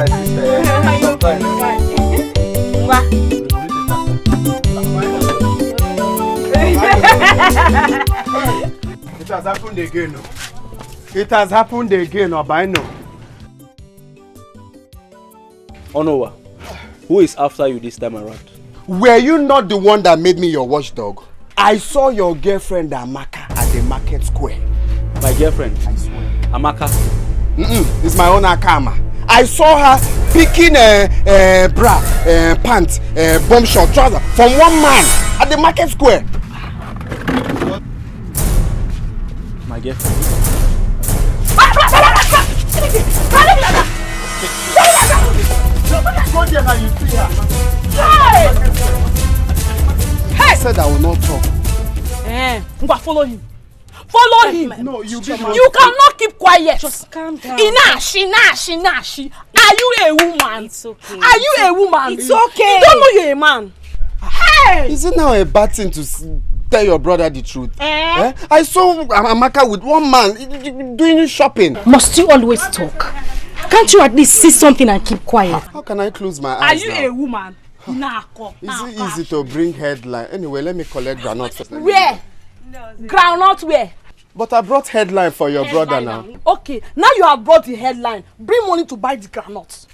my sister. Sometimes. It has happened again. It has happened again, Obino. Onowa, who is after you this time around? Were you not the one that made me your watchdog? I saw your girlfriend Amaka at the market square. My girlfriend? I swear. Amaka? It's my own Akama. I saw her picking bra, pants, bomb short trouser from one man at the market square. My girlfriend? Go there now, you see her. I said I will not talk. Follow him. Follow him. No, you cannot keep quiet. Just calm down. Inashi. Are you a woman? It's okay. Are you a woman? It's okay. You don't know you're a man. Hey! Is it now a bad thing to tell your brother the truth? I saw Amaka with one man doing shopping. Must you always talk? Can't you at least see something and keep quiet? How can I close my eyes? Are you now? a woman? Is it easy to bring headline? Anyway, let me collect groundnut first. Where? Groundnut where? But I brought headline for your brother now. Okay, now you have brought the headline. Bring money to buy the groundnuts.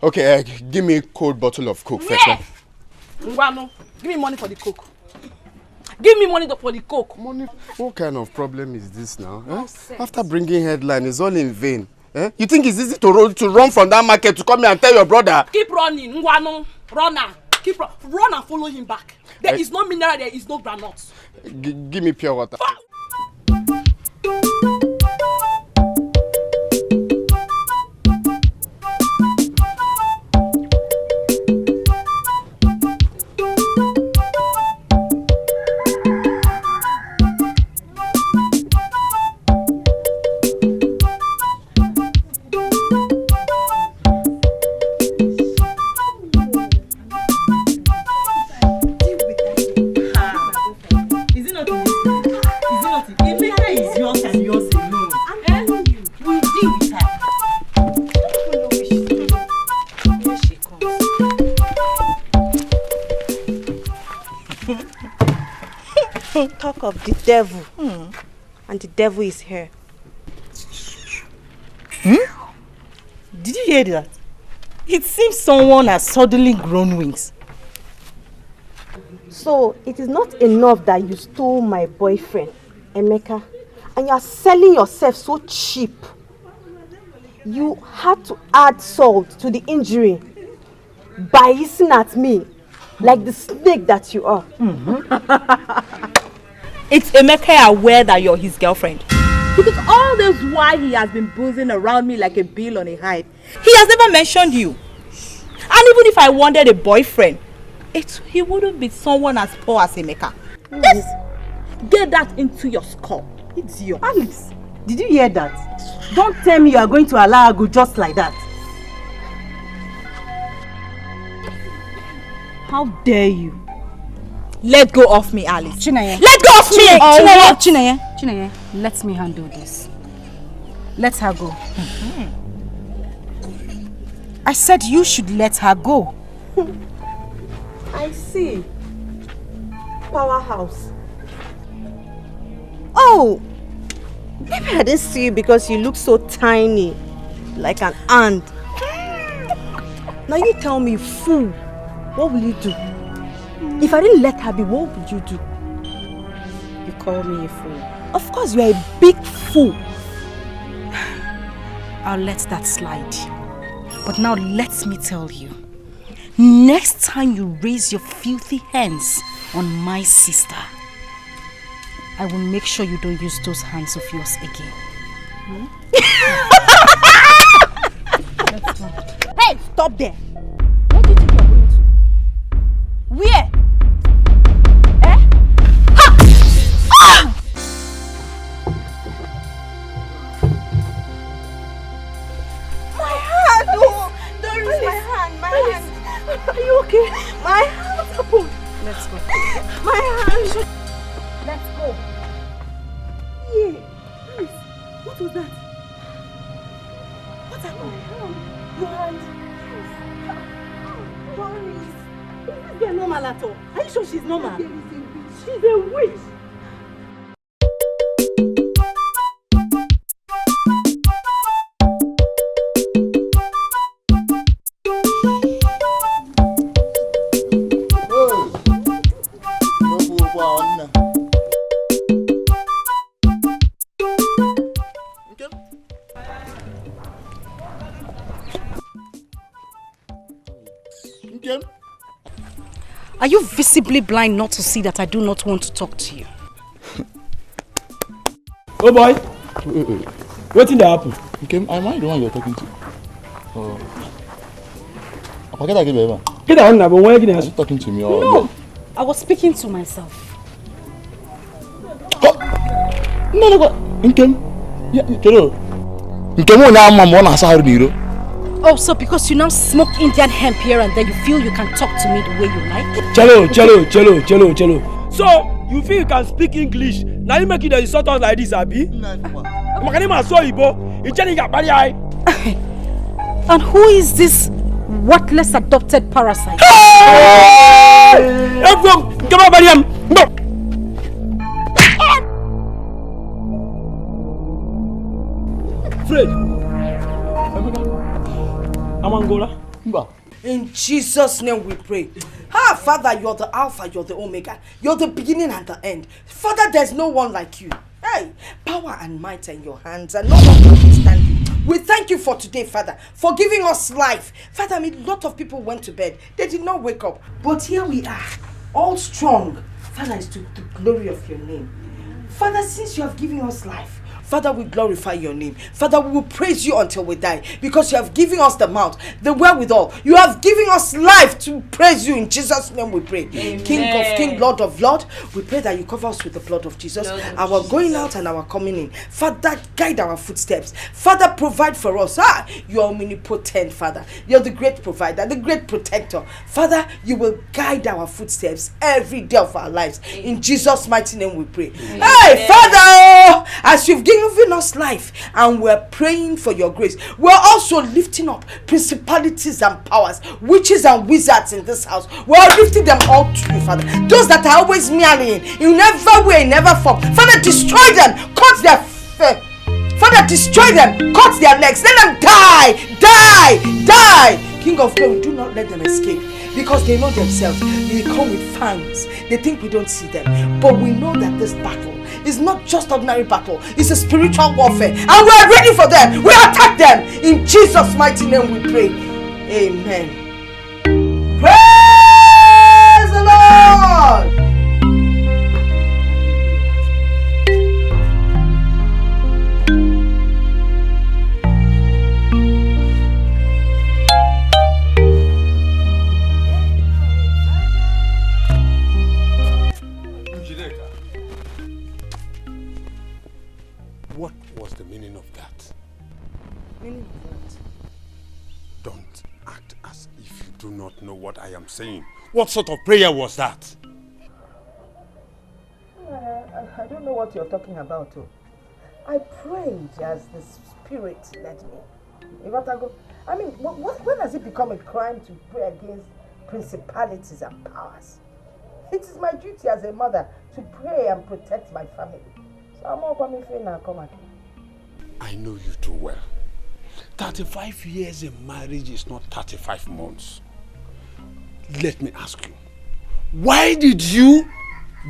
Okay, give me a cold bottle of Coke first. Ngwano, give me money for the Coke. Give me money for the Coke. Money? What kind of problem is this now? After bringing headline, it's all in vain. You think it's easy to run from that market to come here and tell your brother? Keep running, Ngwano. Runner. Run and follow him back. There is no mineral, there is no granules. Give me pure water. Talk of the devil, and the devil is here. Did you hear that? It seems someone has suddenly grown wings. So it is not enough that you stole my boyfriend, Emeka, and you are selling yourself so cheap. You had to add salt to the injury by hissing at me like the snake that you are. It's Emeka aware that you're his girlfriend? Because all this while he has been boozing around me like a bill on a hide. He has never mentioned you. And even if I wanted a boyfriend, he wouldn't be someone as poor as Emeka. Yes. Get that into your skull. It's yours. Alice, did you hear that? Don't tell me you are going to allow her go just like that. How dare you? Let go of me, Alice. Chineye. Let go of me! Chineye, let me handle this. Let her go. I said you should let her go. I see. Powerhouse. Oh! Maybe I didn't see you because you look so tiny. Like an ant. Now you tell me, fool, what will you do? If I didn't let her be, what would you do? You call me a fool. Of course, you are a big fool. I'll let that slide. But now let me tell you. Next time you raise your filthy hands on my sister, I will make sure you don't use those hands of yours again. Let's go. Hey, stop there. Where do you think you're going to? Where? Are you okay? My hand, what's happened? Let's go. My hand. Let's go. Yeah. Alice, what was that? What happened? Your hand. Doris. Is this girl normal at all? Are you sure she's normal? She's a witch. Are you visibly blind not to see that I do not want to talk to you? Oh boy! What did happen? Am I the one you're talking to? Get that one now, but why are you talking to me? Or no, I was speaking to myself. No. Oh, so because you now smoke Indian hemp here and there, you feel you can talk to me the way you like? Chelo. So, you feel you can speak English? Now you make it the insult us like this, Abi? And who is this worthless adopted parasite? Fred. Amangola. In Jesus' name we pray. Ah, Father, you're the Alpha, you're the Omega. You're the beginning and the end. Father, there's no one like you. Hey, power and might in your hands, and no one can withstand you. We thank you for today, Father, for giving us life. Father, a lot of people went to bed. They did not wake up. But here we are, all strong. Father, it's to the glory of your name. Father, since you have given us life, Father, we glorify your name. Father, we will praise you until we die, because you have given us the mouth, the wherewithal. You have given us life to praise you. In Jesus' name we pray. Amen. King of King, Lord of Lord, we pray that you cover us with the blood of Jesus, our going out and our coming in. Father, guide our footsteps. Father, provide for us. You are omnipotent, Father. You're the great provider, the great protector. Father, you will guide our footsteps every day of our lives. In Jesus' mighty name we pray. Amen. Hey, Father, as you've given us life and we're praying for your grace, we're also lifting up principalities and powers, witches and wizards in this house. We're lifting them all to you, Father. Those that are always meddling in never way, never form, Father, destroy them, cut their Father, destroy them, cut their legs, let them die. King of glory, do not let them escape, because they know themselves. They come with fangs. They think we don't see them, but we know that this battle is not just ordinary battle. It's a spiritual warfare, and we are ready for them. We attack them. In Jesus' mighty name we pray. Amen. Praise the Lord. What was the meaning of that? Meaning of what? Don't act as if you do not know what I am saying. What sort of prayer was that? I don't know what you're talking about. I prayed as the Spirit led me. I mean, when has it become a crime to pray against principalities and powers? It is my duty as a mother to pray and protect my family. I know you too well. 35 years in marriage is not 35 months. Let me ask you, why did you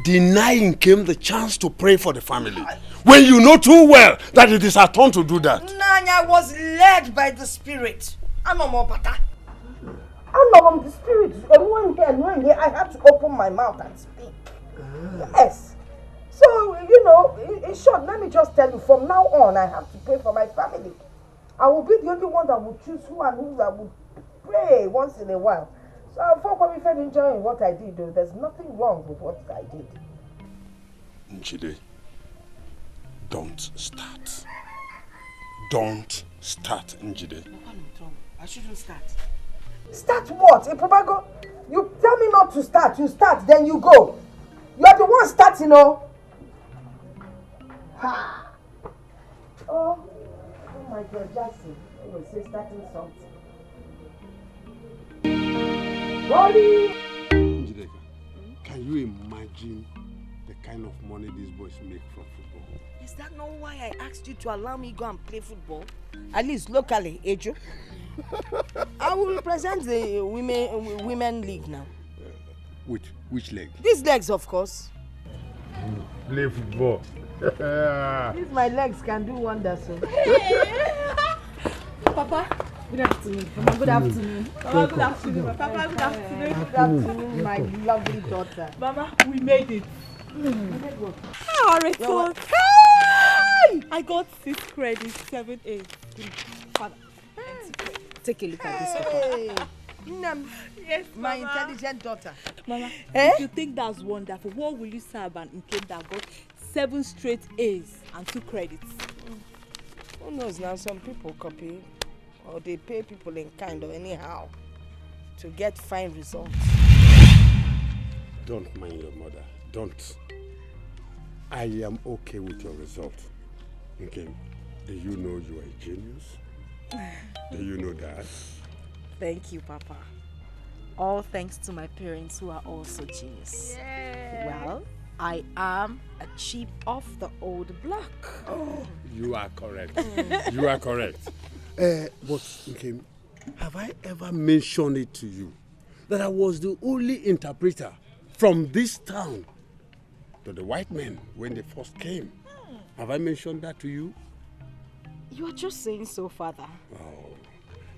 deny Nkem the chance to pray for the family when you know too well that it is our turn to do that? Nanya was led by the Spirit. I'm not the Spirit. I had to open my mouth and speak. Yes. So, in short, let me just tell you, from now on, I have to pray for my family. I will be the only one that will choose who and who I will pray once in a while. So, I'm probably enjoying what I did, though. There's nothing wrong with what I did. Njide, don't start. Don't start, Njide. I shouldn't start. Start what? Ipobago, you tell me not to start. You start, then you go. You are the one starting, Ha! Oh my God, Jackson. You will say starting something. Njideka, can you imagine the kind of money these boys make from football? Is that not why I asked you to allow me go and play football? At least locally, Ejo. I will represent the women league now. Which leg? These legs, of course. Play football. These my legs can do wonders. So. Papa, good afternoon. Mama, good afternoon. Mama, good afternoon. Papa, good afternoon. Good afternoon, my lovely daughter. Mama, we made it. Our result. I got 6 credits, 7 A's. Father, take a look at this, Papa. Yes, my Mama. intelligent daughter. Mama, if you think that's wonderful, what will you say about Nkem that got 7 straight A's and 2 credits? Who knows now? Some people copy or they pay people in kind or anyhow to get fine results. Don't mind your mother. Don't. I am okay with your result. Okay. Do you know you are a genius? Do you know that? Thank you, Papa. All thanks to my parents who are also genius. Well, I am a chip off the old block. Oh, you are correct. You are correct. But, okay, have I ever mentioned it to you that I was the only interpreter from this town to the white men when they first came? Have I mentioned that to you? You are just saying so, Father. Oh,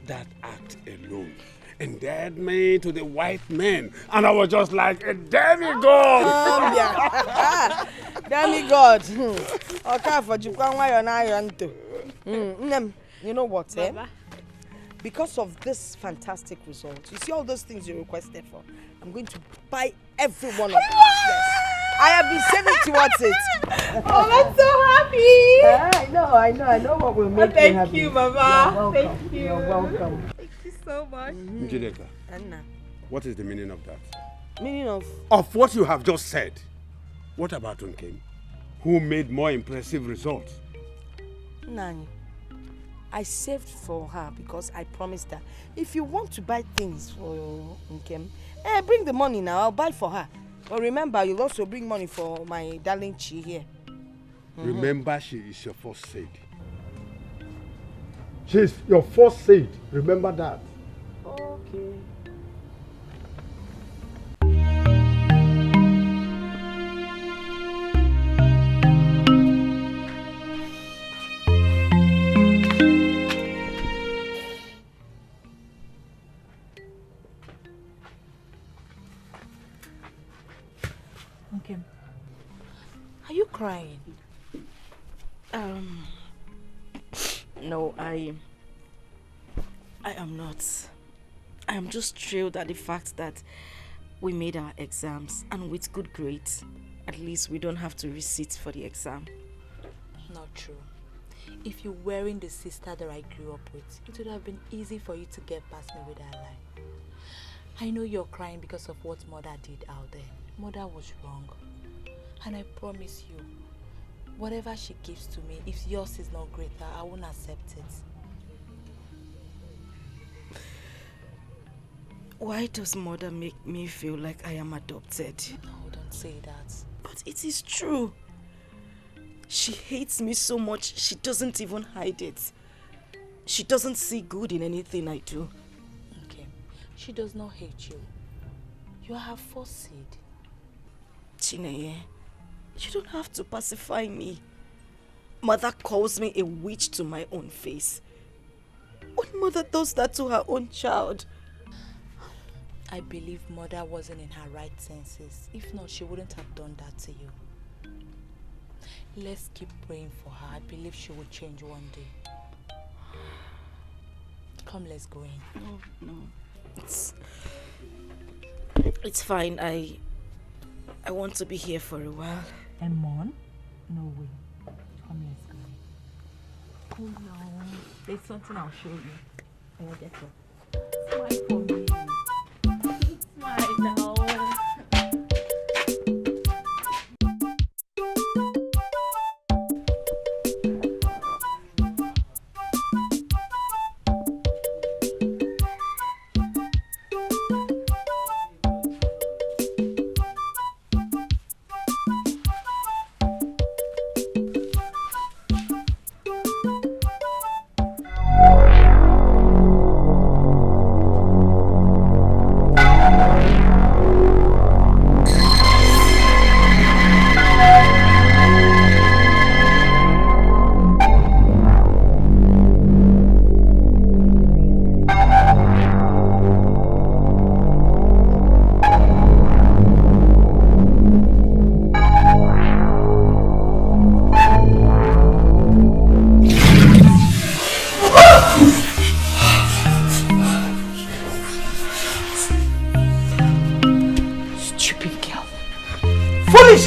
that act alone endeared me to the white men, and I was just like a demigod. Demigod. Okay, for you know what, eh? Because of this fantastic result, you see all those things you requested for, I'm going to buy every one of them. Yes. I have been saving towards it. Oh, I'm so happy. I know what will make you happy. Thank you, Mama. Thank you. You're welcome. Thank you so much. Njideka, Anna. what is the meaning of that? Meaning of? Of what you have just said. What about Nkem, who made more impressive results? Nani, I saved for her because I promised her, if you want to buy things for Nkem, bring the money now, I'll buy for her. But remember, you'll also bring money for my darling Chi here. Remember, she is your first seed. She's your first seed. Remember that. Okay. Okay. Are you crying? No, I am not. I am just thrilled at the fact that we made our exams, and with good grades, at least we don't have to resit for the exam. Not true. If you weren't the sister that I grew up with, it would have been easy for you to get past me with that lie. I know you're crying because of what Mother did out there. Mother was wrong. And I promise you, whatever she gives to me, if yours is not greater, I won't accept it. Why does Mother make me feel like I am adopted? No, don't say that. But it is true. She hates me so much, she doesn't even hide it. She doesn't see good in anything I do. Okay, she does not hate you. You are her first seed. Chineye, you don't have to pacify me. Mother calls me a witch to my own face. What mother does that to her own child? I believe Mother wasn't in her right senses. If not, she wouldn't have done that to you. Let's keep praying for her. I believe she will change one day. Come, let's go in. No. It's fine. I want to be here for a while. Emon? No way. Come, let's go in. Oh no. There's something I'll show you. I'll get up. Smile for me. Smile now.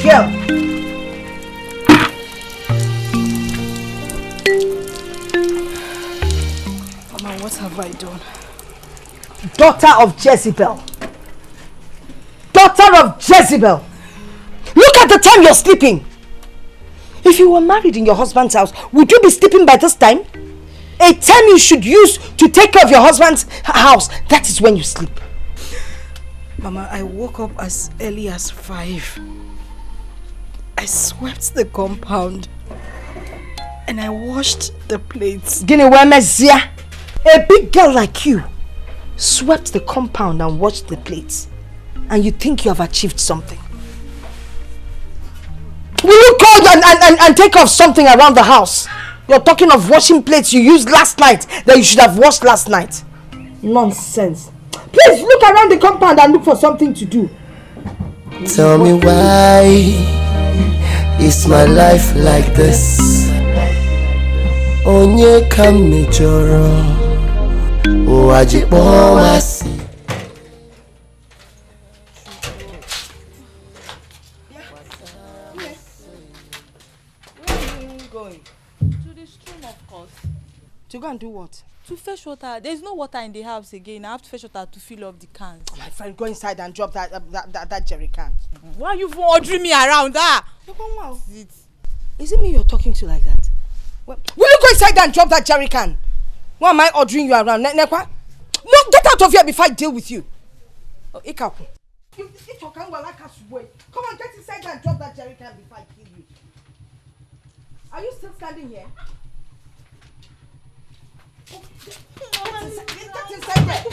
girl. Mama, what have I done? Daughter of Jezebel. Daughter of Jezebel. Look at the time you're sleeping. If you were married in your husband's house, would you be sleeping by this time? A time you should use to take care of your husband's house, that is when you sleep. Mama, I woke up as early as 5. I swept the compound and I washed the plates. A big girl like you swept the compound and washed the plates, and you think you have achieved something. Will you go and take off something around the house? You're talking of washing plates you used last night that you should have washed last night. Nonsense. Please look around the compound and look for something to do. Tell me why is my life like this? Onye kamejoro o ajipo wasi. To go and do what? To fetch water. There's no water in the house again. I have to fetch water to fill up the cans. My friend, go inside and drop that jerry can. Why are you ordering me around? Is it me you're talking to like that? Well, will you go inside and drop that jerry can? Why am I ordering you around? No, get out of here before I deal with you. Come on, get inside and drop that jerry can before I kill you. Are you still standing here? Get inside there.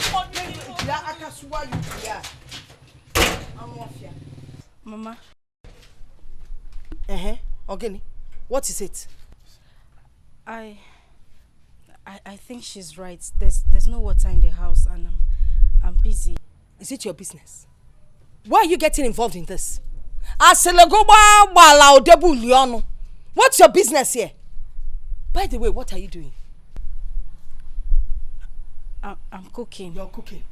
Mama. Ogini, what is it? I think she's right. There's no water in the house and I'm busy. Is it your business? Why are you getting involved in this? What's your business here? By the way, what are you doing? I'm cooking. You're cooking.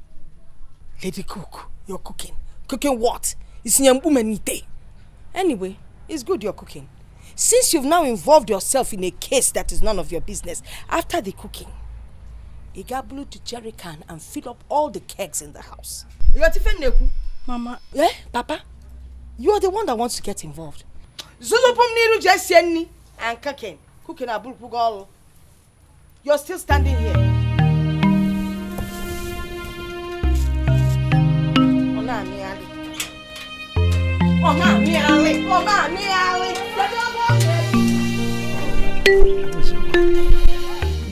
Lady cook, you're cooking. Cooking what? It's nyambumenite. Anyway, it's good you're cooking. Since you've now involved yourself in a case that is none of your business, after the cooking, you got blue to jerry can and fill up all the kegs in the house. Mama. Eh, Papa? You are the one that wants to get involved. And cooking. Cooking a bull. You're still standing here. It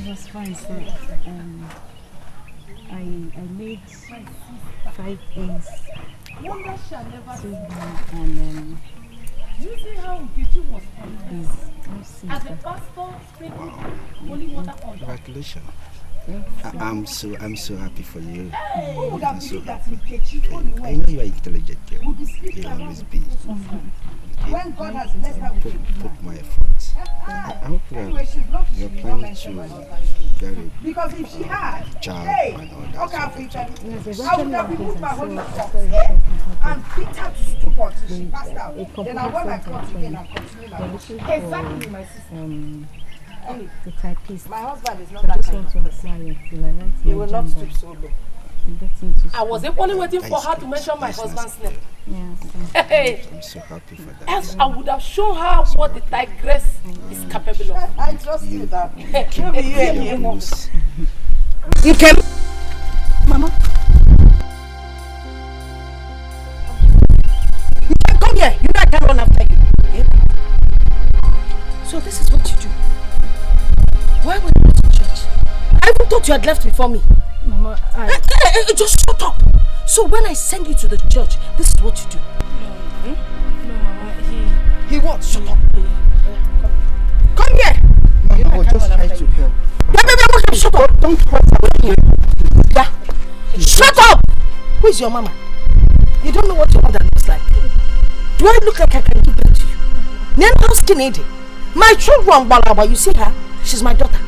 was fine, sir. I made 5 eggs. And you see how Nkechi was please, as the pastor sprinkled holy water on. Congratulations. I'm so happy for you. Who would have believed that I know you are intelligent girl. You always be. When God has blessed her with put my efforts. I hope you're planning to very because if she had, job hey, and all that. I would have removed my holy socks and beat her to stupor till she passed out. Then I want my God again and continue my work. Exactly, my sister. the typist. My husband is not that kind of person. He will not stoop so low. I was equally waiting for her to mention my husband's name. Yes, I'm so happy for that. Else I would have shown her what the tigress is capable of. I trust you that. You can, Mama. You can come here. You know I can't run after you. Okay? So this is what you do. Why were you to church? I even thought you had left before me. Mama, just shut up. So when I send you to the church, this is what you do. No, Mama, he what? Shut up. Come here. Mama, I was just trying to help. Shut up. Don't talk. Yeah. Shut up. Who is your mama? You don't know what your mother looks like. Do I look like I can give birth to you? Then how skinny? My children, you see her? She's my daughter.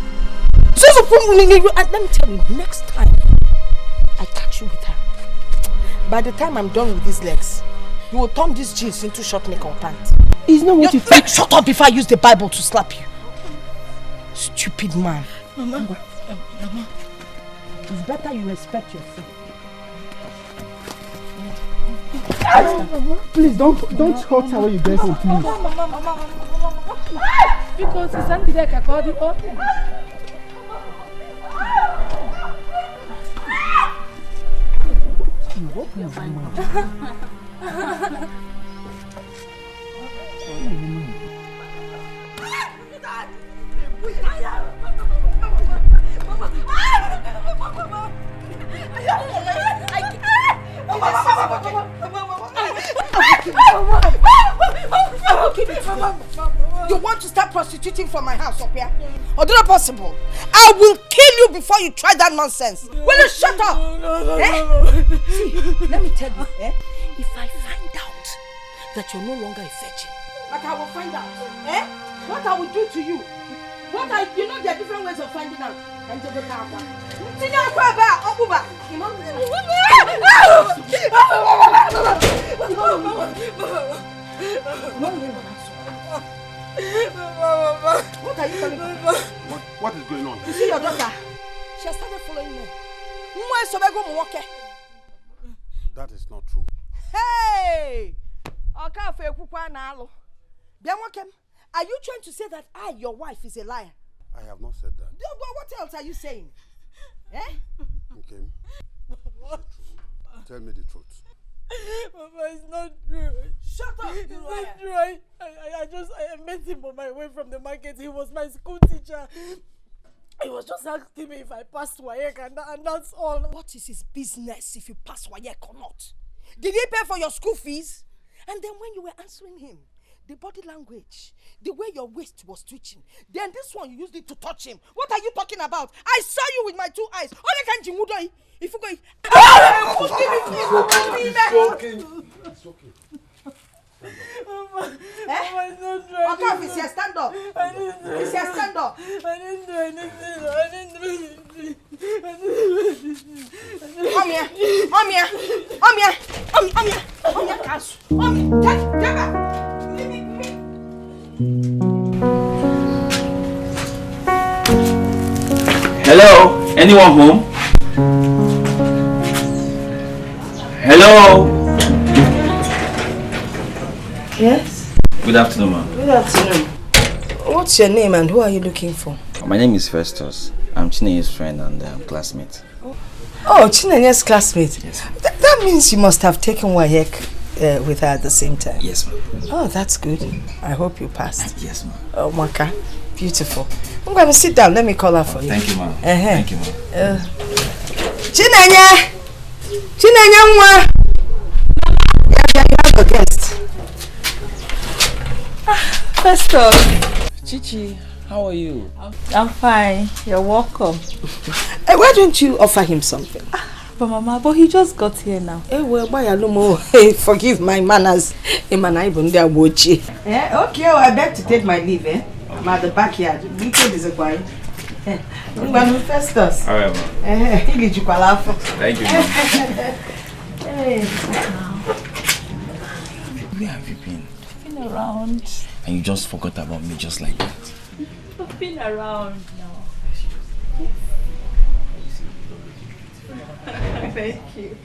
And let me tell you, next time I catch you with her, by the time I'm done with these legs, You will turn these jeans into short neck or pants. It's not what you think. Shut up before I use the Bible to slap you. Stupid man. Mama, Mama, it's better you respect yourself. Please don't hurt her when you get home, please. Because it's Sunday that I called it up. You want to start prostituting from my house up here? Or not possible? I will kill you before you try that nonsense. Will you shut up? See, let me tell you, if I find out that you're no longer a virgin, like I will find out, what I will do to you. You know there are different ways of finding out. What are you telling me? What is going on? You see your daughter? She has started following me. That is not true. Hey! Are you trying to say that I, your wife, is a liar? I have not said that. What else are you saying? Okay. Tell me the truth. Mama, it's not true. Shut up, It's you not liar. true. I met him on my way from the market. He was my school teacher. He was just asking me if I passed WAEC and that's all. What is his business if you pass WAEC or not? Did he pay for your school fees? And then when you were answering him, the body language, the way your waist was twitching, then this one you used it to touch him. What are you talking about? I saw you with my 2 eyes. If you go, It's okay. Mama, it's not true. Okay, it's here, stand up. It's here, stand up. I didn't do anything. Come here. Get back. Hello? Anyone home? Hello? Yes? Good afternoon, ma'am. Good afternoon. What's your name and who are you looking for? My name is Festus. I'm Chinenye's friend and classmate. Oh, Chinenye's classmate? Yes. That means you must have taken WAEC with her at the same time. Yes, ma'am. Oh, that's good. I hope you passed. Yes, ma'am. Oh, Maka. Beautiful. I'm going to sit down. Let me call her for you. Thank you, ma'am. Thank you, ma'am. Chinenye! Chinenye nwa! You have a guest. Festus. Chichi, how are you? I'm fine. You're welcome. Why don't you offer him something? But he just got here now. Forgive my manners. Okay, I beg to take my leave. I'm at the backyard. Festus. All right, ma'am. Thank you, ma'am. Where have you been? Been around. And you just forgot about me just like that. I've been around now. Thank you.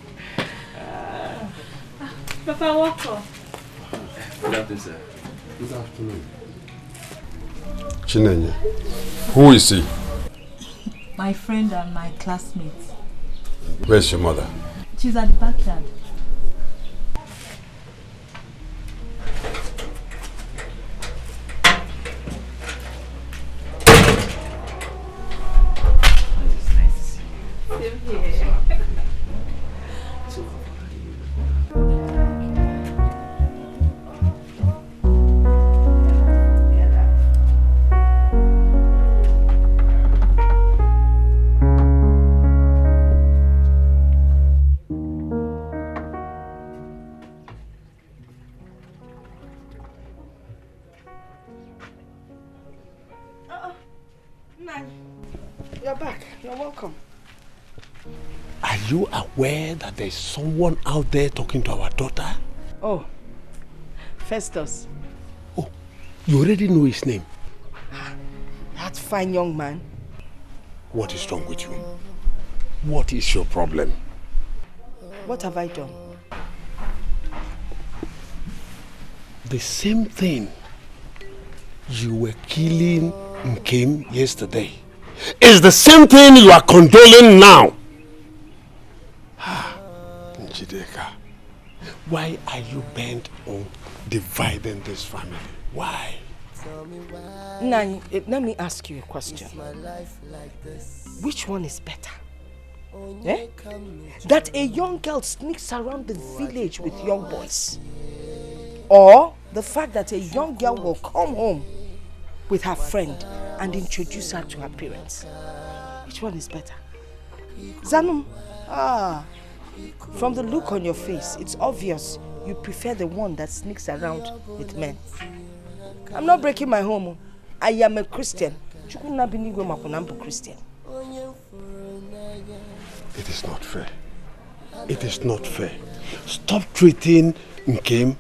Papa, welcome. Good afternoon, sir. Good afternoon. Chinenye, who is he? My friend and my classmate. Where's your mother? She's at the backyard. It's nice to see you. Same here. You're back. You're welcome. Are you aware that there's someone out there talking to our daughter? Oh, Festus. Oh, you already know his name. That fine young man. What is wrong with you? What is your problem? What have I done? The same thing you were killing Nkem yesterday is the same thing you are condoling now. Njideka, why are you bent on dividing this family? Why? Nani, let me ask you a question. Which one is better? Eh? That a young girl sneaks around the village with young boys, or the fact that a young girl will come home with her friend and introduce her to her parents? Which one is better? Zanum, from the look on your face, it's obvious you prefer the one that sneaks around with men. I'm not breaking my home. I am a Christian. Christian. It is not fair. It is not fair. Stop treating Nkem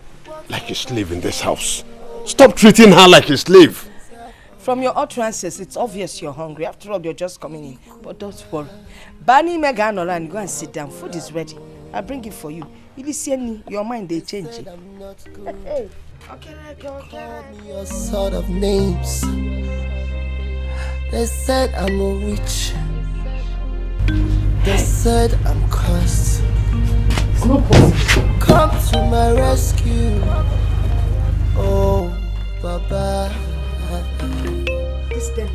like a slave in this house. Stop treating her like a slave. From your utterances, it's obvious you're hungry. After all, you're just coming in. But don't worry. Bani Meganola and go and sit down. Food is ready. I'll bring it for you. If you see me, your mind, they change it. Hey. Okay. Call me all sort of names. They said I'm a witch. They said I'm cursed. It's not possible. Come to my rescue. Oh, Baba. This damn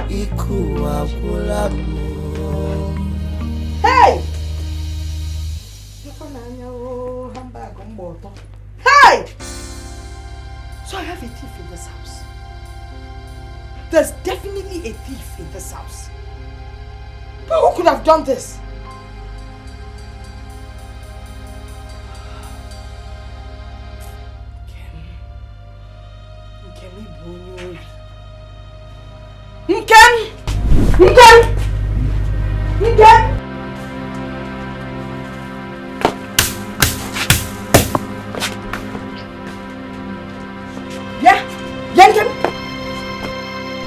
Ikuwa Kulamu. Hey! Hey! So I have a thief in this house. There's definitely a thief in this house. But who could have done this?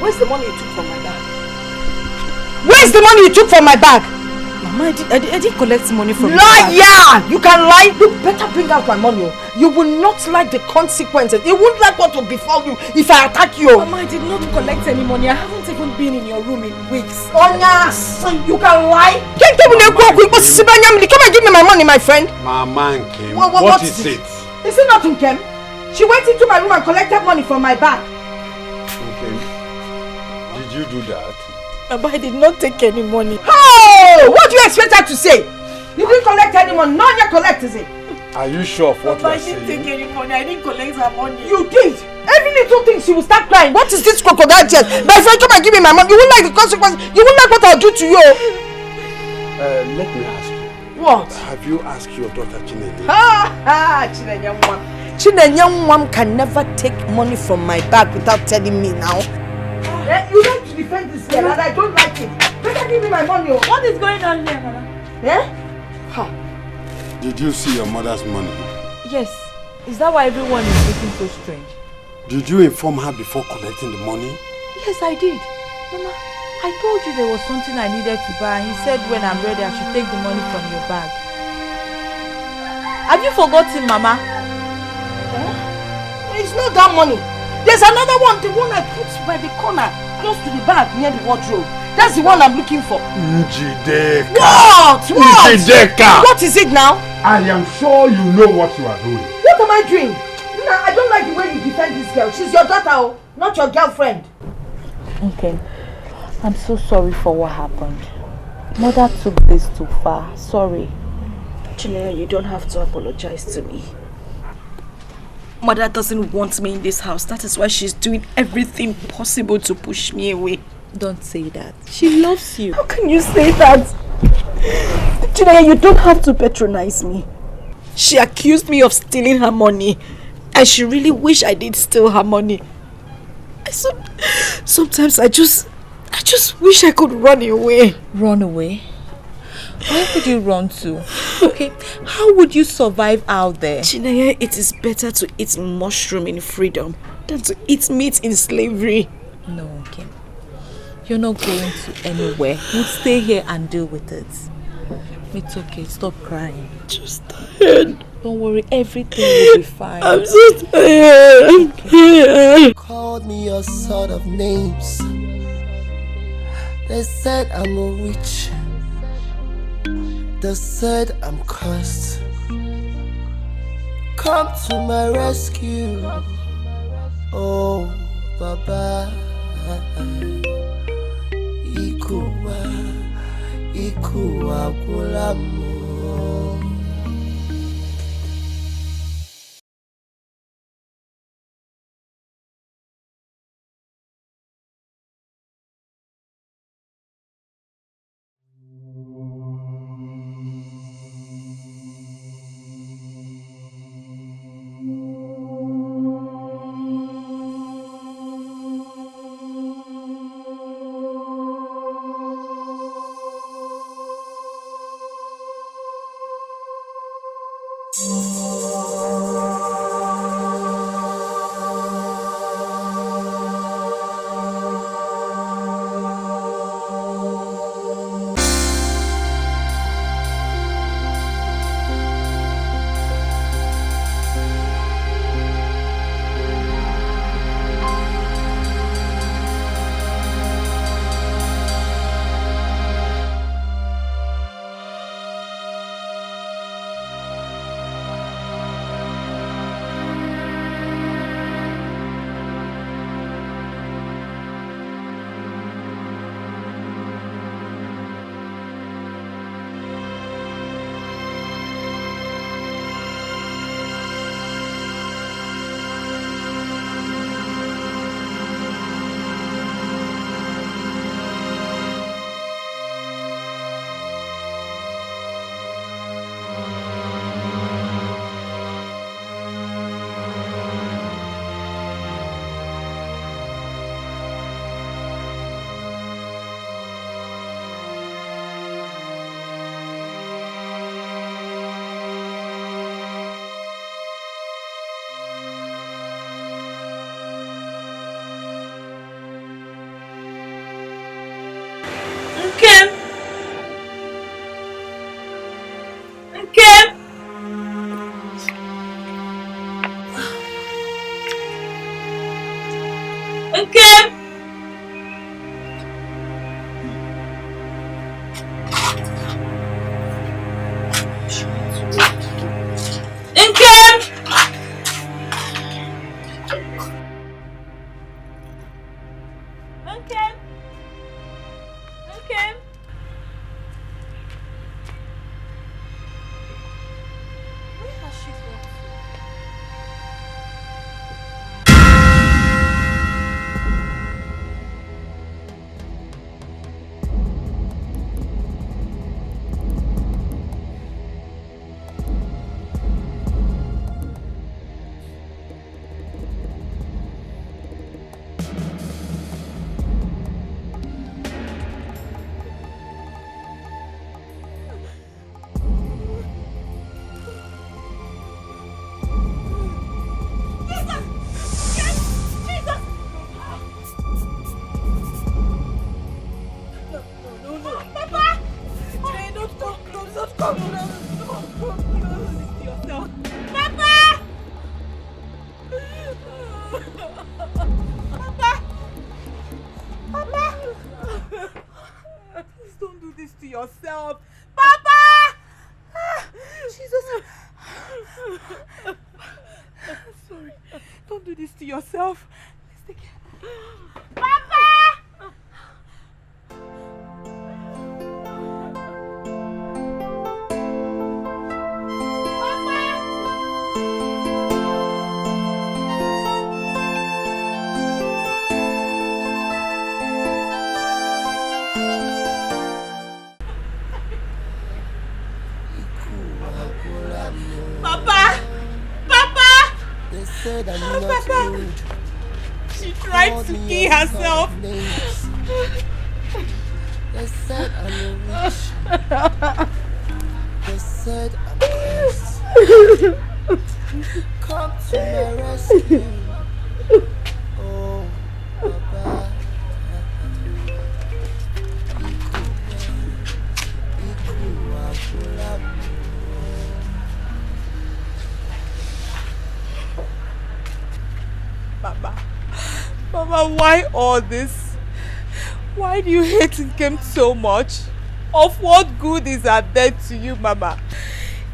Where's the money you took from my bag? Where's the money you took from my bag? Mama, I didn't collect money from your bag. Liar! You can lie. You better bring out my money. You will not like the consequences. You won't like what will befall you if I attack you. Mama, I did not collect any money. I haven't even been in your room in weeks. Onya, you can lie. Come and give me my money, my friend. Mama Nkem, what is it? Is it not Nkem? She went into my room and collected money from my bag. Did you do that? Mama, I did not take any money. Oh! What do you expect her to say? You didn't collect any money. None you collect, is it? Are you sure of what you are saying? I didn't take any money. I didn't collect her money. You did! Every little thing she will start crying. What is this crocodile tears? My friend, come and give me my money. You won't like the consequences. You won't like what I'll do to you. Let me ask you. What? Have you asked your daughter Chinenye? Chinenye can never take money from my bag without telling me now. You like to defend this girl and I don't like it. Better give me my money. What is going on here, Mama? Did you see your mother's money? Yes. Is that why everyone is looking so strange? Did you inform her before collecting the money? Yes, I did. Mama, I told you there was something I needed to buy and he said when I'm ready I should take the money from your bag. Have you forgotten, Mama? It's not that money. There's another one, the one I put by the corner, close to the bag near the wardrobe. That's the one I'm looking for. Njideka. What? Njideka. What is it now? I am sure you know what you are doing. What am I doing? I don't like the way you defend this girl. She's your daughter, not your girlfriend. Okay. I'm so sorry for what happened. Mother took this too far. Sorry. Chinenye, you don't have to apologize to me. Mother doesn't want me in this house. That is why she's doing everything possible to push me away. Don't say that. She loves you. How can you say that? Chinenye, you don't have to patronize me. She accused me of stealing her money. And she really wished I did steal her money. Sometimes I just wish I could run away. Run away? Where would you run to? Okay, how would you survive out there? Chineye, it is better to eat mushroom in freedom than to eat meat in slavery. No, okay. You're not going to anywhere. We'll stay here and deal with it. It's okay, stop crying. Just tired. Don't worry, everything will be fine. I'm so tired. You called me all sort of names. They said I'm a witch. They said I'm cursed. Come to my rescue, oh Baba. Ikuwa kulamo. She tried to kill herself. They said I'm a witch. Come to my rescue. Oh, Baba. Mama, why all this? Why do you hate Nkem so much? Of what good is her death to you, Mama?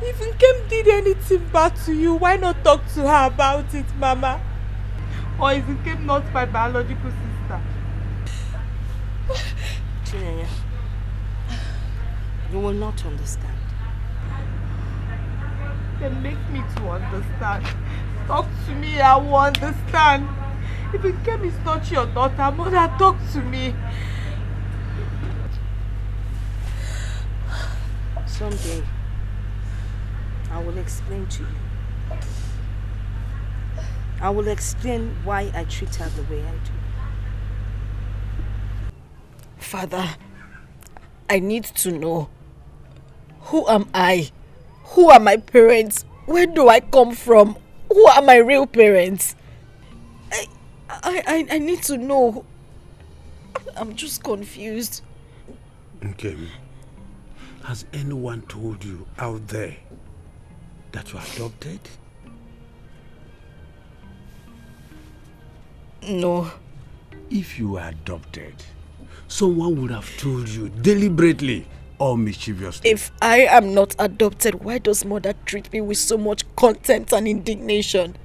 If Nkem did anything bad to you, why not talk to her about it, Mama? Or is Nkem not my biological sister? Chinenya, you will not understand. Then make me to understand. Talk to me, I will understand. If Nkem is not your daughter, Mother, talk to me. Someday, I will explain to you. I will explain why I treat her the way I do. Father, I need to know. Who am I? Who are my parents? Where do I come from? Who are my real parents? I need to know. I'm just confused. Okay. Has anyone told you out there that you are adopted? No. If you were adopted, someone would have told you deliberately or mischievously. If I am not adopted, why does Mother treat me with so much contempt and indignation?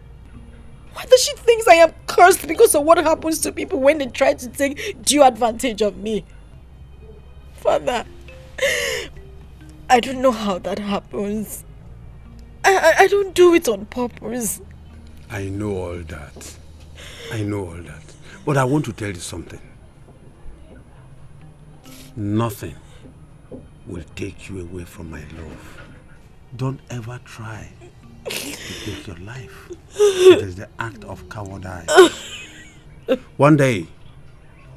Why does she think I am cursed because of what happens to people when they try to take due advantage of me? Father, I don't know how that happens. I don't do it on purpose. I know all that. I know all that. But I want to tell you something. Nothing will take you away from my love. Don't ever try to take your life. It is the act of cowardice. One day,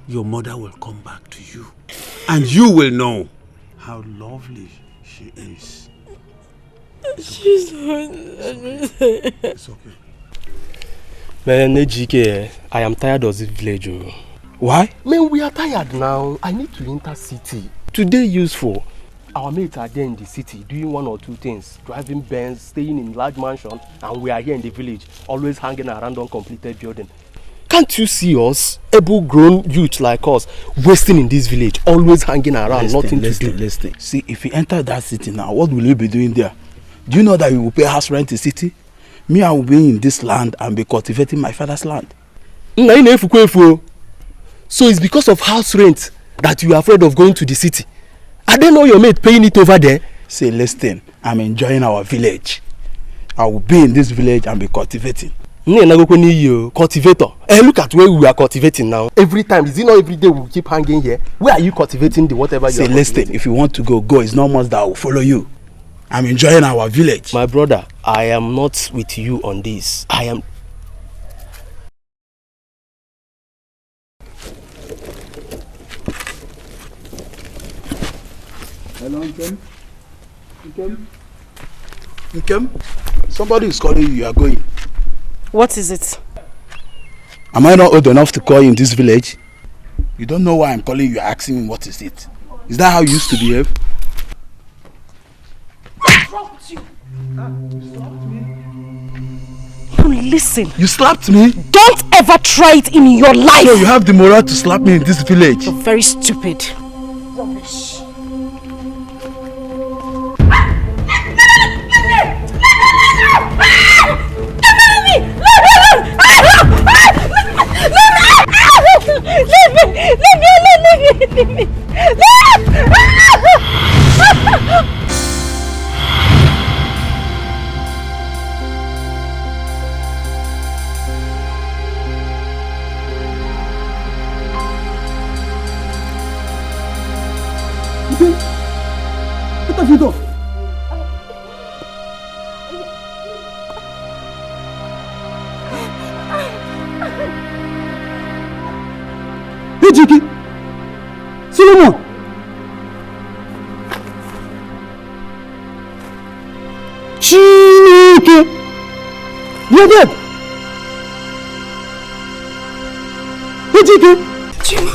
your mother will come back to you, and you will know how lovely she is. She's it's okay. Man, Ejike, I am tired of this village. Why? Man, we are tired now. I need to enter city. Today useful. Our mates are there in the city doing one or two things. Driving Benz, staying in large mansion, and we are here in the village, always hanging around uncompleted building. Can't you see us, able-grown youths like us, wasting in this village, always hanging around, nothing to do? Listen. See, if you enter that city now, what will you be doing there? Do you know that you will pay house rent in the city? Me, I will be in this land and be cultivating my father's land. So it's because of house rent that you are afraid of going to the city? I don't know your mate paying it over there. Say, listen, I'm enjoying our village. I will be in this village and be cultivating. Cultivator. Look at where we are cultivating now. Every time, is it not every day we keep hanging here? Where are you cultivating the whatever you are cultivating? Say, listen, if you want to go. It's not much that I will follow you. I'm enjoying our village. My brother, I am not with you on this. I am... Hello, Nkem? Somebody is calling you. You are going. What is it? Am I not old enough to call you in this village? You don't know why I'm calling you, asking me what is it. Is that how you used to behave? What's wrong with you? Listen. You slapped me? Don't ever try it in your life. So you have the moral to slap me in this village? You're very stupid. Rubbish. Leave me! What have you done? Hey, Jiki! Solomon! Chii! Ejike! You're dead! Ejike! Chima!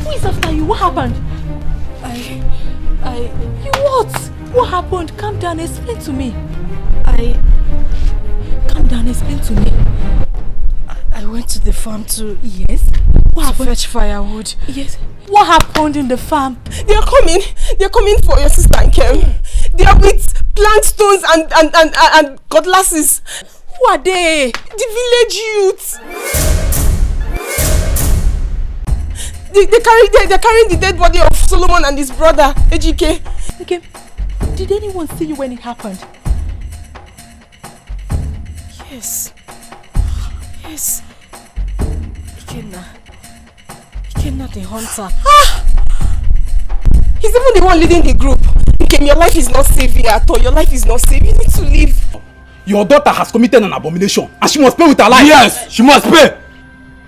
Who is after you? What happened? You what? What happened? Calm down, explain to me. Calm down, explain to me. I went to the farm to... Yes? What happened? Fetch firewood. Yes. What happened in the farm? They are coming for your sister and Kem. They are with plant stones and cutlasses. Who are they? The village youths. They're carrying the dead body of Solomon and his brother, Ejike. Okay. Did anyone see you when it happened? Yes. Ikenna the hunter. He's even the one leading the group. Ikem, your life is not safe here at all. Your life is not safe. You need to leave. Your daughter has committed an abomination and she must pay with her life. Yes, she must pay.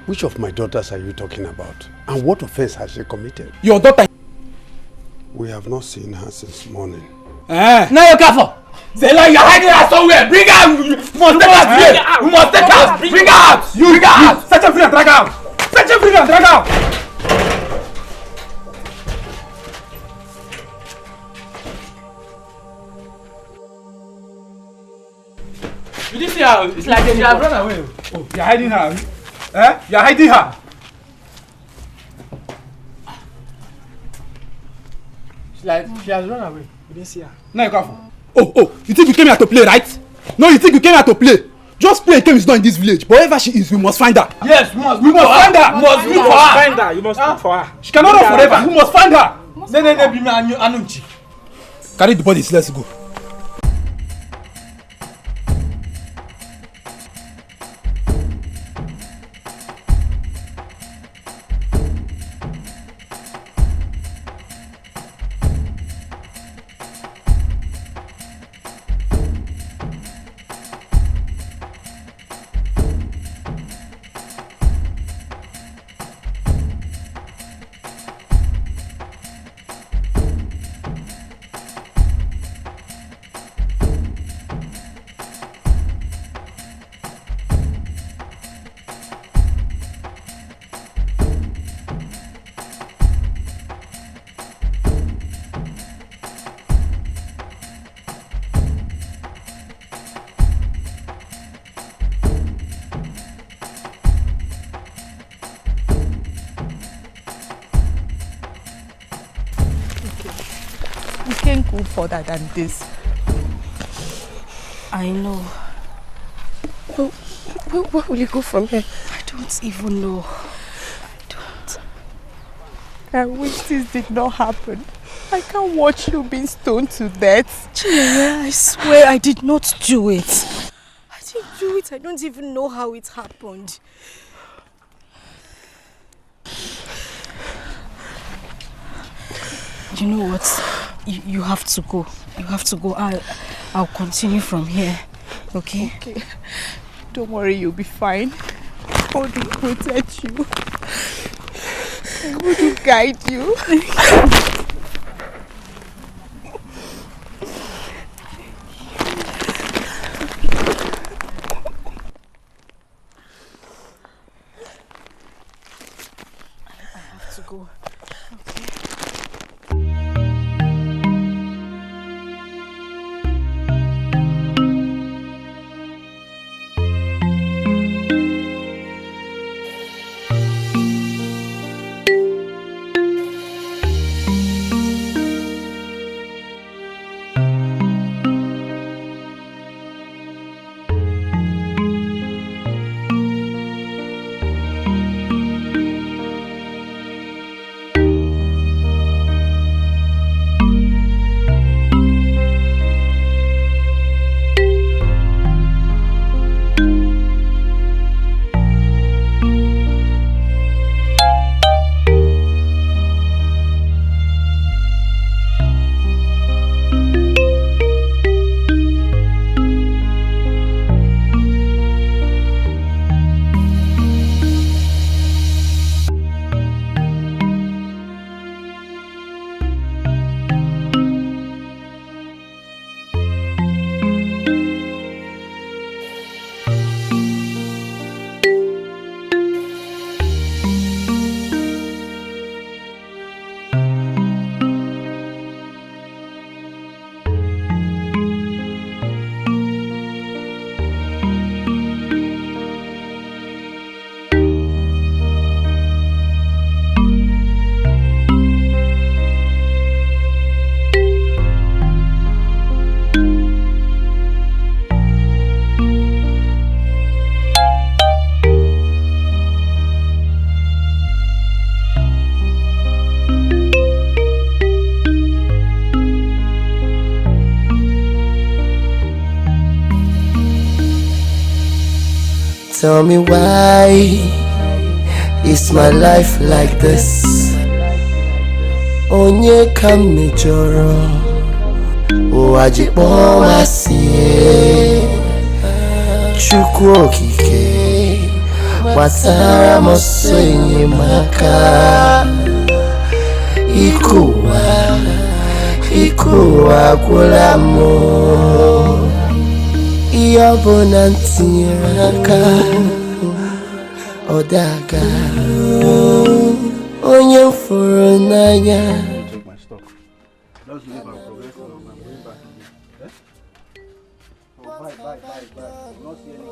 Which of my daughters are you talking about? And what offense has she committed? Your daughter. We have not seen her since morning. Now you're careful. Zela, you're hiding her somewhere. Bring her out. You must take her here. You must take her. Bring her out. Bring her out. Set her free and drag her out. Set her free and drag her out. You didn't see her. It's like she has run away. Oh, you're hiding her. You're hiding her. It's like she has run away. You didn't see her. Now you're careful. Oh, you think you came here to play, right? No, you think you came here to play? Just play Ikem is not in this village. But wherever she is, we must find her. Yes, we must find her. You must look for her. Find her. You must look for her. She cannot run forever. We must find her. Carry the bodies, let's go. Go further than this. I know. Where will you go from here? I don't even know. I wish this did not happen. I can't watch you being stoned to death. Chineye, I swear I did not do it. I didn't do it. I don't even know how it happened. You know what? You have to go. You have to go. I'll continue from here. Okay? Okay. Don't worry, you'll be fine. God will protect you. God will guide you. I have to go. Tell me why is my life like this? Onye kame joro Owajipo masie Chukwu okike Watara mosenye maka Ikuwa kulamo Iyabona ntiraka Odaga Onye furu n'anya. Take my stock. Let's leave and progress on my way back again. Oh, bye. You'll not see any game.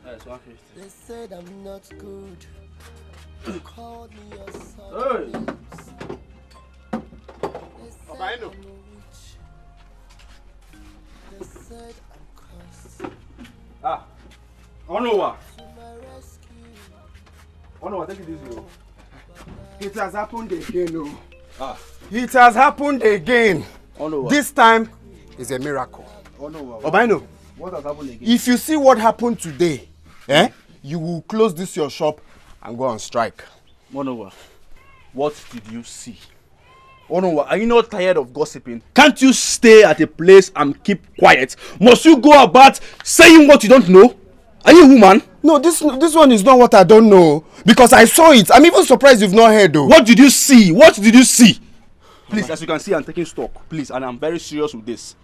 That's 150. They said I'm not good. You called me your son. Hey! Papa, I know. They said I'm cursed. Onowa, take it easy. It has happened again, It has happened again. Onowa. This time is a miracle. Obaino, what has happened again? If you see what happened today, you will close this your shop and go on strike. Onowa, what did you see? Onowa, are you not tired of gossiping? Can't you stay at a place and keep quiet? Must you go about saying what you don't know? Are you a woman? No, this one is not what I don't know. Because I saw it. I'm even surprised you've not heard though. What did you see? What did you see? Please, as you can see, I'm taking stock. Please, and I'm very serious with this.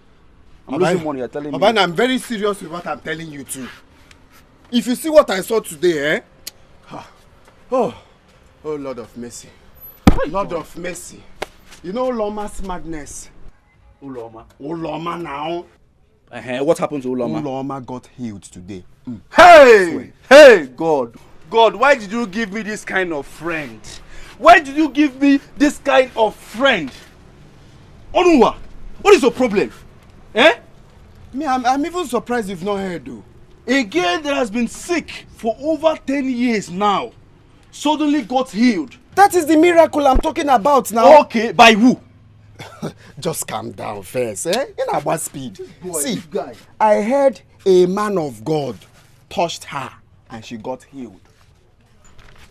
I'm losing money, you're telling me. I'm very serious with what I'm telling you too. If you see what I saw today, Oh Lord of mercy. Lord of mercy. You know Loma's madness. Uloma now. What happened to Uloma? Uloma got healed today. Hey, God, why did you give me this kind of friend? Why did you give me this kind of friend? Onuwa, what is your problem? Me, I'm even surprised you've not heard though. A girl that has been sick for over 10 years now suddenly got healed. That is the miracle I'm talking about now. Okay, by who? Just calm down first, In our speed. See, I heard a man of God touched her and she got healed.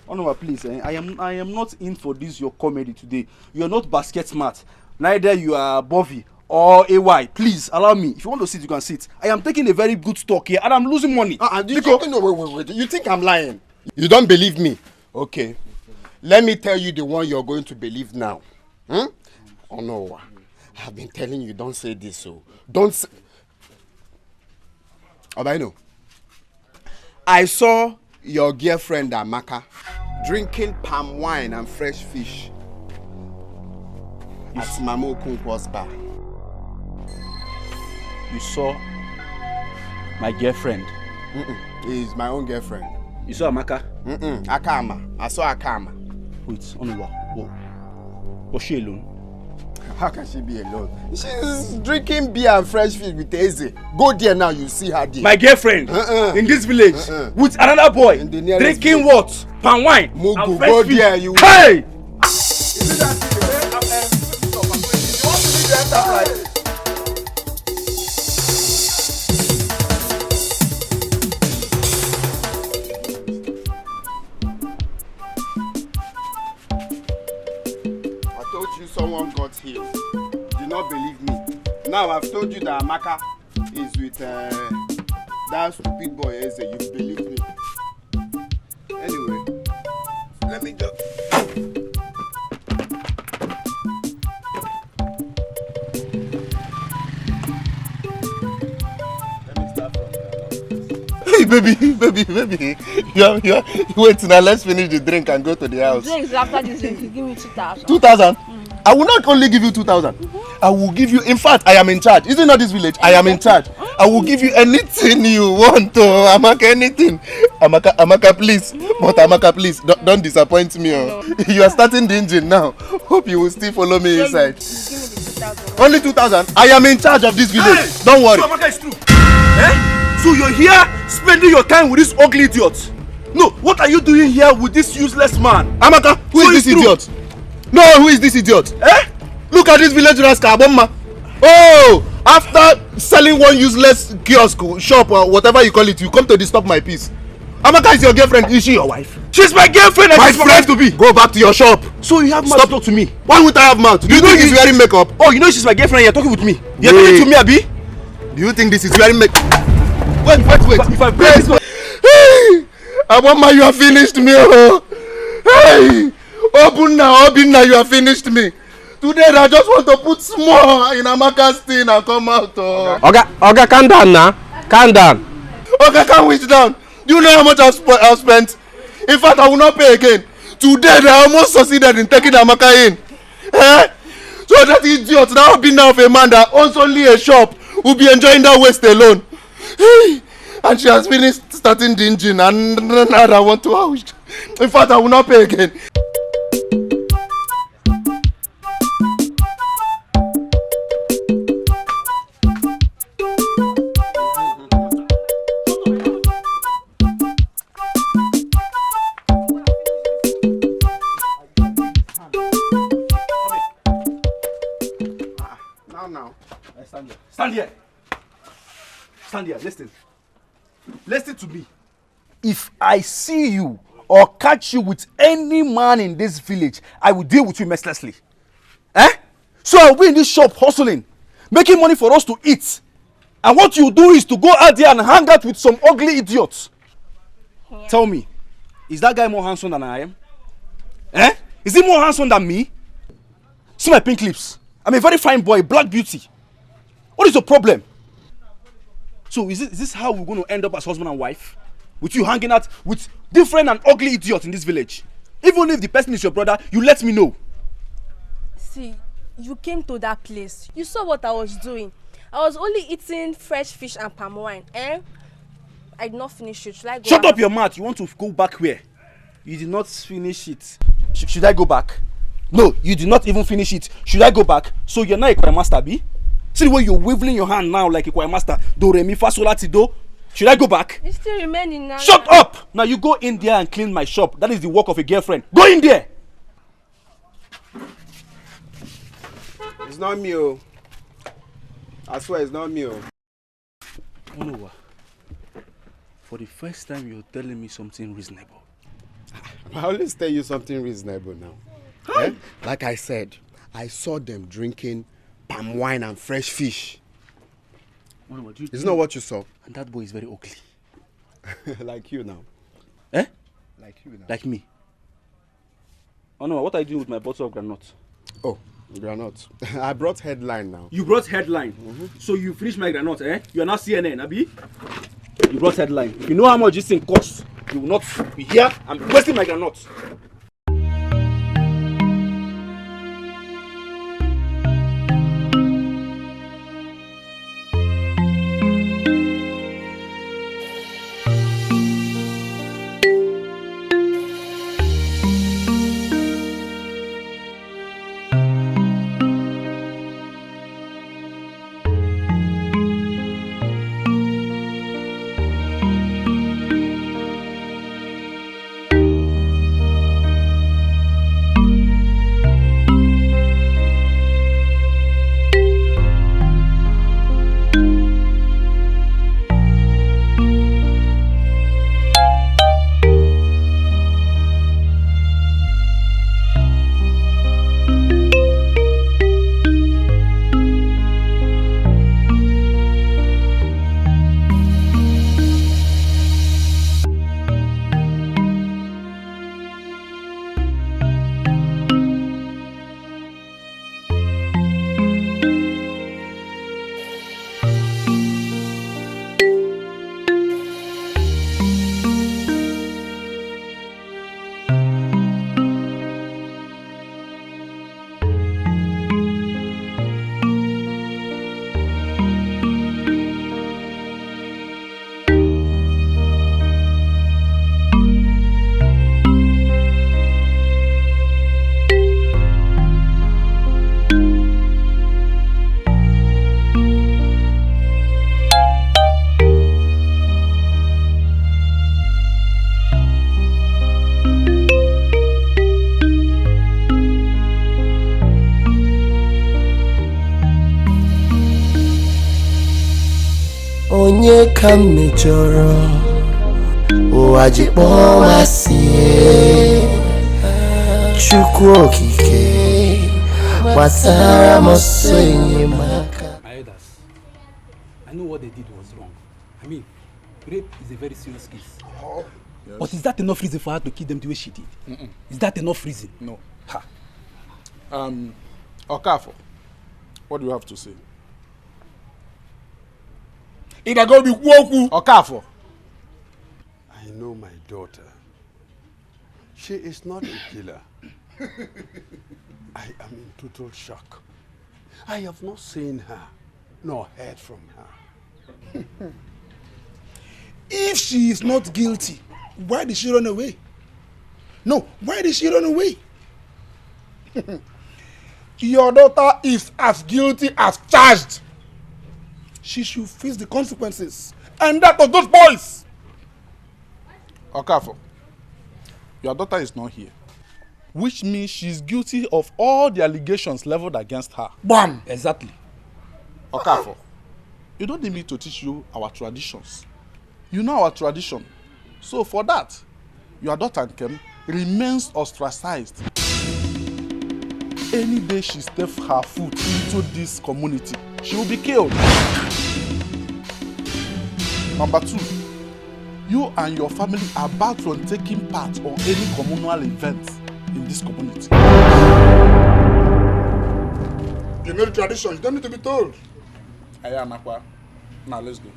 Onuwa, please, I am not in for this your comedy today. You are not basket smart. Neither you are Bovy or AY. Please allow me. If you want to sit, you can sit. I am taking a very good stock here and I'm losing money. Wait. You think I'm lying? You don't believe me? Okay. Let me tell you the one you're going to believe now. Oh no. I've been telling you, don't say this, so don't say. Obaino, I saw your girlfriend Amaka drinking palm wine and fresh fish at Mamo Kunkwa's bar. You saw my girlfriend? It's my own girlfriend. You saw Amaka? Akama. I saw Akama. Wait, Onuwa. Was she alone? How can she be alone? She's drinking beer and fresh fish with Eze. Go there now, you see her there. My girlfriend in this village with another boy drinking what? Palm wine and fresh go fish. There, you Hey! Someone got healed. Do not believe me. Now I've told you that Amaka is with that stupid boy Eze. You believe me. Anyway, let me just. Hey, baby. Wait now, let's finish the drink and go to the house. Drinks after this drink, you give me 2,000. 2,000? I will not only give you 2,000. I will give you, in fact, I am in charge. Is it not this village? I am in charge. I will give you anything you want to, Amaka, anything. Amaka, please. But Amaka, please, don't disappoint me. Oh. You are starting the engine now. Hope you will still follow me inside. Give me the 2,000. Only 2,000? I am in charge of this village. Hey, don't worry. So Amaka is true. So you're here spending your time with this ugly idiot? No, what are you doing here with this useless man? Amaka, who is this idiot? No, who is this idiot? Look at this village rascal, Abomma. Oh, after selling one useless kiosk, shop, or whatever you call it, you come to disturb my peace. Amaka is your girlfriend. Is she your wife? She's my girlfriend. My friend to be. Go back to your shop. So you have mouth to talk to me? Why would I have mouth? Do you think he's wearing makeup? Oh, you know she's my girlfriend. You're talking with me. You're talking to me, Abi. Do you think this is wearing makeup? Wait. If I play this one. Hey, Abomma, you have finished me. Oh. Hey, Obinna, you have finished me. Today I just want to put small in Amaka's thing and come out. Oh. Oga, calm down now. Calm down. Okay, calm which down. Do you know how much I've spent? In fact, I will not pay again. Today they almost succeeded in taking Amaka in. So that idiot now been now of a man that owns only a shop will be enjoying that waste alone. And she has finished starting the engine and now I want to. In fact, I will not pay again. Stand here, listen. Listen to me. If I see you or catch you with any man in this village, I will deal with you mercilessly. So I'll be in this shop hustling, making money for us to eat. And what you do is to go out there and hang out with some ugly idiots. Yeah. Tell me, is that guy more handsome than I am? Is he more handsome than me? See my pink lips. I'm a very fine boy, black beauty. What is your problem? So is this how we're going to end up as husband and wife? With you hanging out with different and ugly idiots in this village? Even if the person is your brother, you let me know. See, you came to that place. You saw what I was doing. I was only eating fresh fish and palm wine. I did not finish it. Should I go? Shut up your mouth. You want to go back where? You did not finish it. Should I go back? No, you did not even finish it. Should I go back? So you're not a choir master, B? See the way you're waving your hand now like a choir master. Do, re, mi, fa, sol, la, ti, do. Should I go back? You still remaining now. Shut up! Now you go in there and clean my shop. That is the work of a girlfriend. Go in there! It's not me, oh. I swear it's not me, oh. You know what? For the first time you're telling me something reasonable. I always tell you something reasonable now. Like I said, I saw them drinking palm wine and fresh fish. It's not what you saw. And that boy is very ugly. Like you now. Like you now. Like me. Oh no, what are you doing with my bottle of granite? Oh, granite. I brought headline now. You brought headline? So you finished my granite, You are not CNN, Abi? You brought headline. You know how much this thing costs. You will not be here. I'm wasting my granite. onye kamejoro owajipo masie chukwu okike wasara mosenye maka. My elders, I know what they did was wrong. I mean, rape is a very serious case. Oh, yes. But is that enough reason for her to kill them the way she did? Is that enough reason? No. Ha. Okafo, what do you have to say? Okafo. I know my daughter. She is not a killer. I am in total shock. I have not seen her, nor heard from her. If she is not guilty, why did she run away? No, why did she run away? Your daughter is as guilty as charged. She should face the consequences. And that of those boys. Okafo, your daughter is not here. Which means she's guilty of all the allegations leveled against her. Bam! Exactly. Okafo, you don't need me to teach you our traditions. You know our tradition. So for that, your daughter Nkem remains ostracized. Any day she steps her foot into this community, she will be killed. Number 2, you and your family are barred from taking part on any communal event in this community. You know the tradition, you don't need to be told. Ayanakwa. Now let's go.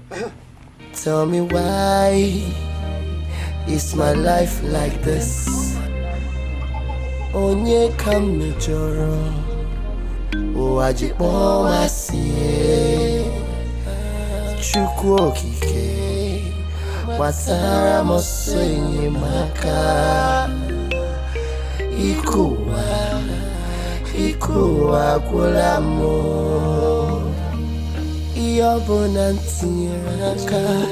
Tell me why is my life like this? Onye kamejoro owajipo masie chukwu okike wasara mosenye maka ikuwa kulamo iyobona ntiraka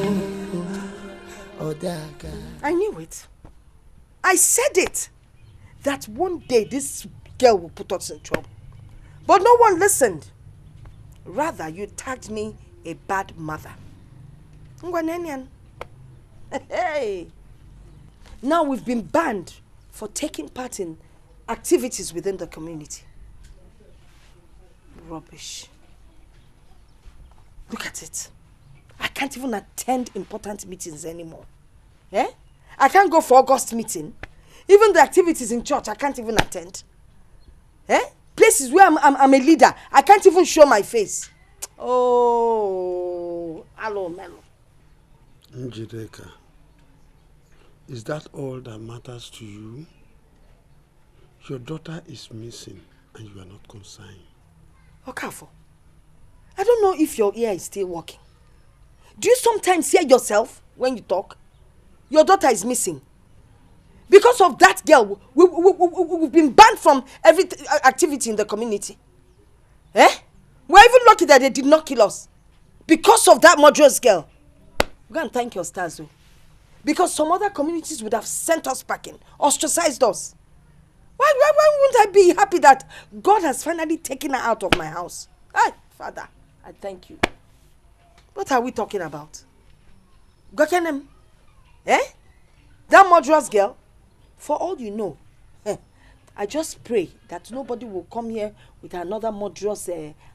odaga. I knew it. I said it. That one day this girl will put us in trouble. But no one listened. Rather, you tagged me a bad mother. Ngwanenyan. Hey. Now we've been banned for taking part in activities within the community. Rubbish. Look at it. I can't even attend important meetings anymore. Eh? I can't go for August meeting. Even the activities in church, I can't even attend. Eh? Places where I'm a leader, I can't even show my face. Oh, hello, Melo. Njideka, is that all that matters to you? Your daughter is missing and you are not concerned. Okafo, I don't know if your ear is still working. Do you sometimes hear yourself when you talk? Your daughter is missing. Because of that girl, we've been banned from every activity in the community. Eh? We're even lucky that they did not kill us. Because of that murderous girl. Go and thank your stars, though. Because some other communities would have sent us packing, ostracized us. Why wouldn't I be happy that God has finally taken her out of my house? Hey, Father, I thank you. What are we talking about? Gokenem? Eh? That murderous girl? For all you know, I just pray that nobody will come here with another murderous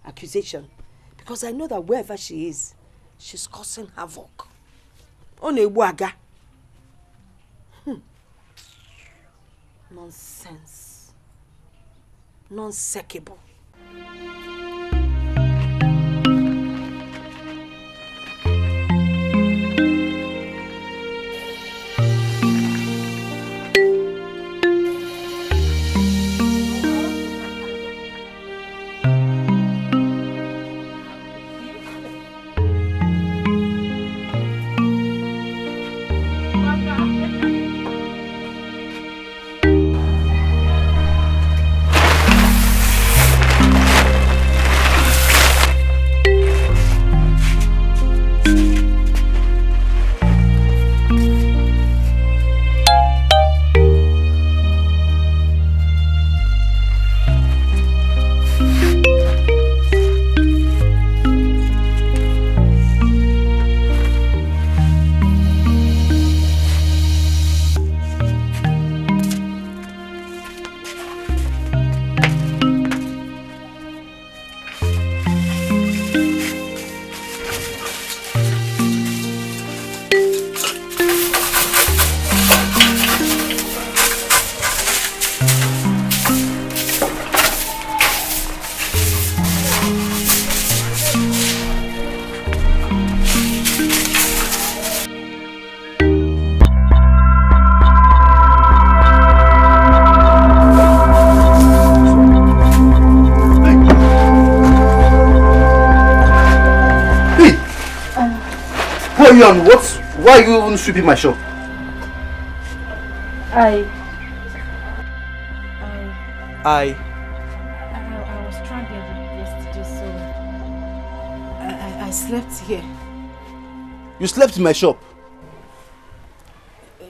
accusation. Because I know that wherever she is, she's causing havoc. Onebuaga. Nonsense. Nonsensible. Why are you even sweeping my shop? I was stranded yesterday, so I slept here. You slept in my shop?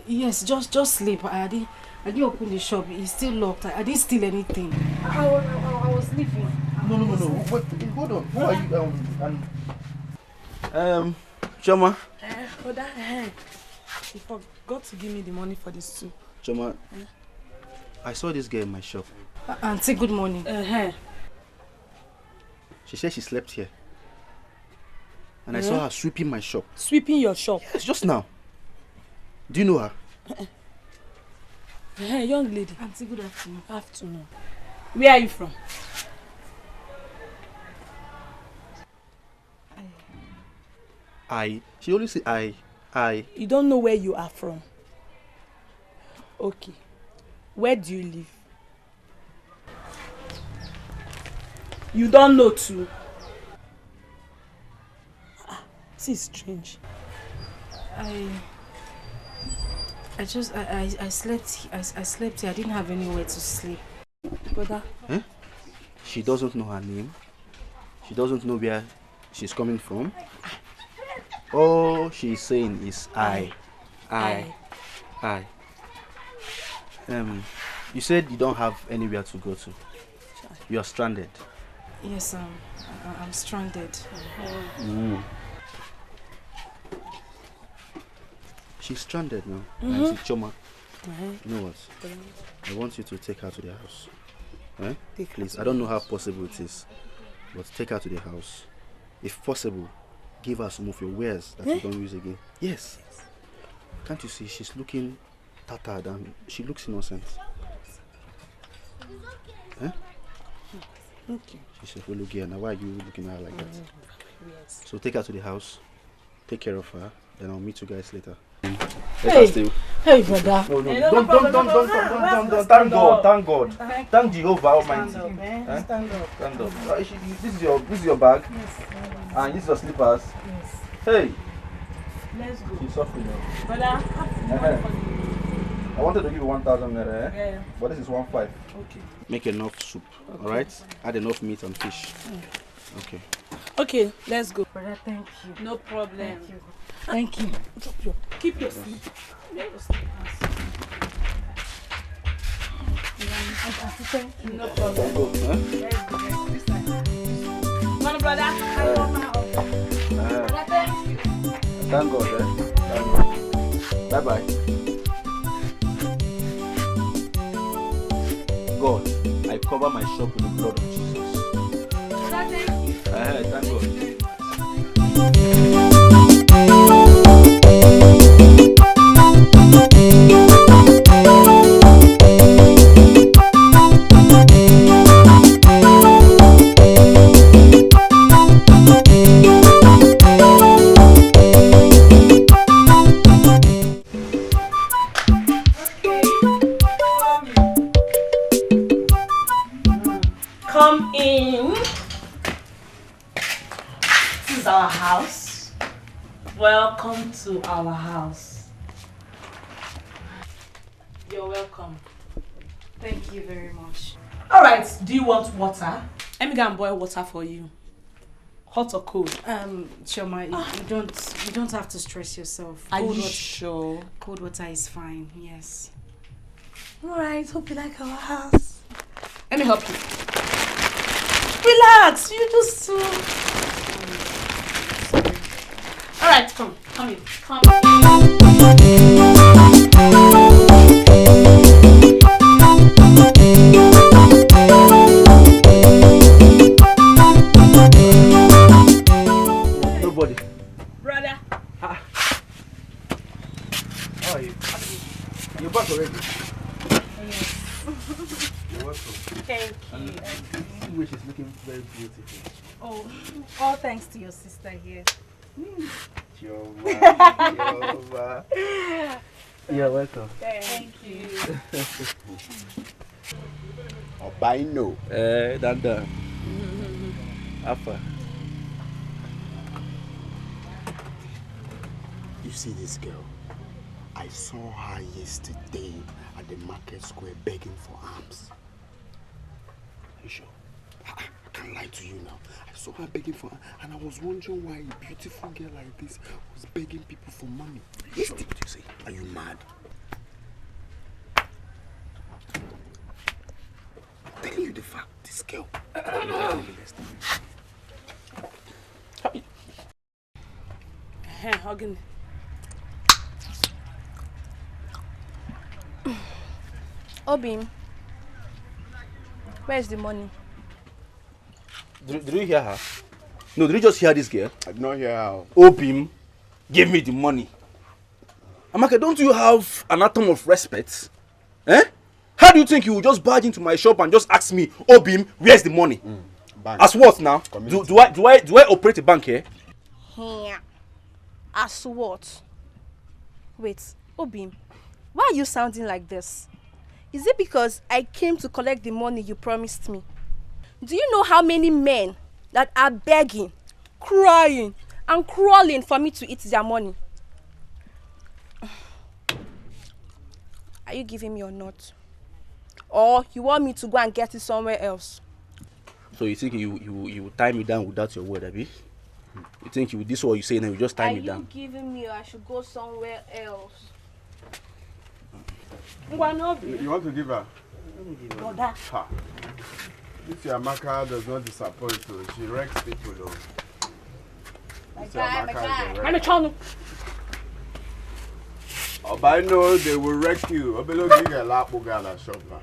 Yes, just sleep. I didn't open the shop. It's still locked. I didn't steal anything. I was sleeping. No. Wait, hold on. Who are you? Choma. Brother, you forgot to give me the money for this too. Choma, I saw this girl in my shop. Auntie, good morning. She said she slept here. And I saw her sweeping my shop. Sweeping your shop? Yes, just now. Do you know her? Young lady. Auntie, good afternoon. Afternoon. Where are you from? She only say I. You don't know where you are from? Okay. Where do you live? You don't know too? This is strange. I slept here. I didn't have anywhere to sleep. Brother? She doesn't know her name. She doesn't know where she's coming from. All she's saying is I. You said you don't have anywhere to go to. You are stranded. Yes, I'm stranded. She's stranded now. Choma. You know what? I want you to take her to the house. Please, I don't know how possible it is, but take her to the house. If possible, give her some of your wares that you don't use again. Yes. Can't you see she's looking tattered and she looks innocent? Okay. She said, well, look here, now why are you looking at her like that? Yes. So take her to the house, take care of her, then I'll meet you guys later. Hey, brother. No, don't. Thank God. Thank Jehovah Almighty. Stand up. This is your bag. Yes. And this is your slippers. Yes. Hey. Let's go. She's suffering now. Brother, I wanted to give you 1,000 naira, Yeah. but this is 1,500. Okay. Make enough soup, alright? Add enough meat and fish. Okay. Okay, let's go. Brother, thank you. No problem. Thank you. Keep your sleep. No problem. Let's go. Come on, brother. Thank God, Bye-bye. God, I cover my shop with the blood of Jesus. Thank God. Come in. This is our house. Welcome to our house. You're welcome. Thank you very much. Alright, do you want water? Let me go and boil water for you. Hot or cold? Choma, you don't have to stress yourself. Are you sure? Cold water is fine, yes. Alright, hope you like our house. Let me help you. Relax, you just Alright, come in. Nobody. Brother. How are you? You're back already? Yes. You're welcome. Thank you. Which is looking very beautiful. Oh, all thanks to your sister here. Jehovah. You're welcome. Thank you. Albino. Danda. Alpha. You see this girl? I saw her yesterday at the market square begging for alms. You sure? I can't lie to you now. I saw her begging for alms, and I was wondering why a beautiful girl like this was begging people for money. Listen, what you say? Are you mad? I'm telling you the fact. This girl. Hugging. Obim, where's the money? Did you hear her? No, did you just hear this girl? I did not hear her. Obim gave me the money. Amaka, don't you have an atom of respect? Eh? How do you think you will just barge into my shop and just ask me, Obim, where's the money? Bank. As what now? Do I operate a bank here? Yeah. As what? Wait, Obim, why are you sounding like this? Is it because I came to collect the money you promised me? Do you know how many men that are begging, crying, and crawling for me to eat their money? Are you giving me or not? Or you want me to go and get it somewhere else? So you think you will tie me down without your word, Abi? You think you this is what you say now, you just tie me down? Are you giving me or I should go somewhere else? You want to give her? Brother. Ha. This Amaka does not disappoint, so she wrecks people though. My This guy. Amaka is a wreck. Oh, but I know they will wreck you. Obelo give a lap gala shop now.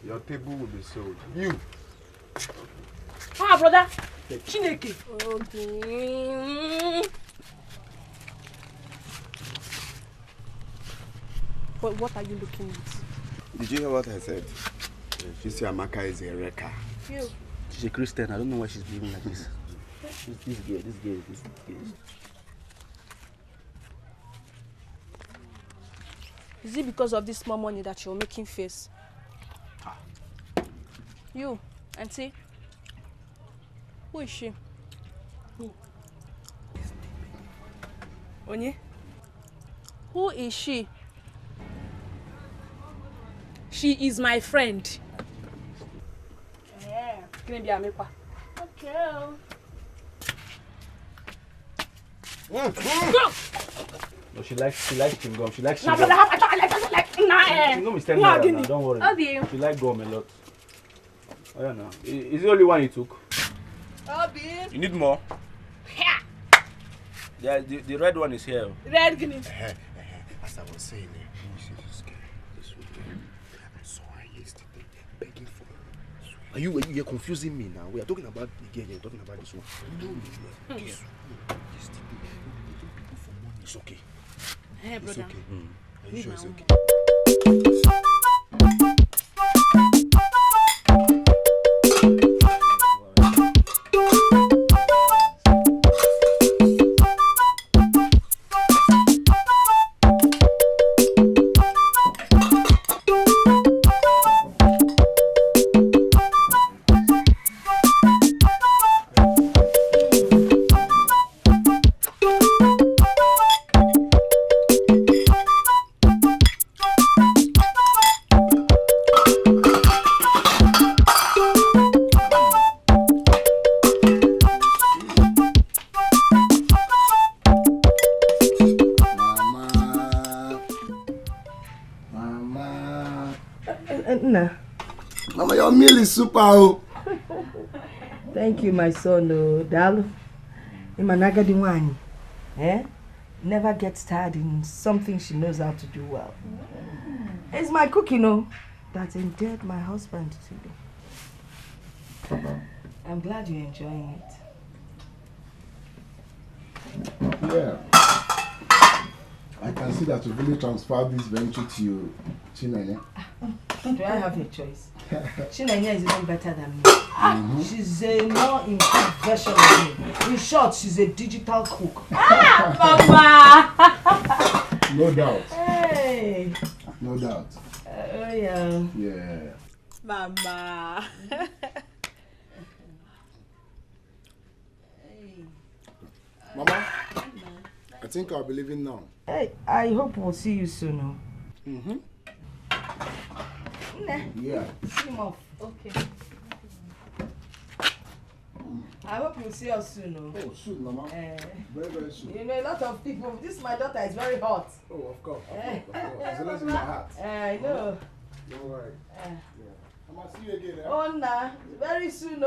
Your table will be sold. You. Ah, brother. Chineke. Okay. But what are you looking at? Did you hear what I said? This Amaka is a wrecker. You. She's a Christian. I don't know why she's behaving like this. This girl. Is it because of this small money that you're making face? You, auntie. Who is she? Who? Onye? Who is she? She is my friend. Yeah. Okay. No, she likes chewing gum. She likes No, chewing but gum. I like Chewing gum is 10 naira now, don't worry. Obi. She likes gum a lot. I don't know. Is the only one you took? Obi. You need more? Yeah, the red one is here. Red guinea. As I was saying, you see this girl, this woman. I saw her yesterday begging for her. You're confusing me now. We are talking about the girl, you're talking about this one. No, this one. Yesterday, begging people for money. It's okay. Hey, It's brother. okay. Are you sure it's okay? Mama, your meal is super. Oh. Thank you, my son. Oh, Dal. Imanaga Diwani. Never gets tired in something she knows how to do well. It's my cooking, that endeared my husband to me. I'm glad you're enjoying it. Yeah. I can see that you really transferred this venture to you, Chinanya. Do I have a choice? Chinanya is even better than me. She's a more improved version of me. In short, she's a digital cook. Mama! No doubt. Hey! No doubt. Oh, yeah. Yeah. Mama. Mama, I think I'll be leaving now. Hey, I hope we'll see you soon. Mm-hmm. Yeah. See him off. Okay. I hope you'll see us soon. Oh, soon, Mama. Very, very soon. You know, a lot of people. This my daughter is very hot. Oh, of course. It's always in my heart. I know. Don't worry. Yeah. I'm going to see you again. Eh? Oh, nah. Very soon.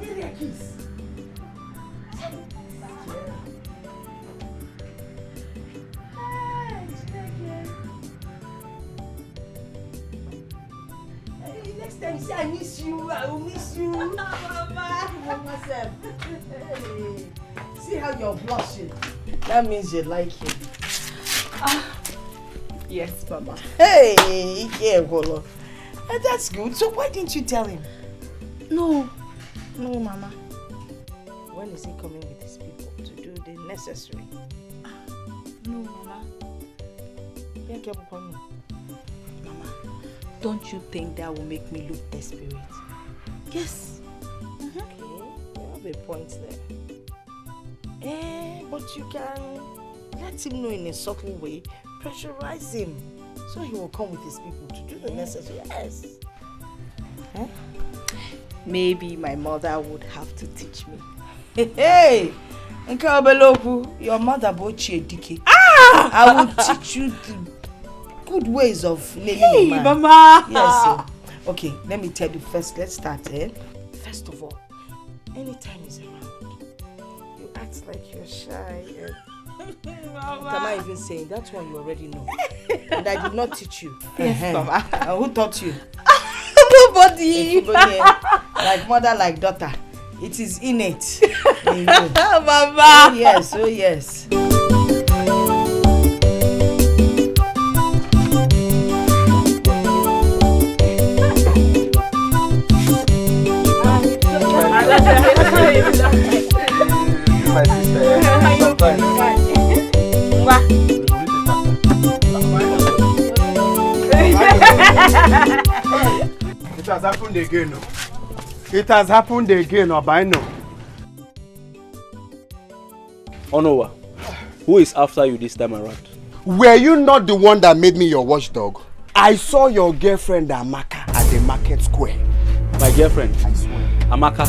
Give me a kiss. Next time you say I miss you, I will miss you. Mama. Hey. See how you're blushing. That means you like him. Yes, Mama. Hey, yeah, Golo. That's good. So why didn't you tell him? No, Mama. When is he coming with his people to do the necessary? No, Mama. Mama, don't you think that will make me look desperate? Yes. Okay, you have a point there. But you can let him know in a subtle way, pressurize him, so he will come with his people to do the necessary. Yes. Huh? Maybe my mother would have to teach me. Hey! Your mother bought you a dike. I will teach you the good ways of naming a man. Mama! Yes. Okay, let me tell you first. Let's start. First of all, anytime he's around, you act like you're shy. Mama. What am I even saying? That's one you already know. And I did not teach you. Yes, Mama. Who taught you? Nobody. Like mother, like daughter. It is innate. In you. Mama. Oh yes, oh yes. My sister. It has happened again. It has happened again, Obaino. Onowa, who is after you this time around? Were you not the one that made me your watchdog? I saw your girlfriend Amaka at the market square. My girlfriend? I swear. Amaka?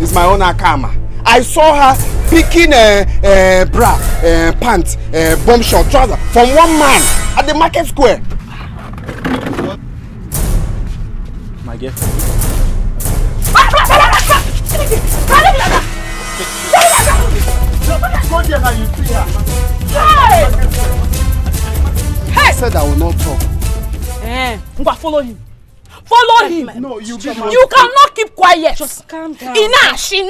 It's my own Akama. I saw her picking bra, pants, bomb short trouser from one man at the market square. My girlfriend? Go there now, you see her. Hey! I said I will not talk. Follow him. Follow him. No, you cannot keep quiet. Just calm down. Inashi.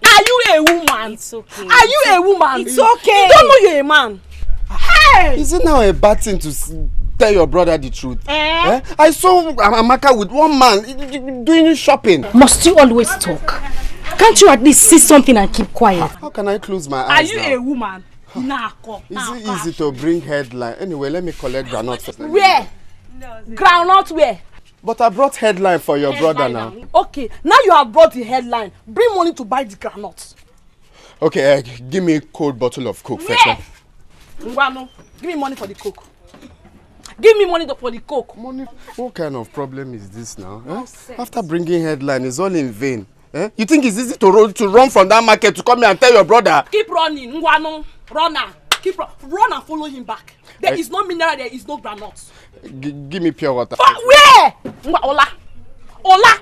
Are you a woman? It's okay. Are you a woman? It's okay. You don't know you're a man. Hey! Is it now a bad thing to tell your brother the truth? I saw Amaka with one man doing shopping. Must you always talk? Can't you at least see something and keep quiet? How can I close my eyes Are you now? a woman? Is it easy to bring headline? Anyway, let me collect granite first. Where? Groundnut where? But I brought headline for your brother now. Okay, now you have brought the headline. Bring money to buy the groundnuts. Okay, give me a cold bottle of Coke first. Yeah. Ngwano, give me money for the Coke. Give me money for the Coke. Money? What kind of problem is this now? After bringing headline, it's all in vain. You think it's easy to run from that market to come here and tell your brother? Keep running, Ngwano. Runner. Run and follow him back. There is no mineral, there is no granules. Give me pure water. Where? Ola. What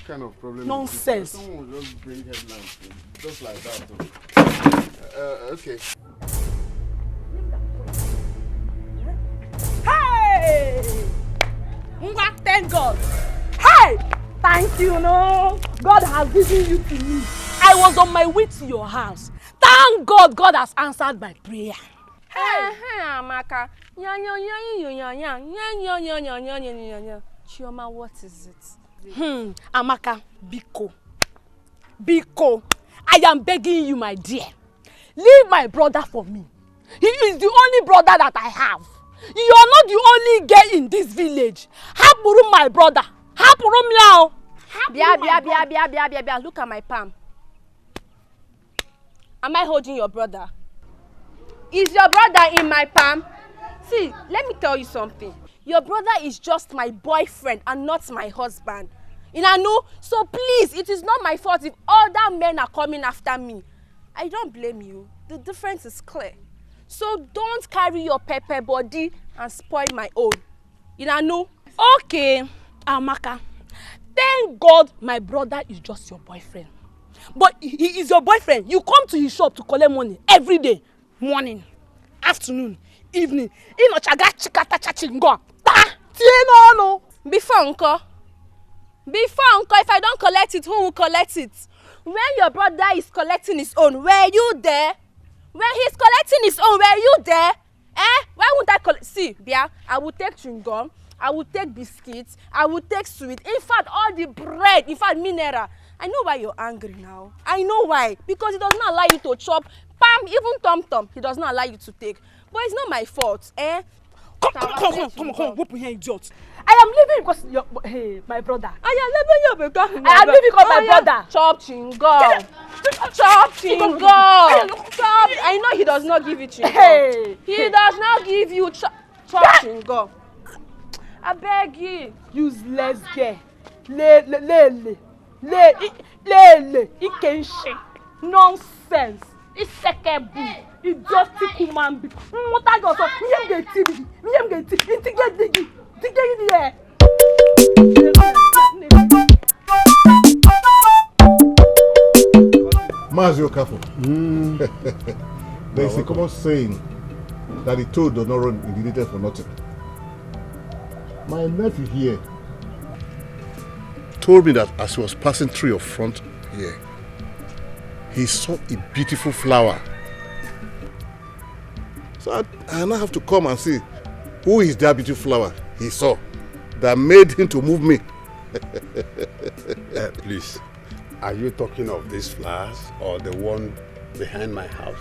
kind of problem? Nonsense. Someone will just bring headlines just like that. Okay. Hey! Thank God. Hey! Thank you, no. God has given you to me. I was on my way to your house. Thank God, God has answered my prayer. Hey, Amaka. Chioma, what is it? Amaka, Biko, I am begging you, my dear. Leave my brother for me. He is the only brother that I have. You are not the only girl in this village. Hapuru my brother. Hapuru meow. Bia. Look at my palm. Am I holding your brother? Is your brother in my palm? See, let me tell you something. Your brother is just my boyfriend and not my husband. Know? So please, it is not my fault if other men are coming after me. I don't blame you. The difference is clear. So don't carry your pepper body and spoil my own. Know? Okay, Amaka. Thank God my brother is just your boyfriend. But he is your boyfriend. You come to his shop to collect money every day. Morning, afternoon, evening. Before uncle, if I don't collect it, who will collect it? When your brother is collecting his own, were you there? When he's collecting his own, were you there? Why won't I collect? See, Bia, I will take chewing gum, I will take biscuits, I will take sweet. In fact, all the bread, in fact, mineral. I know why you're angry now. I know why. Because he does not allow you to chop. Pam, even tom-tom, he does not allow you to take. But it's not my fault, Come, open here, idiot. I am leaving because my brother. I am leaving you because I am leaving because my brother. Chop chingom. Chop chingom. Chop. I know he does not give you chingom. He does not give you chop chingom. I beg you. Useless girl. Lele. Ikenshi. Nonsense. Isekebu. Idiotic human being. What I got? Me get TV. Mazio Kafo. There is a common saying that the toad does not run in the little for nothing. My nephew here told me that as he was passing through your front here, he saw a beautiful flower. So I now have to come and see who is that beautiful flower he saw that made him to move me. Please, are you talking of these flowers or the one behind my house?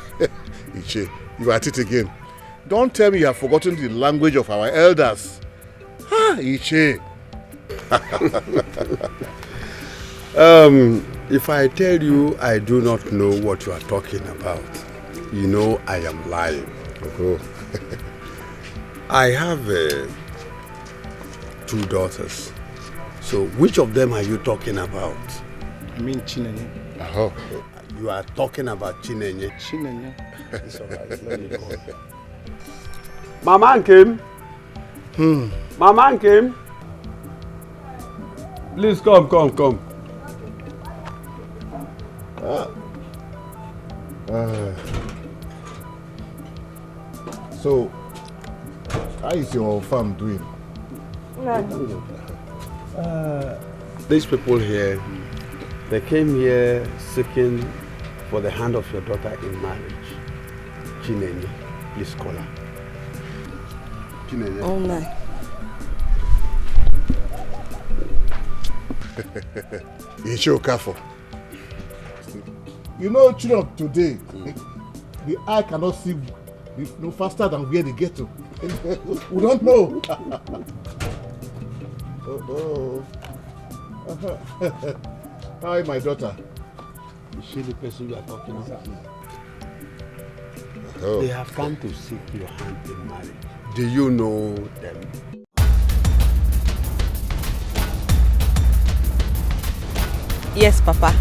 Iche, you are at it again. Don't tell me you have forgotten the language of our elders. Iche. If I tell you I do not know what you are talking about, you know I am lying. Oh. I have 2 daughters. So which of them are you talking about? I mean Chinenye. Oh. You are talking about Chinenye. Chinenye. It's alright. Let me go. Mama came. Mama came. Please come. So, how is your farm doing? These people here, they came here seeking for the hand of your daughter in marriage. Chinenye, please call her. Chinenye. Oh my. Icho Kafo. You know, children of today, the eye cannot see no faster than where they get to. We don't know. Hi, my daughter. Is she the person you are talking about? Oh. They have come to seek your hand in marriage. Do you know them? Yes, Papa.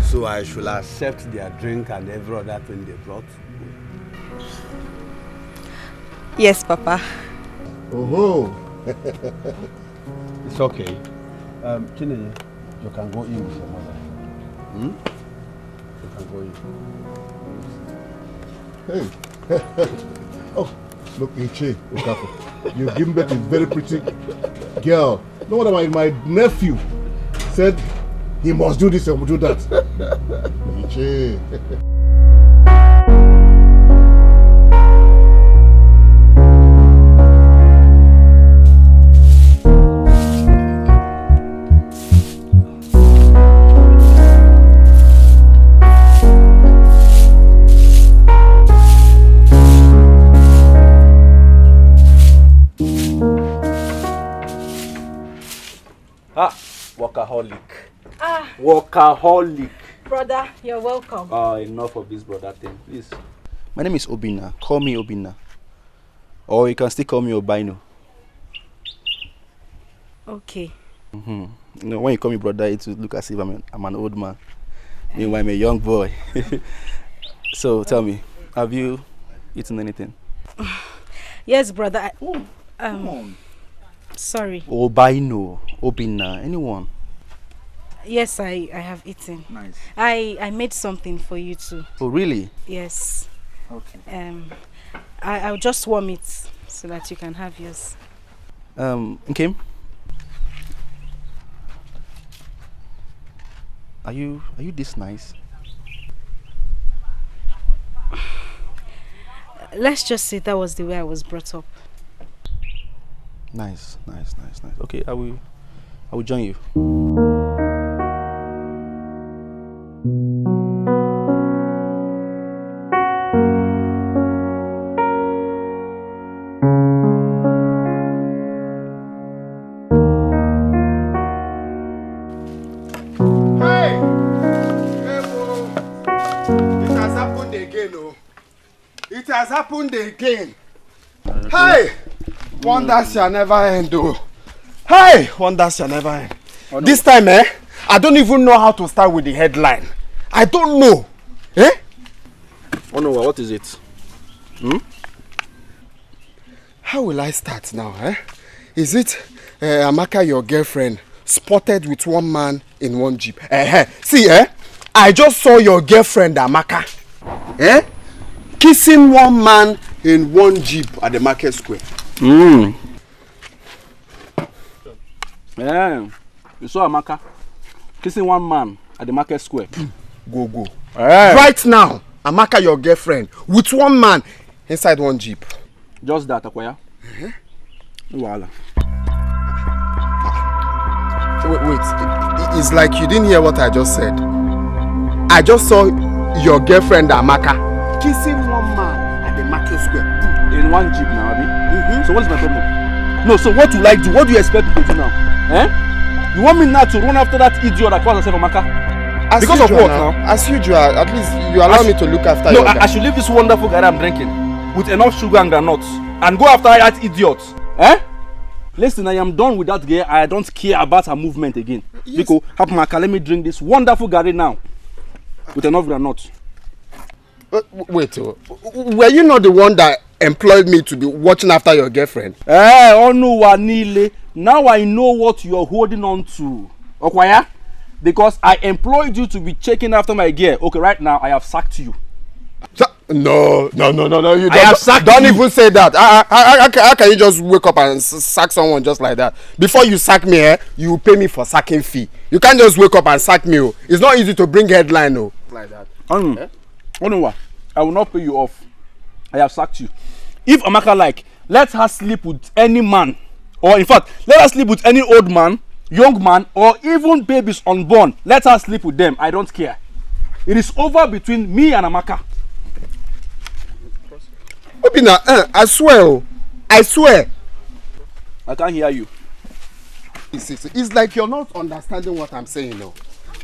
So I should accept their drink and every other thing they brought? Yes, Papa. Oh. It's okay. Chinenye, you can go in with your mother. You can go in. Hey. Oh, look, Iche Okafor. You've given birth to a very pretty girl. No wonder my nephew said he must do this and do that. Iche. Workaholic. Ah, Workaholic. brother, you're welcome. Enough of this brother thing, please. My name is Obina. Call me Obina. Or you can still call me Obino. Okay. You know, when you call me brother, it will look as if I'm an old man. Meanwhile, I'm a young boy. So tell me, have you eaten anything? Yes, brother. Sorry. Obino, Obina, anyone? Yes, I have eaten. Nice. I made something for you too. Oh, really? Yes. Okay. I'll just warm it so that you can have yours. Nkem? Are you this nice? Let's just say that was the way I was brought up. Nice. Okay, I will join you. It has happened again. Hey! Wonders shall never end, though. Hey! Wonders shall never end. Oh, no. This time, I don't even know how to start with the headline. I don't know. Oh no, what is it? How will I start now, Is it Amaka, your girlfriend, spotted with one man in one jeep? See, I just saw your girlfriend, Amaka, kissing one man in one jeep at the market square. Yeah, you saw Amaka kissing one man at the market square. Go. Right now, Amaka, your girlfriend, with one man inside one jeep. Just that, Akwaya. Voila. Wait, it's like you didn't hear what I just said. I just saw your girlfriend, Amaka, kissing one man at the market square. In one jeep now, Abi? So what's my problem? No, so what will I do? What do you expect me to do now? You want me now to run after that idiot that calls herself Amaka? As because usual of what now? now? As usual, at least you allow me to look after you. No, I should leave this wonderful guy I'm drinking with enough sugar and granuts and go after that idiot. Listen, I am done with that girl. I don't care about her movement again. Yes. Because Hapmaka, let me drink this wonderful Gary now with enough granuts. Wait, were you not the one that employed me to be watching after your girlfriend? Oh no, Wanile. Now I know what you're holding on to. Okwaya? Because I employed you to be checking after my girl. Okay, right now I have sacked you. No. You don't even say that. How can you just wake up and sack someone just like that? Before you sack me, you pay me for sacking fee. You can't just wake up and sack me. It's not easy to bring headline like that. Oh no, I will not pay you off. I have sacked you. If Amaka let her sleep with any man, or in fact, let her sleep with any old man, young man, or even babies unborn. Let her sleep with them. I don't care. It is over between me and Amaka. Obina, I swear. I can't hear you. It's like you're not understanding what I'm saying now.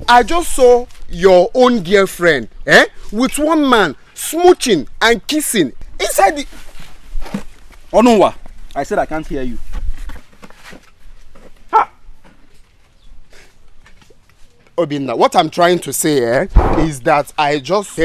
I just saw your own girlfriend, with one man smooching and kissing inside the... Onunwa, I said I can't hear you. Obina, what I'm trying to say is that I just...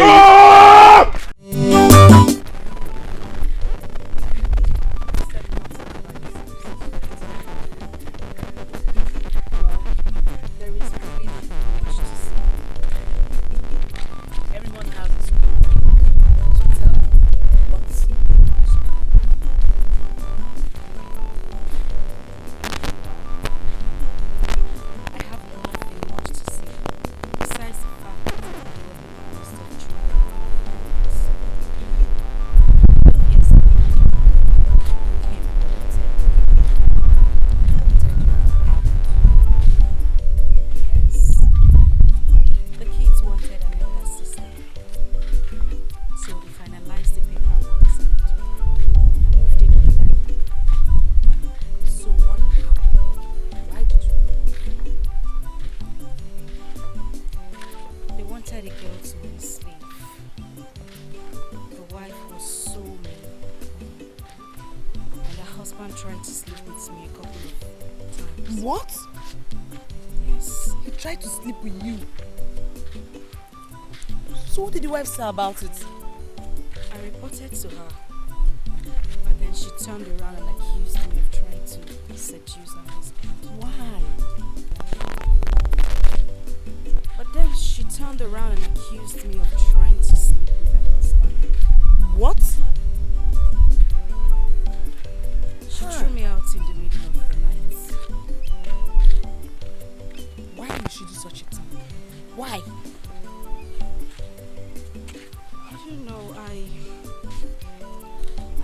tried to sleep with you. So what did the wife say about it? I reported to her, but then she turned around and accused me of trying to seduce her husband. Why? But then she turned around and accused me of trying to sleep with her husband. What? She threw me out in the middle of the night. Why would she do such a thing? Why? I don't know.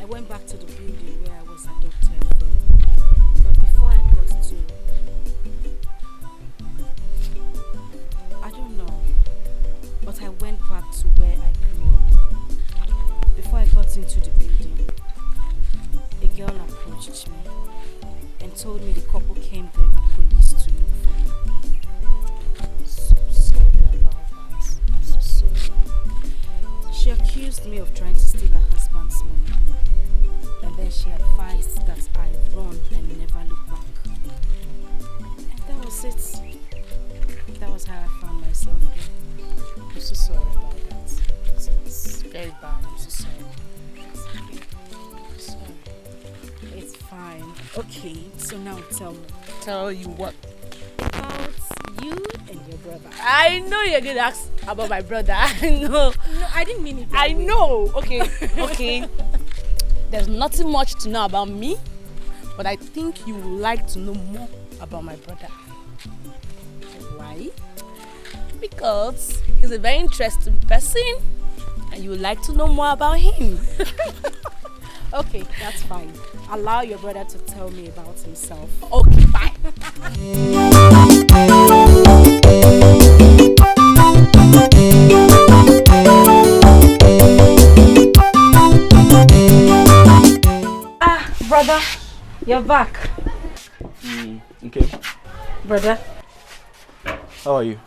I went back to the building where I was adopted from. But before I got to... I don't know. But I went back to where I grew up. Before I got into the building, a girl approached me and told me the couple came there with police to look for me. So sorry about that. I'm so sorry. She accused me of trying to steal her husband's money. And then she advised that I run and never look back. And that was it. That was how I found myself here. I'm so sorry about that. It's very bad. I'm so sorry. I'm sorry. It's fine. Okay, so now tell me. Tell you what? About you and your brother. I know you're going to ask about my brother. I know. No, I didn't mean it. I know. Okay, okay. There's nothing much to know about me, but I think you would like to know more about my brother. Why? Because he's a very interesting person and you would like to know more about him. Okay, that's fine. Allow your brother to tell me about himself. Okay, bye. Brother, you're back. Okay. Brother. How are you?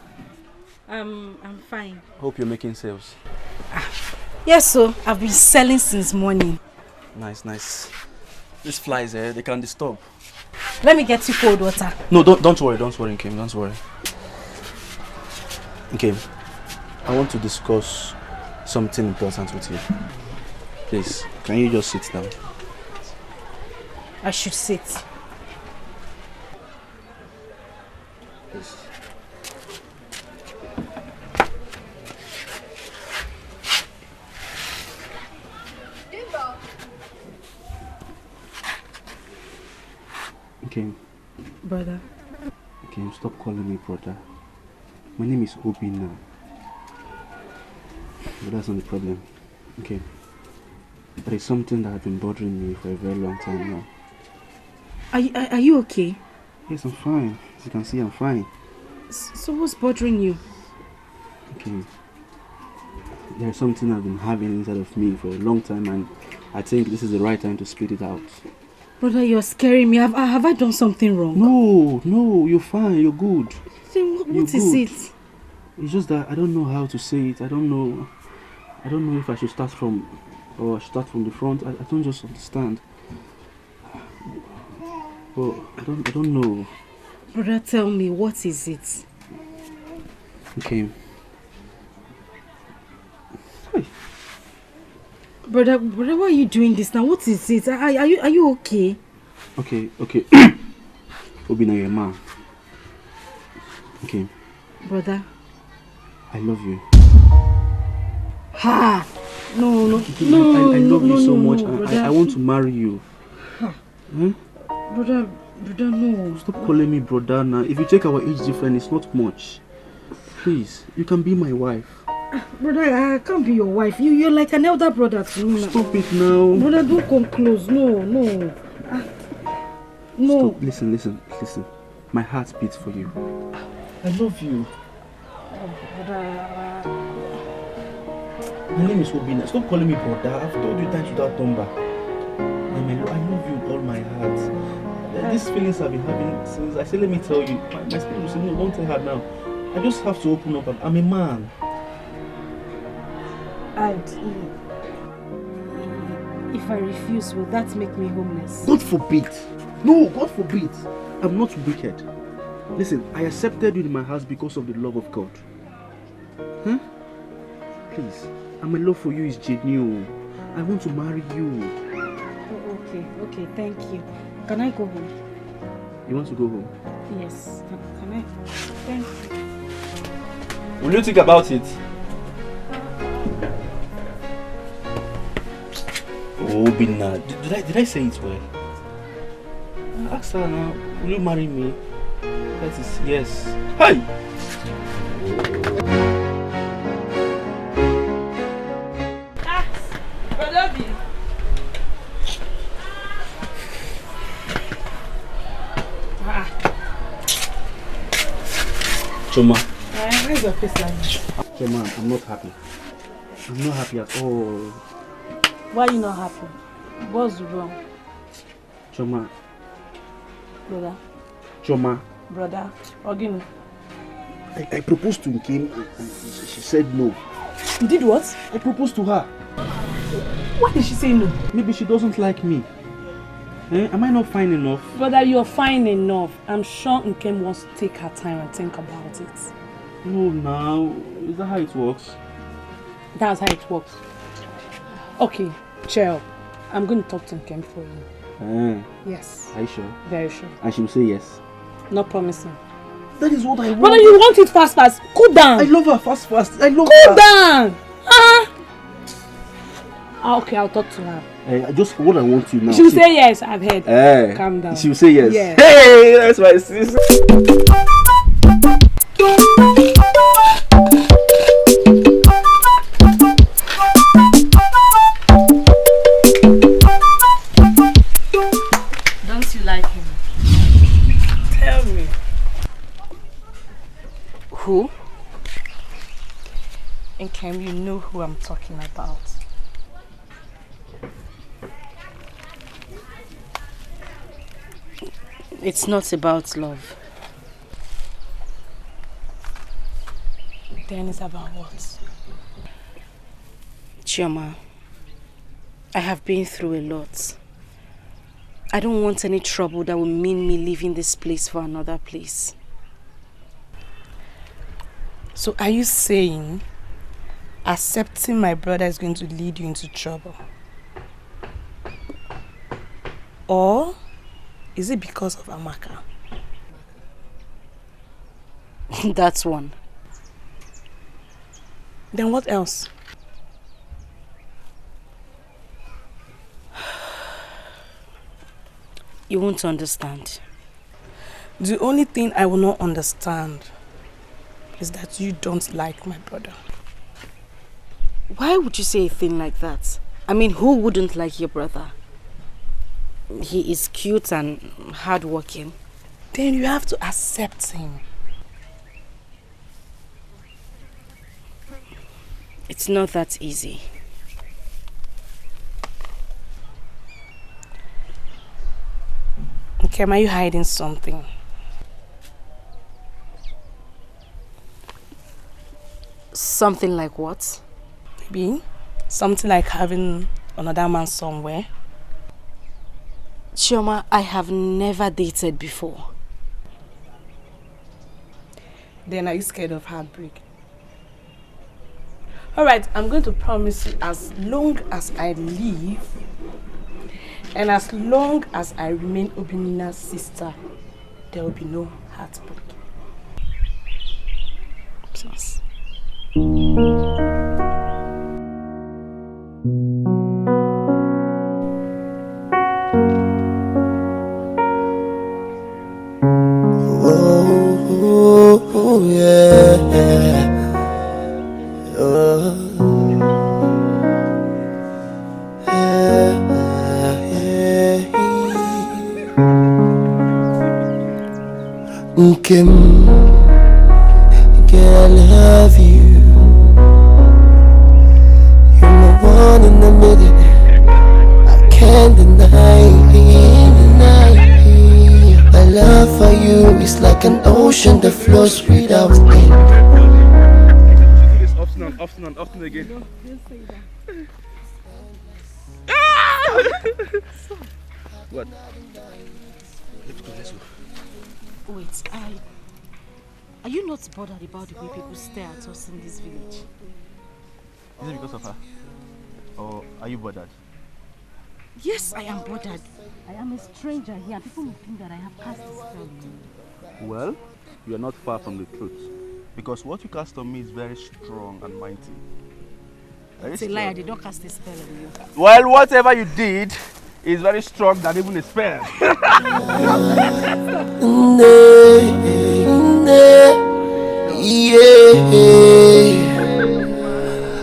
I'm fine. Hope you're making sales. Yes, so I've been selling since morning. Nice, nice. These flies, they can disturb. Let me get you cold water. No, don't worry, Kim, don't worry. Okay, I want to discuss something important with you. Please, can you just sit down? I should sit. Please. Okay. Brother. Okay, stop calling me brother. My name is Obi now. But that's not the problem. Okay. There is something that has been bothering me for a very long time now. Are you okay? Yes, I'm fine. As you can see, I'm fine. So what's bothering you? Okay. There's something I've been having inside of me for a long time, and I think this is the right time to spit it out. Brother, you're scaring me. Have I done something wrong? No, you're fine, you're good. Then what is it? It's just that I don't know how to say it. I don't know if I should start from or start from the front. I don't just understand. Well, I don't know. Brother, tell me, what is it? Okay. Brother, why are you doing this now? What is it? Are you okay? Okay. Obi, now you're a man. Okay. Brother. I love you. Ha! No. I love you so much. I want to marry you. Ha. Hmm? Brother, no. Stop calling me brother now. If you check our age difference, it's not much. Please, you can be my wife. Brother, I can't be your wife. You're like an elder brother to me. Stop it now. Brother, don't come close. No. No. Stop. Listen. My heart beats for you. I love you. Brother. My name is Obina. Stop calling me brother. I've told you times without number. I love you with all my heart. These feelings I've been having since I said, let me tell you. My spirit will say, no, don't tell her now. I just have to open up. I'm a man. And if I refuse, will that make me homeless? God forbid. No, God forbid. I'm not wicked. Listen, I accepted you in my house because of the love of God. Huh? Please, my love for you is genuine. I want to marry you. Oh, okay, thank you. Can I go home? You want to go home? Yes. Can I? Thank you. Will you think about it? Oh, Bina, did I say it well? Ask her now, will you marry me? That is yes. Hi! Brother B. Choma. Where's your face like that? Choma, I'm not happy. I'm not happy at all. Why are you not happy? What's wrong? Choma. Brother. Choma. Brother. Again. I proposed to Kim and she said no. You did what? I proposed to her. Why did she say no? Maybe she doesn't like me. Am I not fine enough? Brother, you're fine enough. I'm sure Nkem wants to take her time and think about it. No, now. Is that how it works? That's how it works. Okay, cheer up. I'm going to talk to Nkem for you. Yes. Are you sure? Very sure. And she will say yes? Not promising. That is what I want. Brother, you want it fast. Cool down. I love her fast. I love her. Cool down. Okay, I'll talk to her. Just what I want you now. She will say yes, I've heard. Calm down. She will say yes. Yeah. Hey, that's my sister. Don't you like him? Tell me. Who? Nkem, you know who I'm talking about. It's not about love. Then it's about what? Chioma, I have been through a lot. I don't want any trouble that will mean me leaving this place for another place. So are you saying accepting my brother is going to lead you into trouble? Or is it because of Amaka? That's one. Then what else? You won't understand. The only thing I will not understand is that you don't like my brother. Why would you say a thing like that? I mean, who wouldn't like your brother? He is cute and hardworking. Then you have to accept him. It's not that easy. Okay, are you hiding something? Something like what? Maybe something like having another man somewhere. Chioma, I have never dated before. Then are you scared of heartbreak? Alright, I'm going to promise you, as long as I live and as long as I remain Obinina's sister, there will be no heartbreak. Please. Oh, yeah. Kim, girl, I love you. You're my one in a million. I can't deny. My love for you is like an ocean that flows without end. Often again. What? Let's go. Wait, Are you not bothered about the way people stare at us in this village? Is it because of her? Or are you bothered? Yes, I am bothered. I am a stranger here. People will think that I have cast a spell on you. Well, you are not far from the truth. Because what you cast on me is very strong and mighty. It's a lie, I did not cast a spell on you. Well, whatever you did is very strong than even a spell.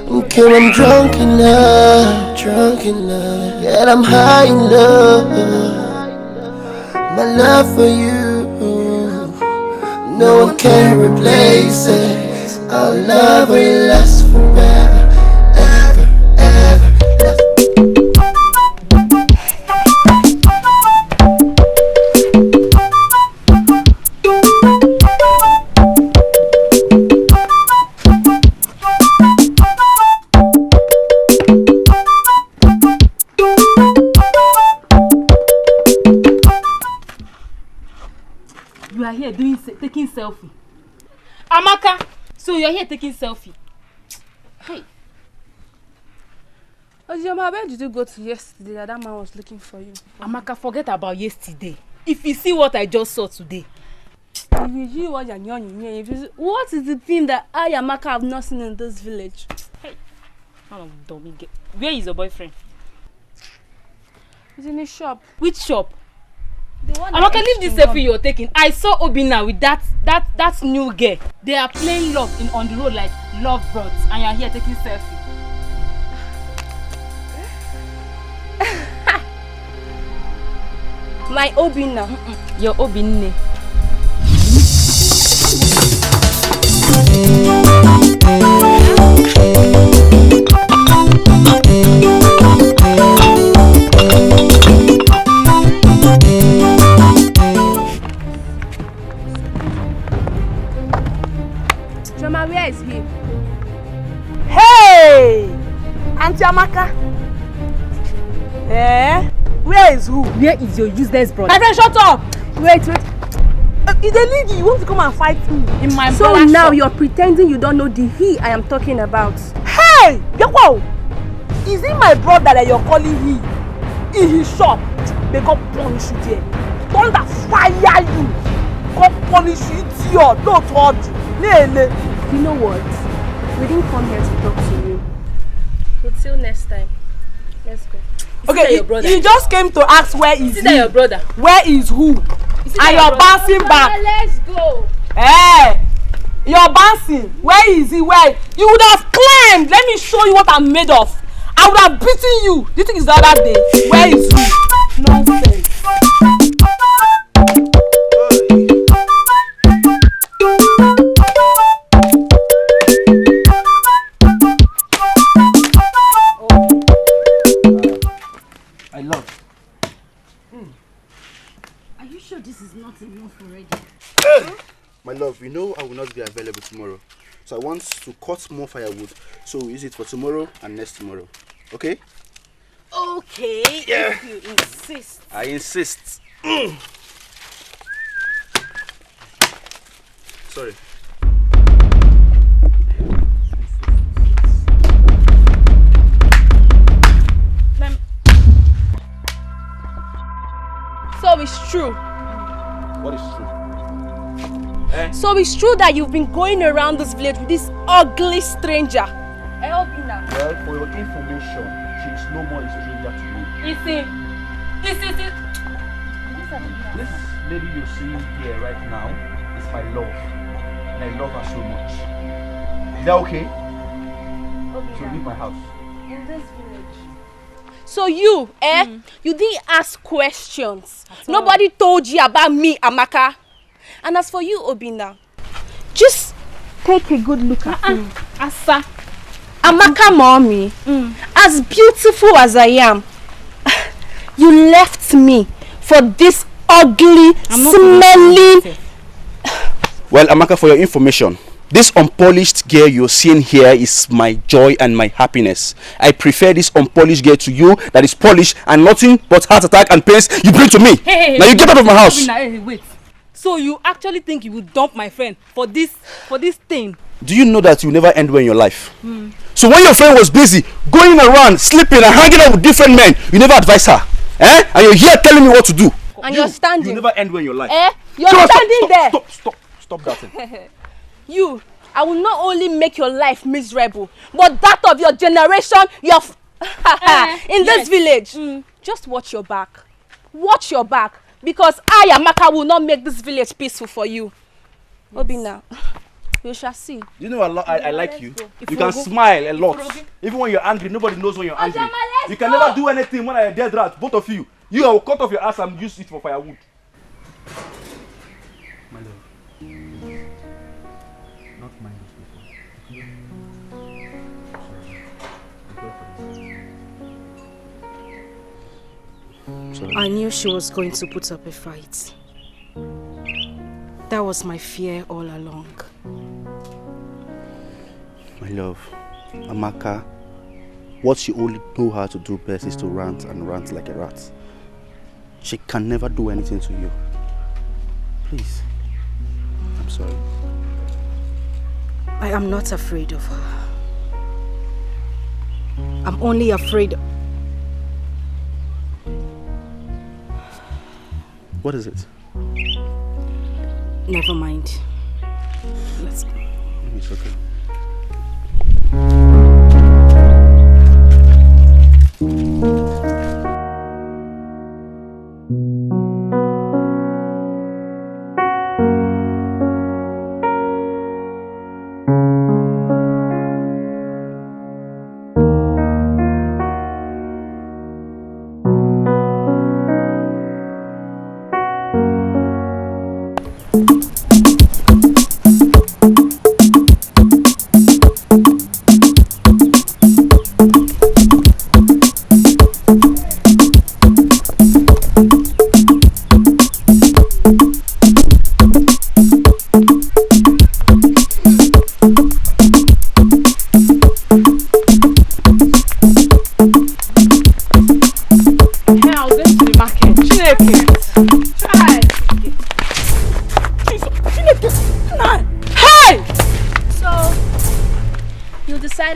Okay, I'm drunk in love, and I'm high in love. My love for you, no one can replace it. Our love will last forever, ever, ever. You are here taking selfie. Amaka, so you are here taking selfie. Hey. Ojoma, where did you go to yesterday that man was looking for you? Amaka, forget about yesterday. If you see what I just saw today. What is the thing that I, Amaka, have not seen in this village? Hey, where is your boyfriend? He's in a shop. Which shop? The one Amaka, leave this selfie you're taking. I saw Obina with that new girl. They are playing love on the road like love birds, and you're here taking selfie. My Obina. Your Obinne. Joma, where is he? Hey! Auntie Amaka. Eh? Where is who? Where is your useless brother? My friend, shut up! Wait. If they need you want to come and fight me in my So now you're pretending you don't know the he I am talking about. Hey! Wow! Is it my brother that you're calling he? In his shop? May God punish you there. Thunder fire you! God punish you, idiot! Don't hold you. You know what? We didn't come here to talk to you. Until next time. Let's go. Okay, you just came to ask where is he? Your brother? Where is who? And you're bouncing back. Let's go. Hey! You're bouncing. Where is he? Where? You would have climbed. Let me show you what I'm made of. I would have beaten you. Do you think it's the other day? Where is he? Nonsense. I love. Are you sure this is not enough already? My love, you know I will not be available tomorrow. So I want to cut more firewood. So we'll use it for tomorrow and next tomorrow. Okay? Okay, Yeah. if you insist. I insist. Sorry. So it's true. What is true? So it's true that you've been going around this village with this ugly stranger. Well, for your information, she is no more a stranger to me. This lady you're seeing here right now is my love. And I love her so much. Is that okay? So leave my house. In this village. So you, you didn't ask questions. Nobody told you about me, Amaka. And as for you, Obina, just take a good look at me. Asa. Amaka mommy, as beautiful as I am, you left me for this ugly, smelling... Well, Amaka, for your information, this unpolished girl you're seeing here is my joy and my happiness. I prefer this unpolished girl to you that is polished and nothing but heart attack and pains you bring to me. Hey, now you get out of my house. Wait. So you actually think you will dump my friend for this thing? Do you know that you never end well in your life? So when your friend was busy going around, sleeping and hanging out with different men, you never advise her. And you're here telling me what to do. And you're standing. You never end well in your life. You're standing there. Stop that thing. You, I will not only make your life miserable, but that of your generation, in this village. Just watch your back. Watch your back. Because I, Amaka, will not make this village peaceful for you. Yes. Obina, you shall see. You know I like you. You can smile a lot. Even when you're angry, nobody knows when you're angry. You can never do anything when I'm a dead rat. Both of you. You will cut off your ass and use it for firewood. My love. Not mind this before. Sorry. I knew she was going to put up a fight. That was my fear all along. My love, Amaka, what she only know how to do best is to rant and rant like a rat. She can never do anything to you. Please, I'm sorry. I am not afraid of her. I'm only afraid. What is it? Never mind. Let's go. It's okay.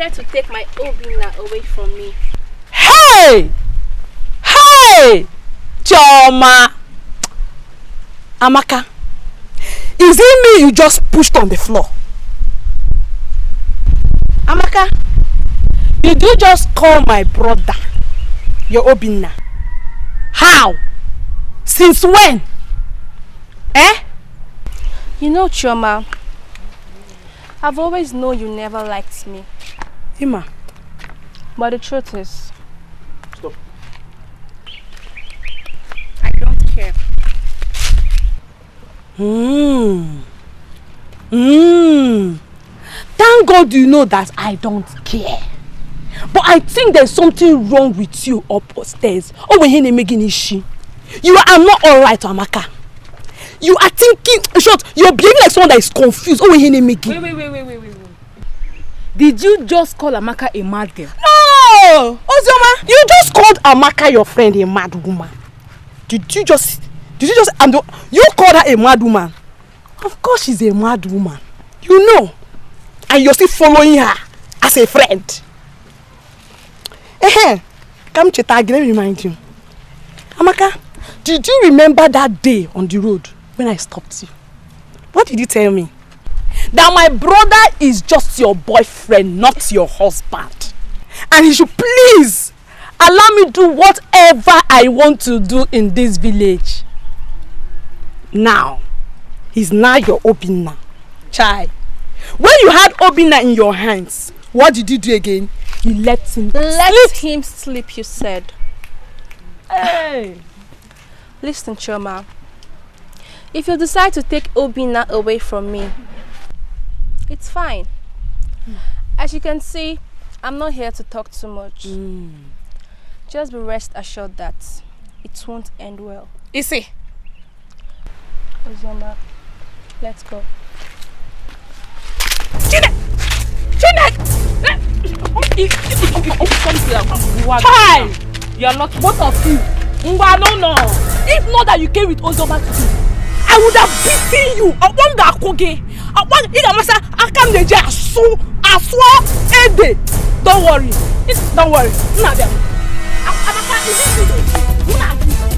To take my Obina away from me. Hey! Hey! Choma! Amaka, is it me you just pushed on the floor? Amaka, did you just call my brother your Obina? How? Since when? You know, Choma, I've always known you never liked me. Ima. But the truth is... Stop. I don't care. Thank God you know that I don't care. But I think there's something wrong with you upstairs. Oh, when you're making ishi. You are not alright, Amaka. You are thinking, in short, you're behaving like someone that is confused. Oh, when you're making. Wait. Did you just call Amaka a mad girl? No! Ozoma, you just called Amaka your friend a mad woman. Did you just, you called her a mad woman? Of course she's a mad woman. You know. And you're still following her as a friend. Come Chetag, let me remind you. Amaka, did you remember that day on the road when I stopped you? What did you tell me? That my brother is just your boyfriend, not your husband. And he should please allow me do whatever I want to do in this village. Now, he's now your Obina. Chai. When you had Obina in your hands, what did you do again? You let him sleep, you said. Hey. Listen, Choma. If you decide to take Obina away from me, it's fine. As you can see, I'm not here to talk too much. Just be rest assured that it won't end well. Isi. Ozoma, let's go. Chinek! Hi! You are not both of you. No. If not that you came with Ozoma today, I I would have beaten you. I want that cookie. I want you must I come the jail I swear Ede. Don't worry. Don't worry. Nada. Amaka,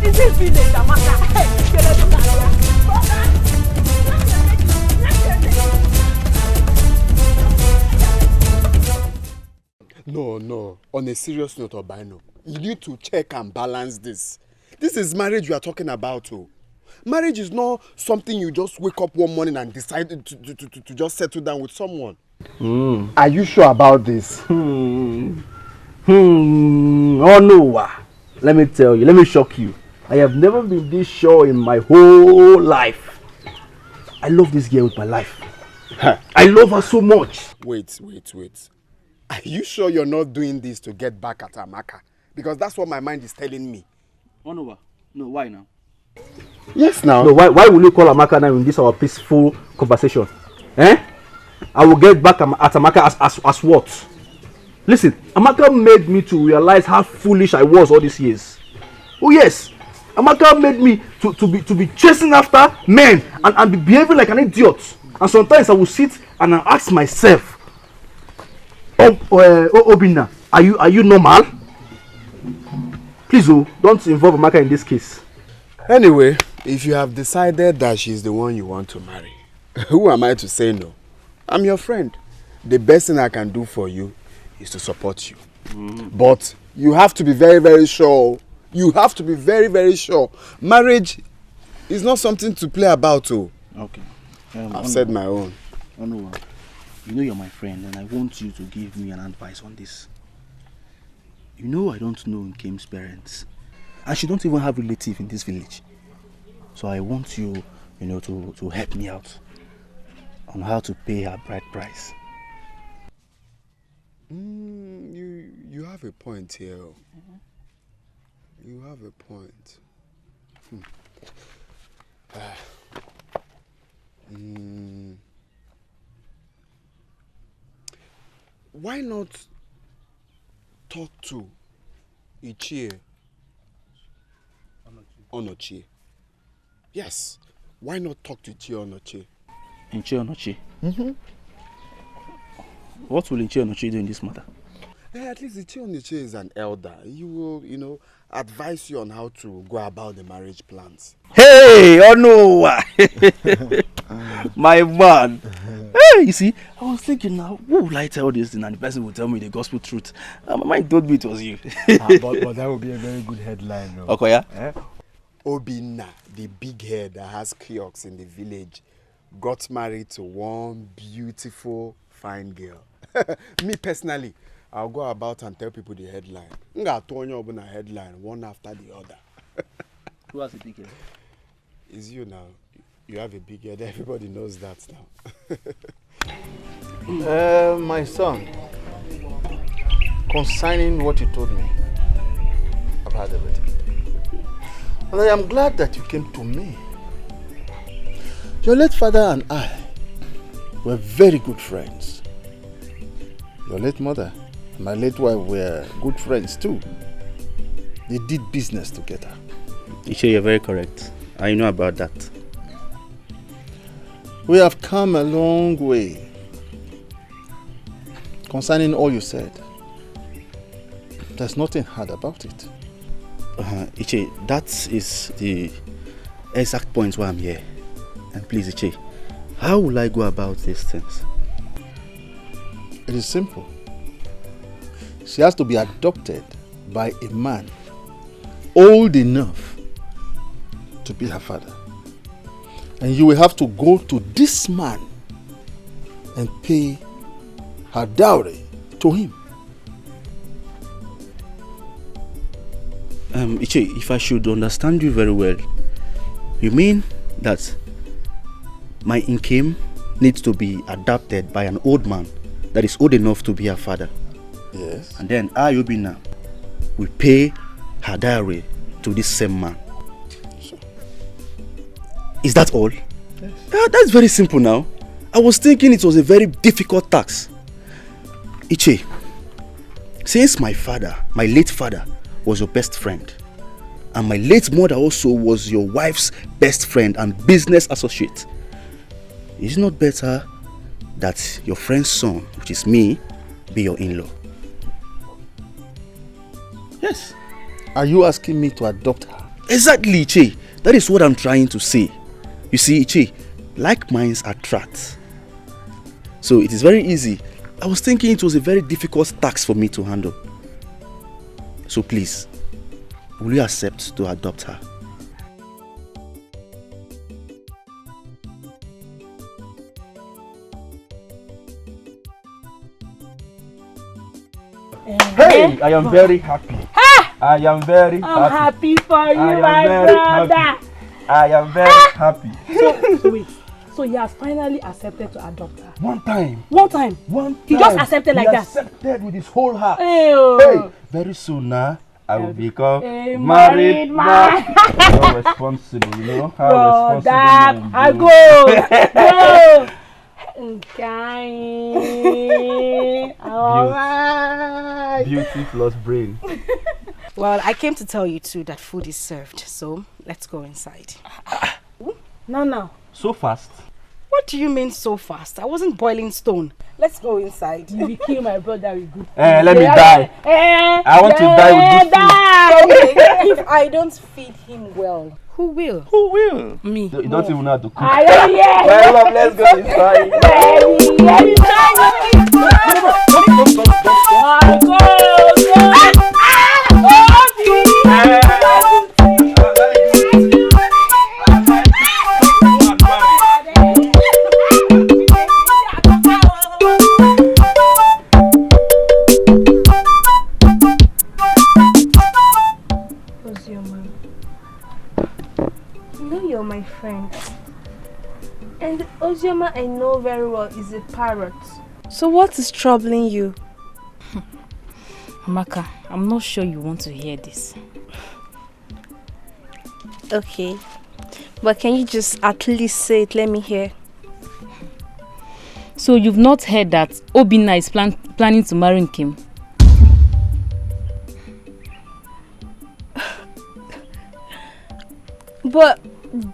is it village? Amaka. No. On a serious note, Obino, you need to check and balance this. This is marriage we are talking about. Oh. Marriage is not something you just wake up one morning and decide to just settle down with someone. Are you sure about this? Oh no. Let me tell you, let me shock you. I have never been this sure in my whole life. I love this girl with my life. I love her so much. Wait. Are you sure you're not doing this to get back at Amaka? Because that's what my mind is telling me. Oh no, why now? Yes, now. No, why will you call Amaka now in this our peaceful conversation? I will get back at Amaka as what? Listen, Amaka made me to realize how foolish I was all these years. Oh yes, Amaka made me to be chasing after men and be behaving like an idiot. And sometimes I will sit and I ask myself, Obina, are you normal? Please, don't involve Amaka in this case. Anyway, if you have decided that she's the one you want to marry, who am I to say no? I'm your friend. The best thing I can do for you is to support you. But you have to be very, very sure. You have to be very, very sure. Marriage is not something to play about. Okay. I've said my own. You know you're my friend and I want you to give me an advice on this. You know I don't know Nkem's parents. And she don't even have relatives in this village. So I want you, to help me out on how to pay her bride price. You have a point here. You have a point. Why not talk to Ichie Onochie? Yes. Why not talk to Ichie Onochie? Ichie Onochie? What will Ichie Onochie do in this matter? At least Ichie Onochie is an elder. He will, advise you on how to go about the marriage plans. Hey, oh no! My man. Hey, you see, I was thinking now, who will I tell this thing and the person will tell me the gospel truth? My mind told me it was you. but that would be a very good headline. No? Okay, yeah? Obina, the big head that has kiosks in the village, got married to one beautiful, fine girl. Me personally, I'll go about and tell people the headline. Nga headline, one after the other. Who has a big head? It's you now. You have a big head. Everybody knows that now. My son, concerning what you told me, I've heard everything. And I am glad that you came to me. Your late father and I were very good friends. Your late mother and my late wife were good friends too. They did business together. Ichie, you're very correct. I know about that. We have come a long way. Concerning all you said, there's nothing hard about it. Ichie, that is the exact point why I'm here. And please, Ichie, how will I go about these things? It is simple. She has to be adopted by a man old enough to be her father. And you will have to go to this man and pay her dowry to him. Ichie, if I should understand you very well, you mean that my Nkem needs to be adopted by an old man that is old enough to be her father? Yes. And then Obina will pay her dowry to this same man. Sure. Is that all? Yes. That's very simple now. I was thinking it was a very difficult task. Ichie, since my late father, was your best friend, And my late mother also was your wife's best friend and business associate. Is it not better that your friend's son, which is me, be your in-law? Yes. Are you asking me to adopt her? Exactly, Iche. That is what I'm trying to say. You see, Iche, like minds attract. So it is very easy. I was thinking it was a very difficult task for me to handle. So please, will you accept to adopt her? Hey, I am very happy. I am very happy. I'm happy for you, I am my very brother. happy. I am very happy. So wait, so he has finally accepted to adopt her? One time. One time? He just accepted like that? He accepted with his whole heart. Hey, Hey, very soon now, I will become a married man. man. How responsible, you know? How responsible. Dad, I go. Go. Okay. Alright. Beauty plus brain. Well, I came to tell you too that food is served, so let's go inside. No. So fast? What do you mean so fast? I wasn't boiling stone. Let's go inside. You will kill my brother with good food. Let me die. I want to die with good food. Okay, if I don't feed him well, who will? Who will? Me. You don't even know how to cook. I don't hear. Well, love, let's go inside. You're my friend. And Ozioma I know very well is a parrot. So what is troubling you? Amaka, I'm not sure you want to hear this. Okay. But can you just at least say it? Let me hear. So you've not heard that Obinna is planning to marry Kim? But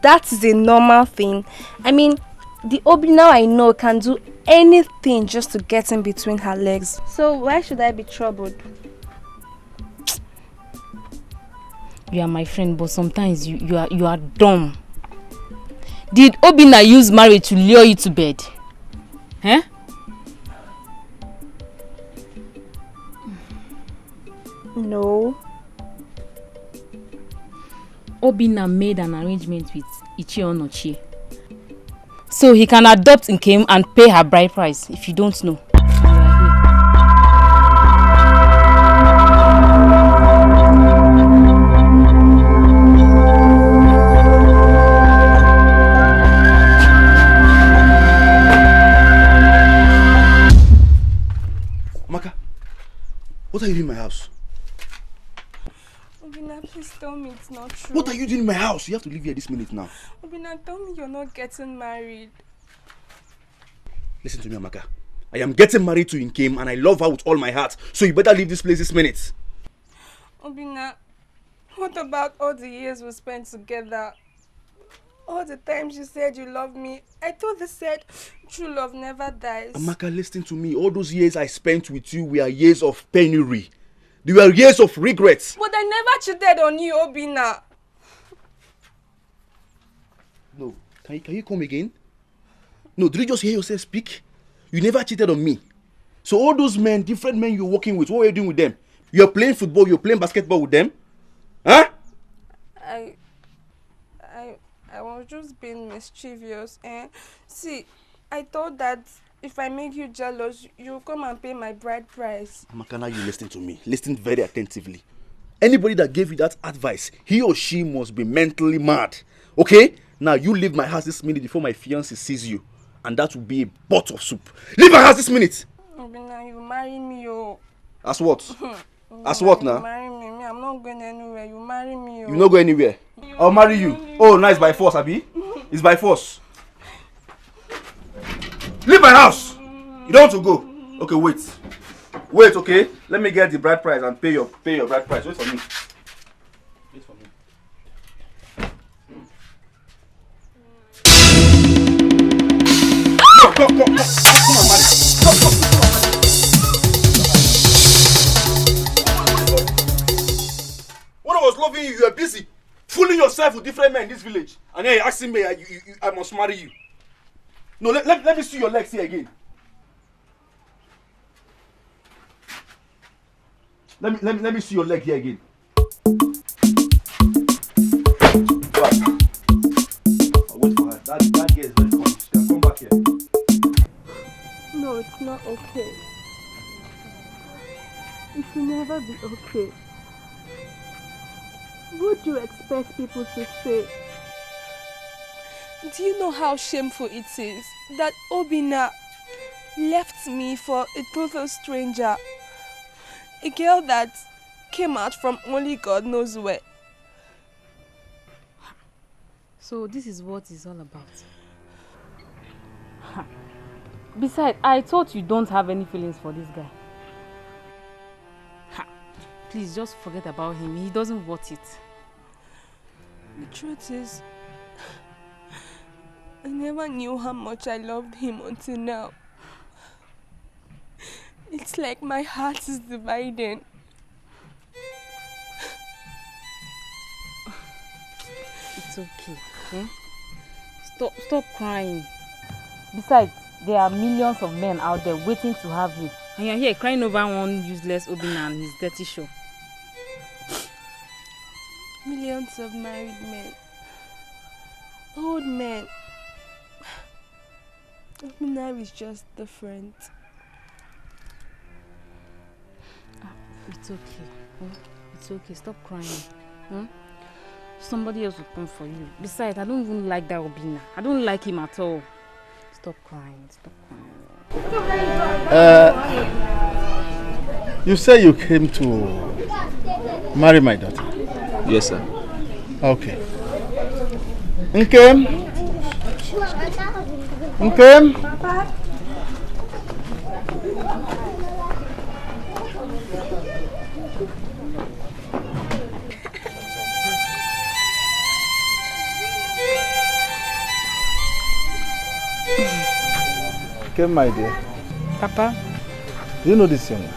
that's the normal thing. I mean, the Obinna I know can do anything just to get in between her legs. So why should I be troubled? You are my friend, but sometimes you are dumb. Did Obinna use marriage to lure you to bed? Huh? No. Obinna made an arrangement with Ichie Onochie, so he can adopt Nkem and pay her bride price. If you don't know, Maka, what are you doing in my house? Obinna, please tell me it's not true. What are you doing in my house? You have to leave here this minute now. Obinna, tell me you're not getting married. Listen to me, Amaka. I am getting married to Nkem and I love her with all my heart. So you better leave this place this minute. Obinna, what about all the years we spent together? All the times you said you love me. I thought they said true love never dies. Amaka, listen to me. All those years I spent with you were years of penury. They were years of regrets. But I never cheated on you, Obinna. No. Can you come again? No, did you just hear yourself speak? You never cheated on me. So all those men, different men you're working with, what were you doing with them? You're playing football, you're playing basketball with them? Huh? I was just being mischievous. See, I thought that if I make you jealous, you'll come and pay my bride price. Amaka, now you listen to me. Listen very attentively. Anybody that gave you that advice, he or she must be mentally mad. Okay? Now you leave my house this minute before my fiancé sees you. And that will be a pot of soup. Leave my house this minute! Obinna, you marry me, oh. As what? As what now? You marry me. I'm not going anywhere. You marry me, oh. You not go anywhere. I'll marry you. Oh, nice, by force, Abi. It's by force. Leave my house! You don't want to go. Okay, wait. Wait, okay? Let me get the bride price and pay your bride price. Wait for me. Wait for me. Come on, marry. Come. When I was loving you, you were busy fooling yourself with different men in this village. And then you're asking me, I must marry you. No, let me see your legs here again. Let me see your leg here again. Right. I'll wait for her. That girl is very confused. She can come back here. No, it's not okay. It will never be okay. What do you expect people to say? Do you know how shameful it is that Obina left me for a total stranger? A girl that came out from only God knows where. So this is what it's all about. Besides, I thought you don't have any feelings for this guy. Please just forget about him. He doesn't want it. The truth is, I never knew how much I loved him until now. It's like my heart is dividing. It's okay. Okay? Stop crying. Besides, there are millions of men out there waiting to have you. And you're here crying over one useless Obina and his dirty show. Millions of married men. Old men. Obina is just different. It's okay. It's okay. Stop crying. Somebody else will come for you. Besides, I don't even like that Obina. I don't like him at all. Stop crying. Stop crying. You say you came to marry my daughter? Yes, sir. Okay. Nkem? Nkem? Papa? Nkem, my dear. Papa? Do you know this young man?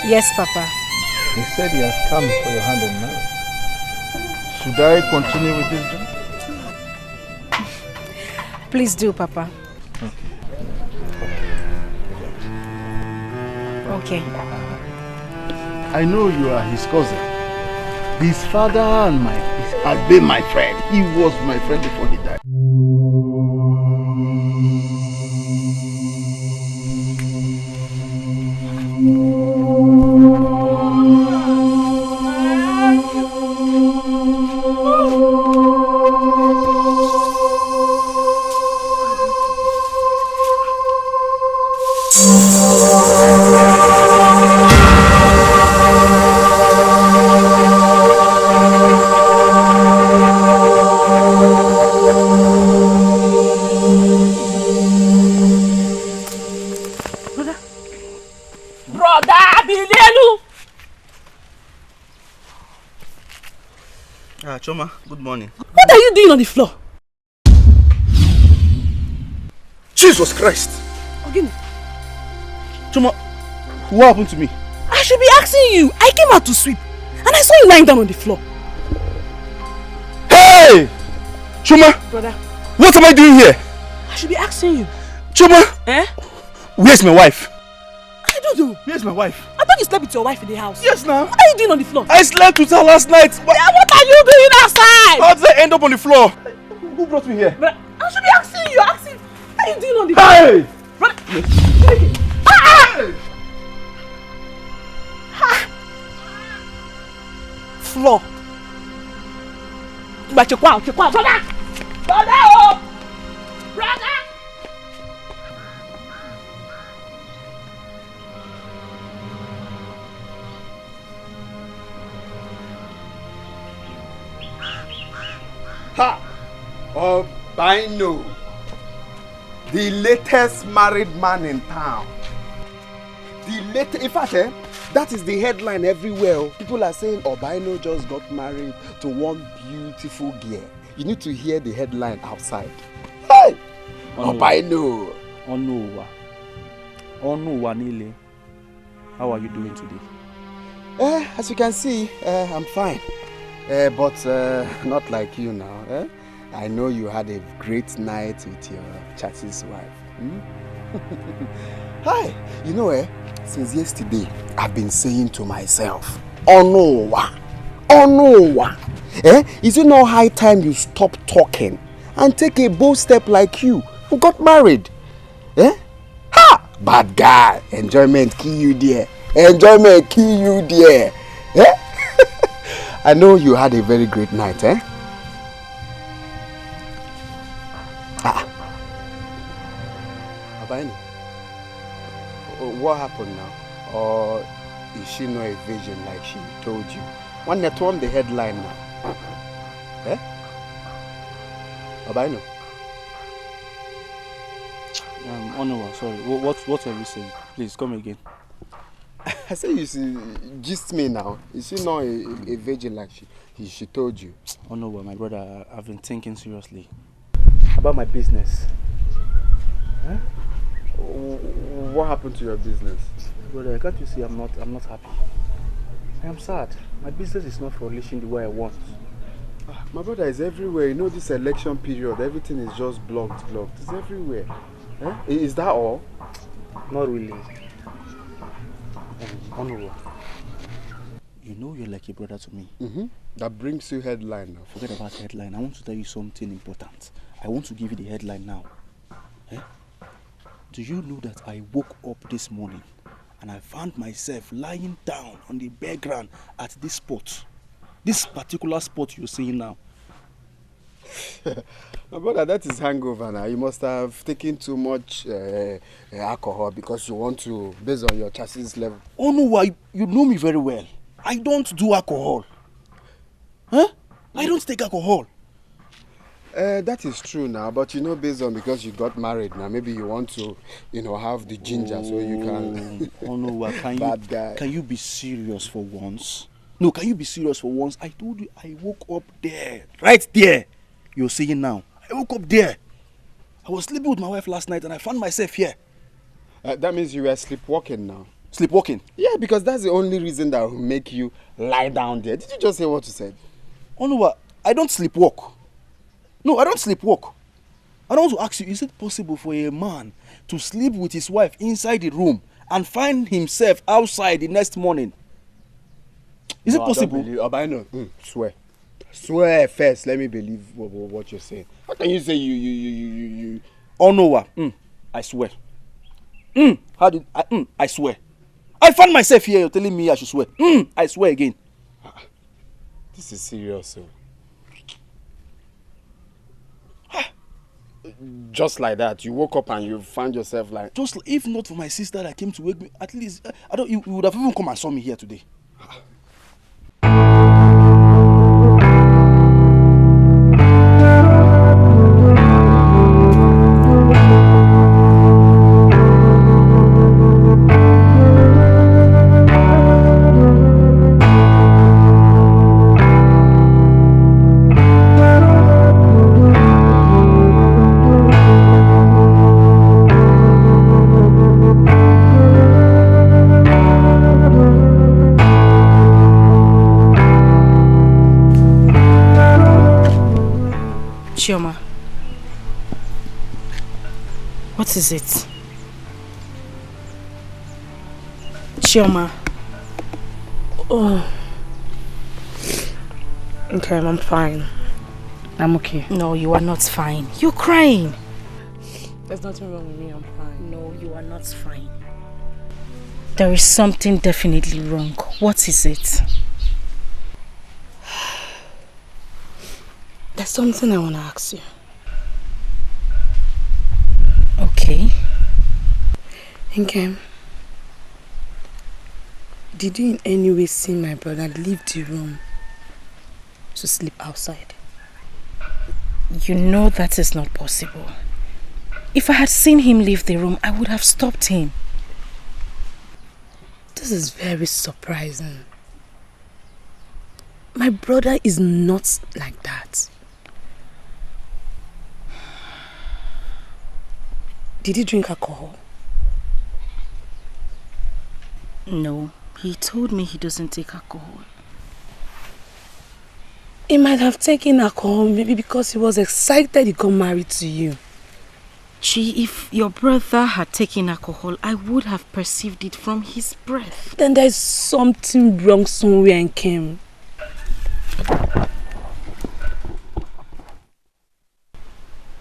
Yes, Papa. He said he has come for your hand in marriage. Should I continue with this job? Please do, Papa. Okay. I know you are his cousin. His father has been my friend. He was my friend before he died. Choma, good morning. What are you doing on the floor? Jesus Christ! Again. Choma, what happened to me? I should be asking you. I came out to sweep and I saw you lying down on the floor. Hey! Choma! Brother. What am I doing here? I should be asking you. Choma! Eh? Where's my wife? I don't know. Where's my wife? I thought you slept with your wife in the house. Yes, now. What are you doing on the floor? I slept with her last night. What are you doing outside? How did I end up on the floor? Who brought me here? But I should be asking you. What are you doing on the floor? Hey! Floor. But brother! Brother! Brother! Ha! Albino, the latest married man in town. In fact, that is the headline everywhere. People are saying Albino just got married to one beautiful girl. You need to hear the headline outside. Hey! Obaino! Onuwa Nile. How are you doing today? As you can see, I'm fine. But not like you now. I know you had a great night with your chatty's wife. Hi! You know, since yesterday, I've been saying to myself, Onuwa! Is it not high time you stop talking and take a bold step like you who got married? Ha! Bad guy! Enjoyment kill you there. Enjoyment kill you there. I know you had a very great night, Abaini, what happened now? Or is she not a virgin like she told you? One that on the headline now. Abaino. Onuwa, sorry. What have you said? Please come again. I say you see, gist me now. Is she not a virgin like she told you? Onuwa, my brother, I've been thinking seriously about my business. What happened to your business? Brother, can't you see I'm not happy? I am sad. My business is not flourishing the way I want. My brother is everywhere. You know this election period, everything is just blocked. It's everywhere. Is that all? Not really. Onuwa, you know you're like a brother to me. That brings you headline now. Forget about headline. I want to tell you something important. I want to give you the headline now. Do you know that I woke up this morning and I found myself lying down on the bare ground at this spot? This particular spot you're seeing now. My brother, that is hangover now. You must have taken too much alcohol because you want to, based on your chassis level. Oh no, you know me very well. I don't do alcohol. I don't take alcohol. That is true now, but you know, based on because you got married now, maybe you want to, have the ginger so you can. Oh no, can you be serious for once? No, can you be serious for once? I told you I woke up there, right there. You're saying now. I woke up there. I was sleeping with my wife last night and I found myself here. That means you were sleepwalking now. Sleepwalking? Yeah, because that's the only reason that will make you lie down there. Did you just hear what you said? Oh no, I don't sleepwalk. No, I don't sleepwalk. I don't want to ask you, is it possible for a man to sleep with his wife inside the room and find himself outside the next morning? Is it possible? I know. Swear. Swear first, let me believe what you're saying. How can you say you? Oh no, I swear. I swear. I found myself here, you're telling me I should swear. I swear again. This is serious, sir. Just like that, you woke up and you found yourself like... Just if not for my sister that came to wake me, at least, you would have even come and saw me here today. Chioma, what is it? Chioma. Oh. Okay, I'm fine. I'm okay. No, you are not fine. You're crying. There's nothing wrong with me, I'm fine. No, you are not fine. There is something definitely wrong. What is it? There's something I want to ask you. Okay. Nkem, did you in any way see my brother leave the room to sleep outside? You know that is not possible. If I had seen him leave the room, I would have stopped him. This is very surprising. My brother is not like that. Did he drink alcohol? No, he told me he doesn't take alcohol. He might have taken alcohol maybe because he was excited he got married to you. Chi, if your brother had taken alcohol, I would have perceived it from his breath. Then there's something wrong somewhere in Kim.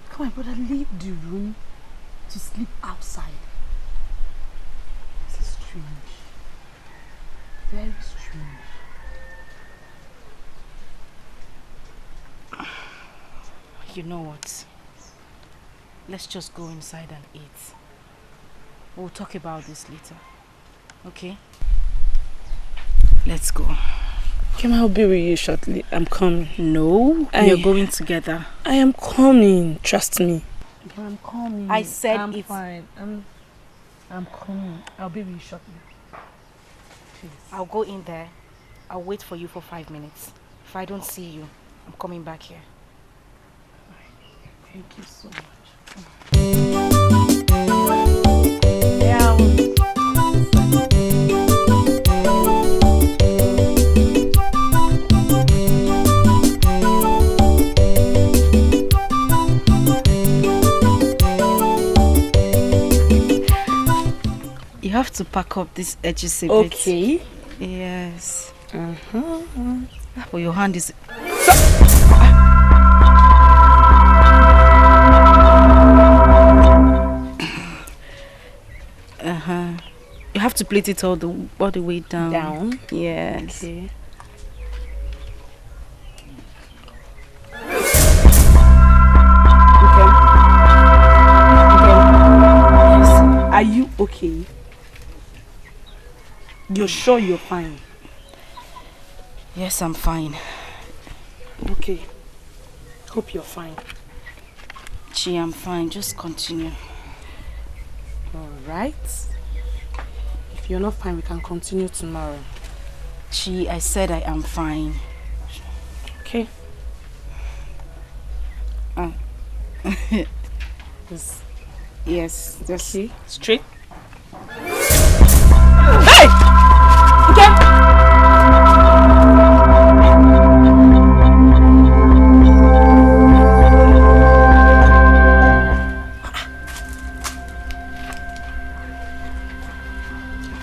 Come on, brother, leave the room to sleep outside. This is strange. Very strange. You know what? Let's just go inside and eat. We'll talk about this later. Okay? Let's go. Kim, I'll be with you shortly. I'm coming. No, we're going together. I am coming. Trust me. I'm coming. I said I'm it's fine. I'm coming. I'll be with you shortly. Please. I'll go in there. I'll wait for you for 5 minutes. If I don't see you, I'm coming back here. Thank you so much. You have to pack up these edges a bit. Okay. Yes. But your hand is... You have to plait it all the way down. Down? Yes. Okay. Are you okay? You're sure you're fine? Yes, I'm fine. Okay. Hope you're fine. Chi, I'm fine. Just continue. Alright. If you're not fine, we can continue tomorrow. Chi, I said I am fine. Okay. Yes, just okay. Straight. Hey! Okay.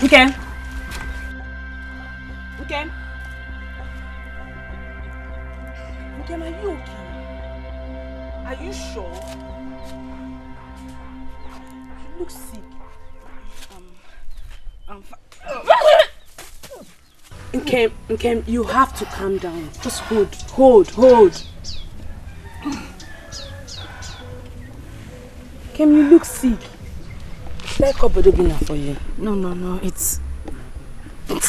Okay. Okay. Okay, are you okay? Are you sure? You look sick. I'm fine. Okay, you have to calm down. Just hold. Kim, you look sick. Should I call Bodobina for you? No, it's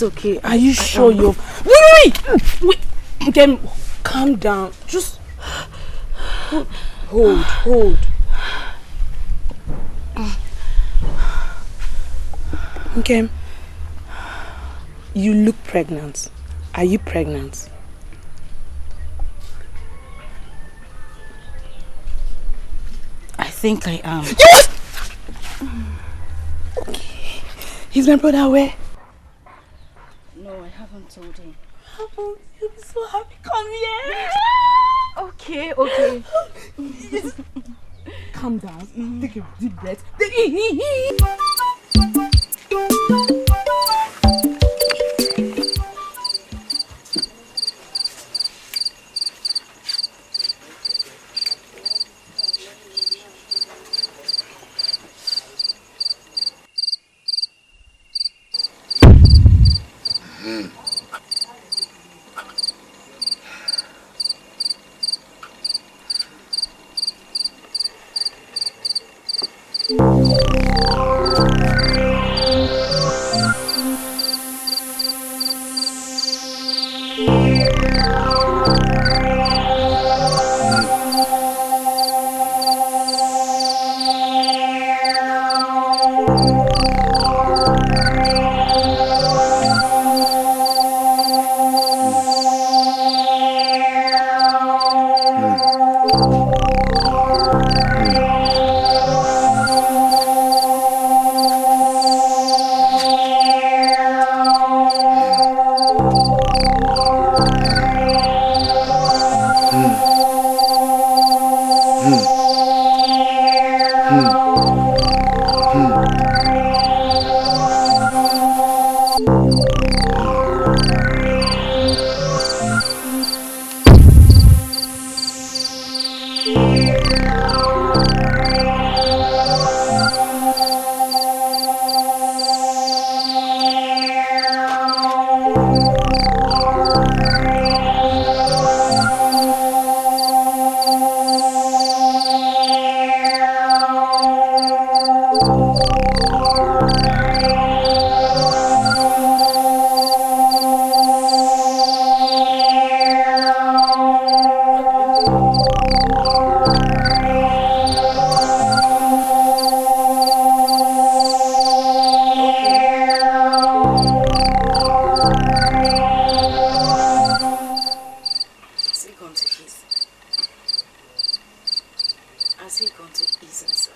okay. Are you sure you're... Wait! Kim, calm down. Just hold. Okay. You look pregnant. Are you pregnant? I think I am. Yes! Okay. Is my brother where? No, I haven't told him. You'll be so happy. Come here. Okay. Calm down. Take a deep breath. has he gone to ease himself?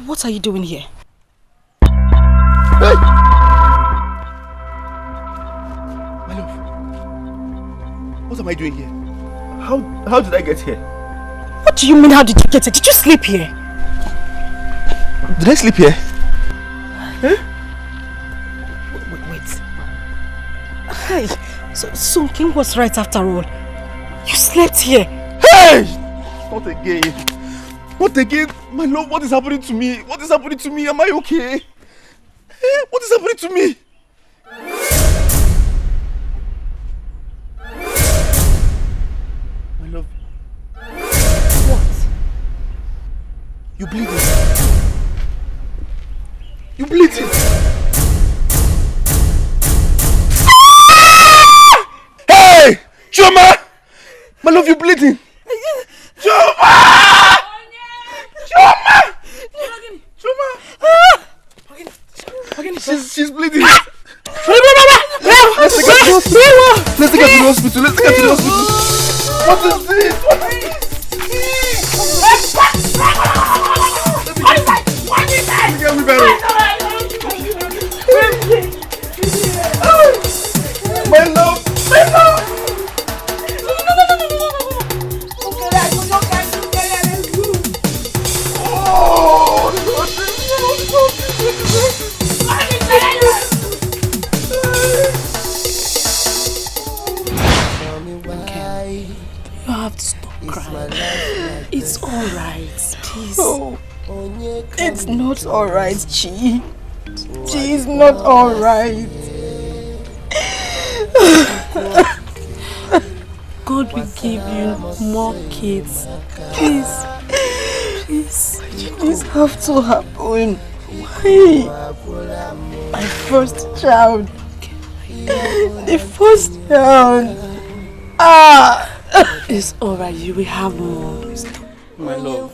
What are you doing here? Hey! My love. What am I doing here? How did I get here? What do you mean, how did you get here? Did you sleep here? Did I sleep here? Huh? Wait. Hey, so King was right after all. You slept here. Hey! Not again. What again? My love, what is happening to me? What is happening to me? Am I okay? What is happening to me? My love. What? You bleeding? You bleeding? Hey! Choma! My love, you bleeding? Choma! Choma! She's bleeding. Let's take her to the hospital. Let's take her to the hospital. What is this? My love. You have to stop crying. It's alright, please. Oh, it's not alright, Chi. Chi is not alright. God will give you more kids. Please. This have to happen. Why? My first child. The first child. It's alright, you will have more. My love,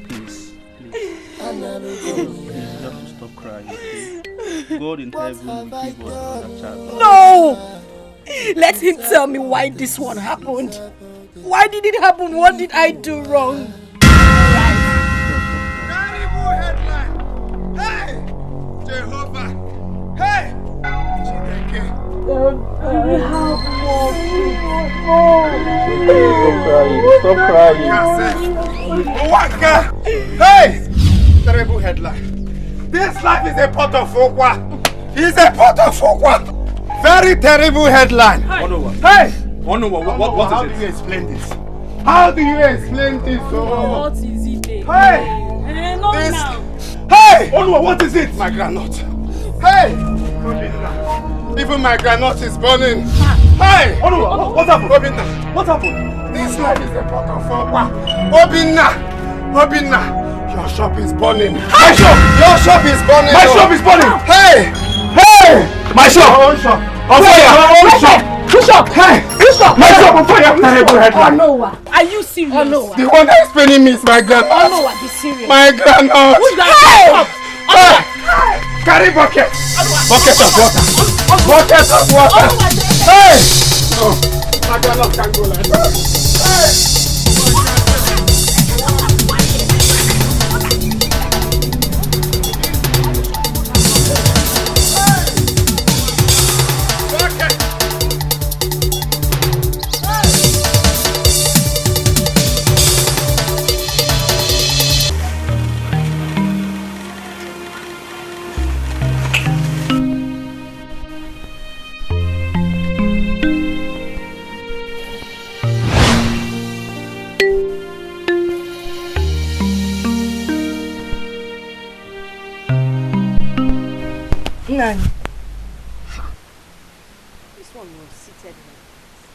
please. Please just stop crying, okay? God in heaven will give us another child. No! Let him tell me why this one happened. Why did it happen? What did I do wrong? Hey! Jehovah! Hey! Stop crying. Waka! Hey! Terrible headline. This life is a pot of okwa. It's a pot of okwa. Very terrible headline. Hey! What is it? How do you explain this? How do you explain this? What is it? Hey! Not This... now. Hey! Onwa, what is it? My granite. Hey! Even my granite is burning. Hey! Onwa, what happened? Obinna. What happened? This life is a pot of okwa. Obinna, your shop is burning. My shop! Your shop is burning. My shop is burning! Hey! My shop! Your own shop. On fire! Your own shop. Bishop! Hey! Bishop! My shop on fire! Terrible headline. Onowa, are you serious? Onowa. The one that is paying me is my granite. Onowa, be serious. My granite. Who's that? Hey! Carry bucket. Bucket of water. Bucket of water. Hey! No, my granite can't go like that. Hey!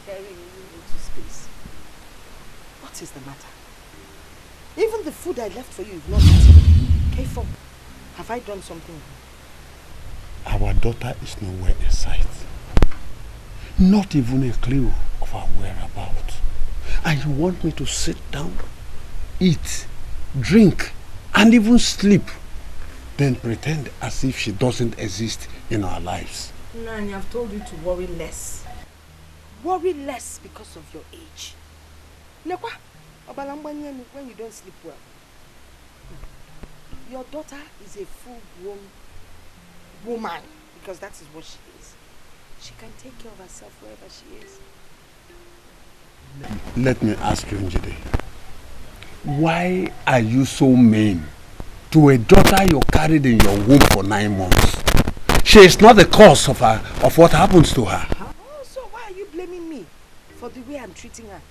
staring into space. What is the matter? Even the food I left for you is not eaten. Careful. Have I done something wrong? Our daughter is nowhere in sight. Not even a clue of her whereabouts. And you want me to sit down, eat, drink, and even sleep, then pretend as if she doesn't exist in our lives? Nani, I've told you to worry less. Worry less because of your age. Nekwa, when you don't sleep well. Your daughter is a full-grown woman, because that is what she is. She can take care of herself wherever she is. Let me ask you, Njide. Why are you so mean to a daughter you carried in your womb for 9 months? She is not the cause of what happens to her. Oh, so why are you blaming me for the way I'm treating her?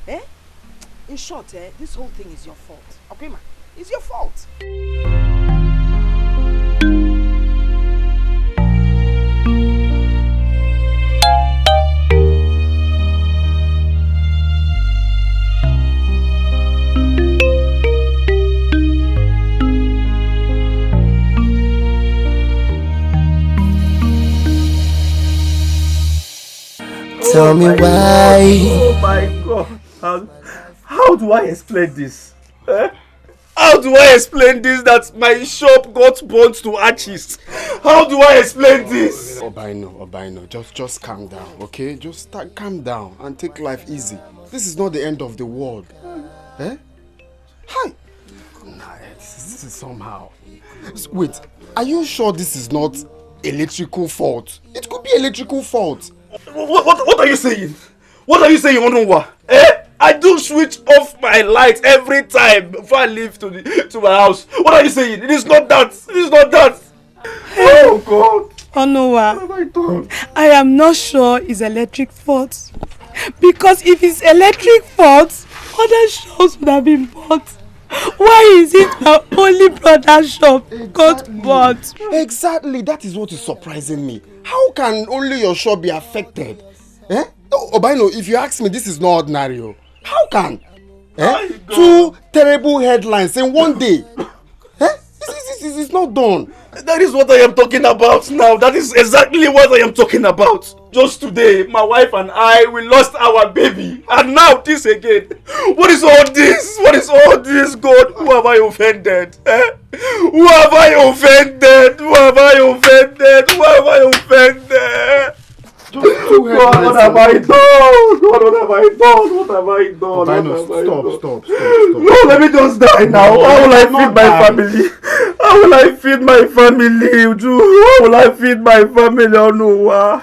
Eh? In short, this whole thing is your fault. Okay, ma? It's your fault. Tell me why. Oh my God. How do I explain this? How do I explain this that my shop got burnt to ashes? How do I explain this? Obaino, just calm down, okay? Just calm down and take life easy. This is not the end of the world. Eh? Hi! Nah, this is somehow. Wait, are you sure this is not electrical fault? It could be electrical fault. What are you saying? What are you saying, Onunwa? I do switch off my lights every time before I leave to my house. What are you saying? It is not that. It is not that. Oh God. Onunwa, I am not sure it's electric fault. Because if it's electric fault, other shops would have been bought. Why is it my only brother's shop got bought? Exactly, that is what is surprising me. How can only your shop be affected? Eh? Obaino, if you ask me, this is not ordinary. How can? Eh? 2 terrible headlines in one day. Eh? This is not done. That is what I am talking about now. That is exactly what I am talking about. Just today, my wife and I, we lost our baby. And now this again. What is all this? What is all this, God? Who have I offended? Eh? Who have I offended? Who have I offended? Who have I offended? God, what have I done? God, what have I done? What have I done? Stop. No, let me just die now. How will I feed my family? How will I feed my family, Uju? How will I feed my family, Onuwa?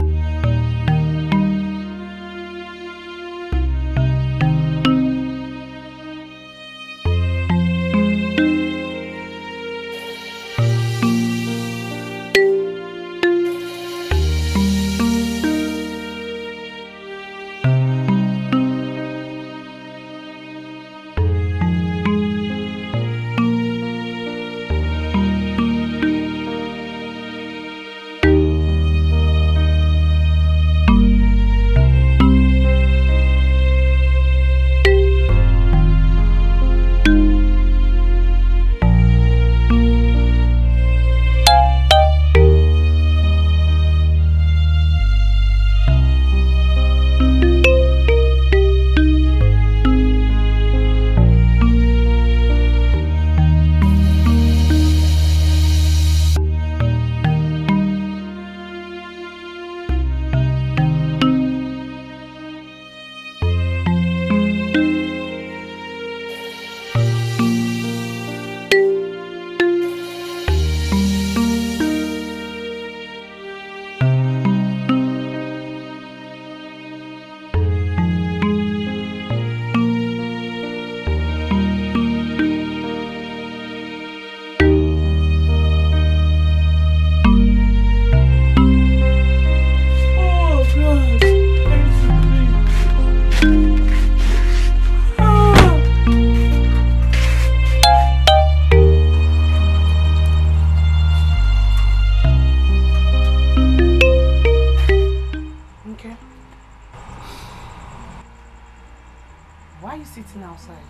Why are you sitting outside?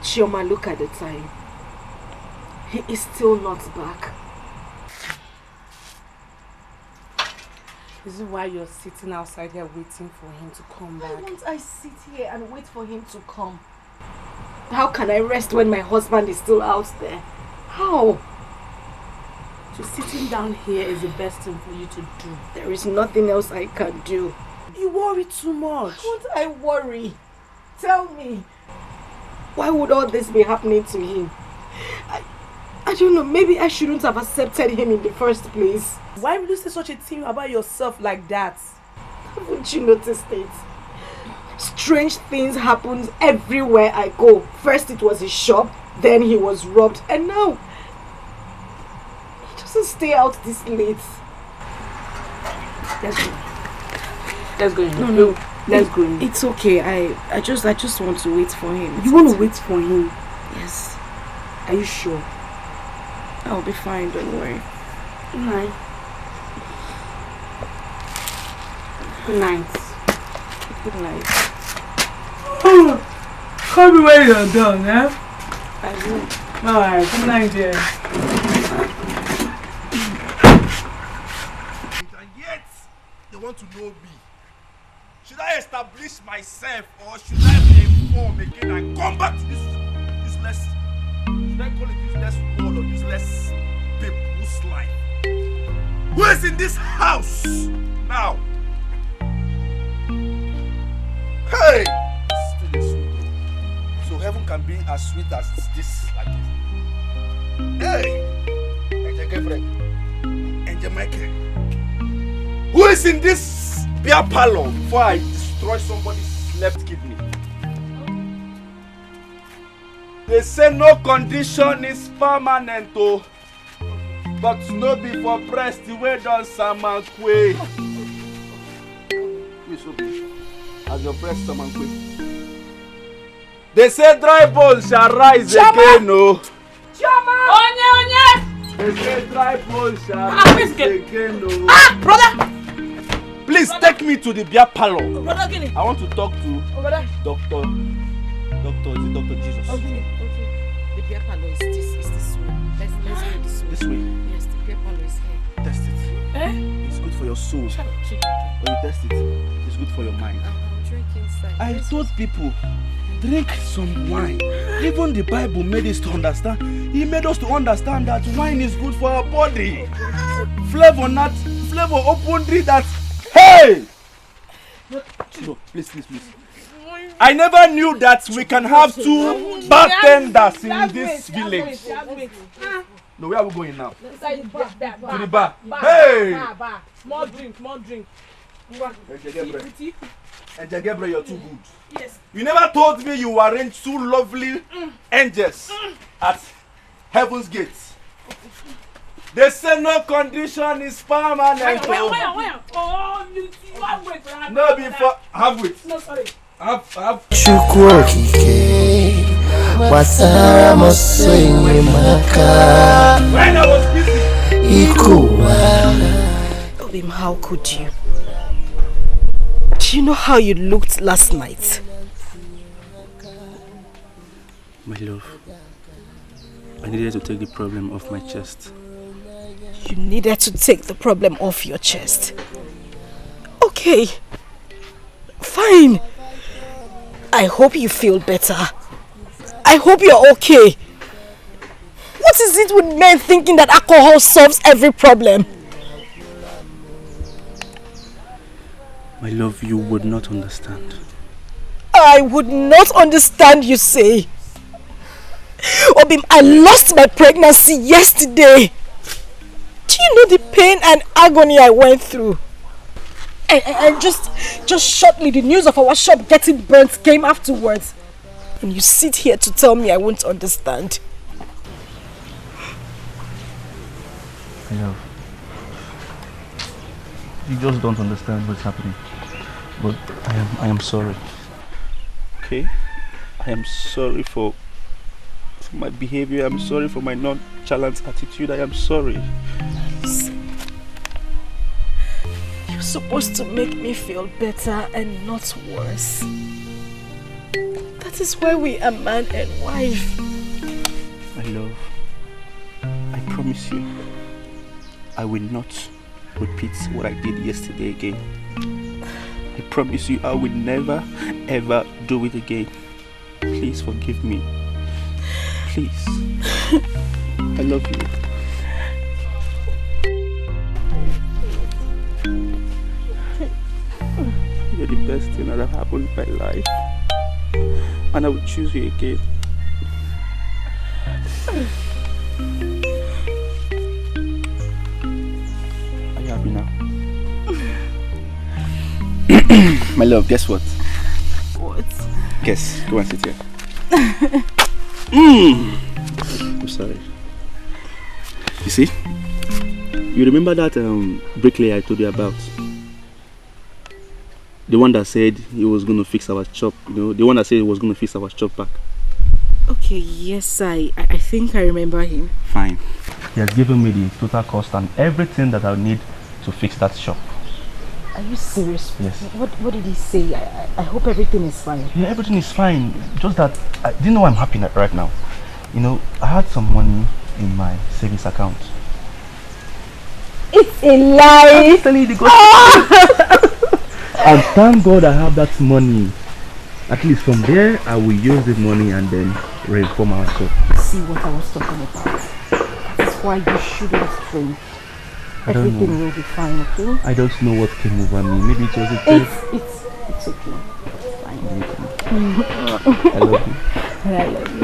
Chioma, look at the time. He is still not back. This is why you're sitting outside here waiting for him to come back. Why won't I sit here and wait for him to come? How can I rest when my husband is still out there? How? So sitting down here is the best thing for you to do. There is nothing else I can do. You worry too much. Why won't I worry? Tell me. Why would all this be happening to him? I don't know, maybe I shouldn't have accepted him in the first place. Why would you say such a thing about yourself like that? Haven't you noticed it? Strange things happen everywhere I go. First it was his shop, then he was robbed, and now he doesn't stay out this late. Let's go. Let's go in. No. Let's go in. It's okay. I just want to wait for him. You want to wait for him? Yes. Are you sure? I'll be fine, don't worry. Good night. Good night. Good night. Call me when you're done, eh? I will. Alright, good night, dear. And yet, they want to know me. Should I establish myself or should I be informed again and come back to this useless, should I call it useless world or useless people's life? Who is in this house now? Hey! Still is sweet. So heaven can be as sweet as this, like this. Hey! Angel Gabriel. Angel Michael. Who is in this beer parlor before I destroy somebody's left kidney? They say no condition is permanent, oh, but no be for breast the way done Samankwe. Please open. As your breast Samankwe. They say dry bones shall rise again, oh. Chama! Onye! They say dry bones shall rise again, oh. Ah, brother! Please take me to the beer parlor. Brother Gini. I want to talk to Doctor, is it Dr. Jesus? Okay. The beer parlor is this way. Let's go this way. This way? Yes, the beer parlor is here. Test it. Eh? It's good for your soul. Shut up, chicken. When you test it, it's good for your mind. I'm drinking inside. I told people, drink some wine. Even the Bible made us to understand. He made us to understand that wine is good for our body. Flavor open drink that. Hey! No, please. I never knew that we can have two bartenders in this village. No, where are we going now? To the bar. Hey! More drink. Angel Gabriel, you're too good. Yes. You never told me you arranged two lovely angels at heaven's gates. They say no condition is permanent. Where? Oh, you have wait. No, before have wait. No, sorry. Have. Wasara moswe maka. When I was busy. Obim, how could you? Do you know how you looked last night? My love, I needed to take the problem off my chest. You needed to take the problem off your chest. Okay. Fine. I hope you feel better. I hope you're okay. What is it with men thinking that alcohol solves every problem? My love, you would not understand. I would not understand, you say. Obim, I lost my pregnancy yesterday. Do you know the pain and agony I went through? And just shortly, the news of our shop getting burnt came afterwards. And you sit here to tell me I won't understand. My love, you just don't understand what's happening. But I am sorry. Okay? I am sorry for my behavior. I'm sorry for my nonchalant attitude. I am sorry. You're supposed to make me feel better and not worse. That is why we are man and wife. My love, I promise you, I will not repeat what I did yesterday again. I promise you, I will never ever do it again. Please forgive me. Please. I love you. You're the best thing that ever happened in my life. And I will choose you again. Are you happy now? My love, guess what? What? Guess. Go and sit here. I'm sorry. You see? You remember that bricklayer I told you about? The one that said he was going to fix our shop, you know, the one that said he was going to fix our shop back. Okay, yes, I think I remember him. Fine. He has given me the total cost and everything that I need to fix that shop. Are you serious? Yes. What did he say? I hope everything is fine. Yeah, everything is fine. Just that, do you know why I'm happy right now? You know, I had some money in my savings account. It's a lie! I'm telling you the gospel. And thank God I have that money. At least from there, I will use the money and then reform our shop. See what I was talking about. That's why you shouldn't drink. Everything will be fine, okay? I don't know what came over me. Maybe it was a taste. It's okay. It's fine. I love you. And I love you.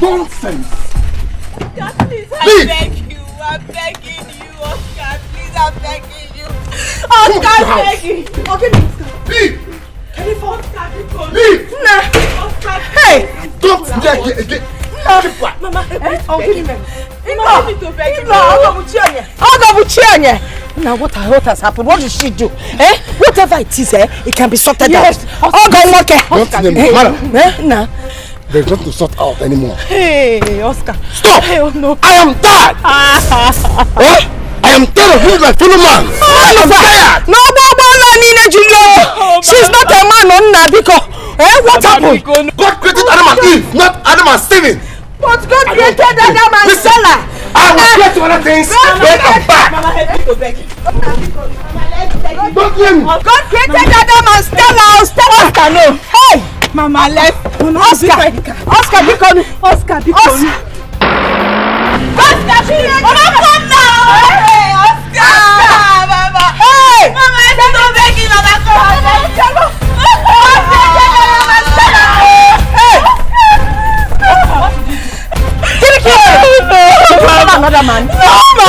Nonsense! Oscar, please, I beg you. I'm begging you, Oscar. Please, I'm begging you. Oscar, I'm begging you. Okay, Oscar. Leave! Can you force Oscar? Leave! Nah. Oscar. Hey! Don't dare again! Keep quiet! Mama, I'll give him. I'll give it to beg you. Now what has happened? What did she do? Whatever it is, it can be sorted out. Madam. There's nothing to sort out anymore. Hey, Oscar. Stop! Hey, oh no. I am tired! I am tired of being my fellow man! I'm tired! No, she's not a man, what happened? God created Adam and Eve, not Adam and Steven! But God created Adam and Stella! I will create other things, great and bad! Mama, help me to beg you. Don't blame me! God created Adam and Stella! Oscar, no! Hey! Mama, let's. Oscar, become. Oscar, come now! Hey, Oscar! Mama! Hey! Mama, I'm not begging, Mama, come on! Another man. No,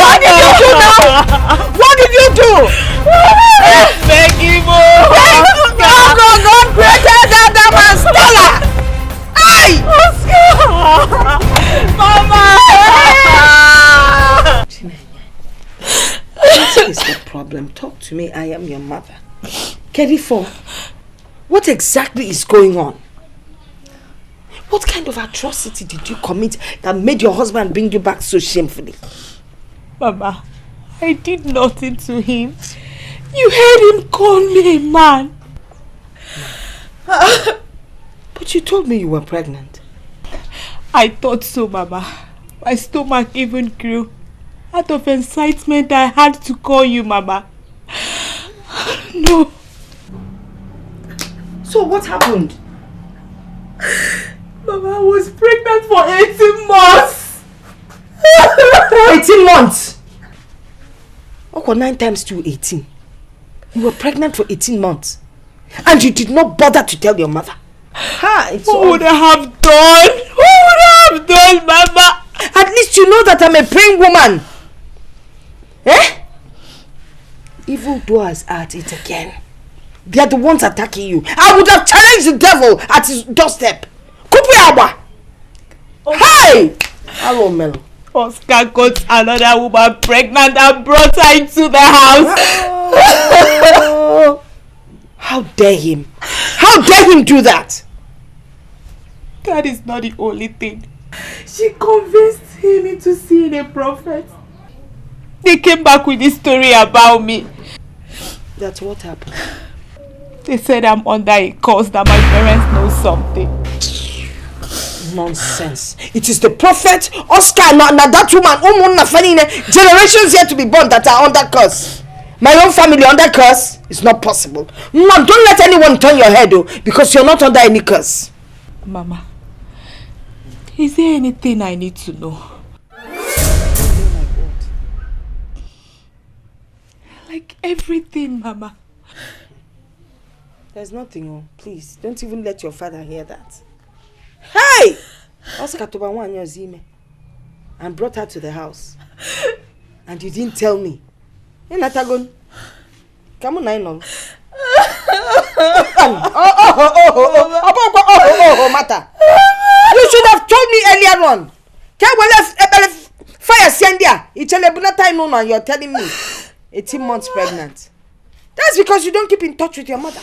What did you do now? What did you do? Beg you, God created Adam and Stella. Hey! Oscar! Mama! What is the problem? Talk to me. I am your mother. Kerifo, what exactly is going on? What kind of atrocity did you commit that made your husband bring you back so shamefully? Mama, I did nothing to him. You heard him call me a man. But you told me you were pregnant. I thought so, Mama. My stomach even grew. Out of excitement, I had to call you, Mama. No. So what happened? Mama, I was pregnant for 18 months. 18 months? Okay, 9 times 2, 18. You were pregnant for 18 months. And you did not bother to tell your mother. What would I have done? What would I have done, Mama? At least you know that I'm a praying woman. Evil doers are at it again. They are the ones attacking you. I would have challenged the devil at his doorstep. Hey! Hello, Melo. Oscar got another woman pregnant and brought her into the house. How dare him? How dare him do that? That is not the only thing. She convinced came into seeing a prophet. They came back with this story about me. That's what happened. They said I'm under a curse, that my parents know something. Nonsense. It is the prophet, Oscar, now that woman, generations yet to be born that are under curse. My own family under curse is not possible. No, don't let anyone turn your head, because you're not under any curse. Mama, is there anything I need to know? Like everything, Mama. There's nothing, please. Don't even let your father hear that. Hey! Oscar Tobawan Yozime and brought her to the house. And you didn't tell me. Hey, Natagon. Come on, I know. Mata. You should have told me earlier on. Fire Sandia. You're telling me 18 months pregnant. That's because you don't keep in touch with your mother.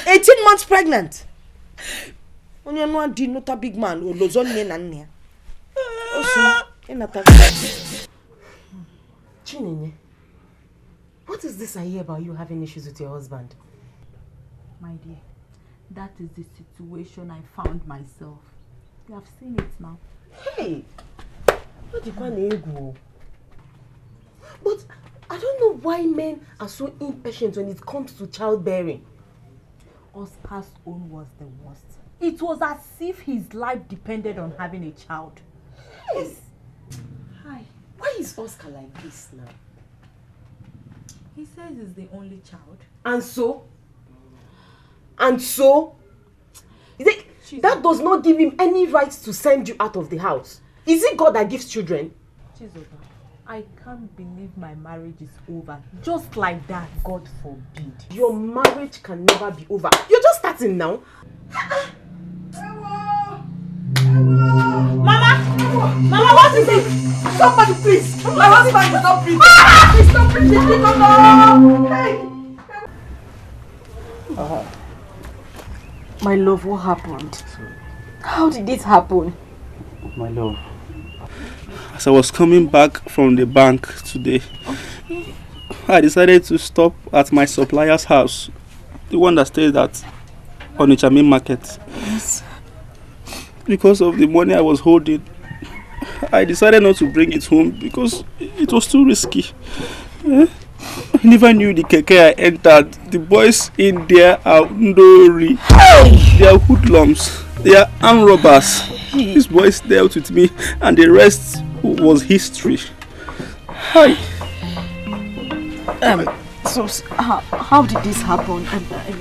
18 months pregnant. When you're not a big man, or Lozon Chinenye, what is this I hear about you having issues with your husband? My dear, that is the situation I found myself. You have seen it now. Hey! What do you call ego? But I don't know why men are so impatient when it comes to childbearing. Oscar's own was the worst. It was as if his life depended on having a child. Yes. Hi. Why is Oscar like this now? He says he's the only child. And so? And so? That does not give him any right to send you out of the house. Is it God that gives children? Chizoba, I can't believe my marriage is over. Just like that, God forbid. Your marriage can never be over. You're just starting now. Mama, what is it? Somebody please. My husband is not breathing. He's not breathing. No. Hey. My love, what happened? How did it happen? My love, as I was coming back from the bank today, I decided to stop at my supplier's house, the one that stays at Onichami Market. Yes. Because of the money I was holding, I decided not to bring it home because it was too risky. I never knew the keke I entered. The boys in there are ndori. They are hoodlums. They are armed robbers. These boys dealt with me and the rest was history. Hi. So how did this happen?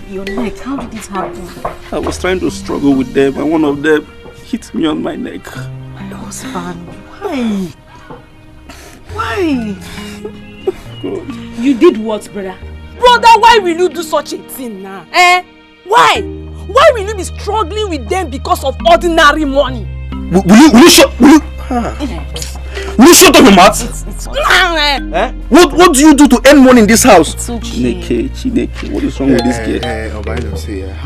Your neck, how did this happen? I was trying to struggle with them and one of them hit me on my neck. My husband, why? Why? God. You did what, brother? Brother, why will you do such a thing now? Why? Why will you be struggling with them because of ordinary money? Will you shut up your mouth? What do you do to earn money in this house? Chineke, what is wrong with this girl?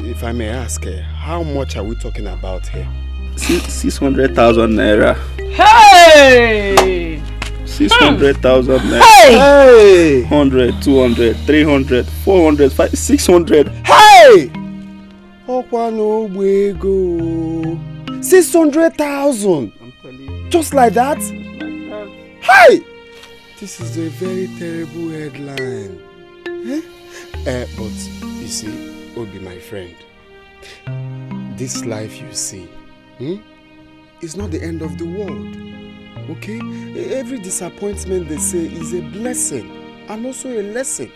If I may ask, how much are we talking about here? 600,000 naira. Hey! 600,000 naira. Hey! 100, 200, 300, 400, 500, 600. Hey! 600,000. Just like that? Hey! This is a very terrible headline. But you see, Obi, my friend, this life you see is not the end of the world. Okay? Every disappointment, they say, is a blessing and also a lesson.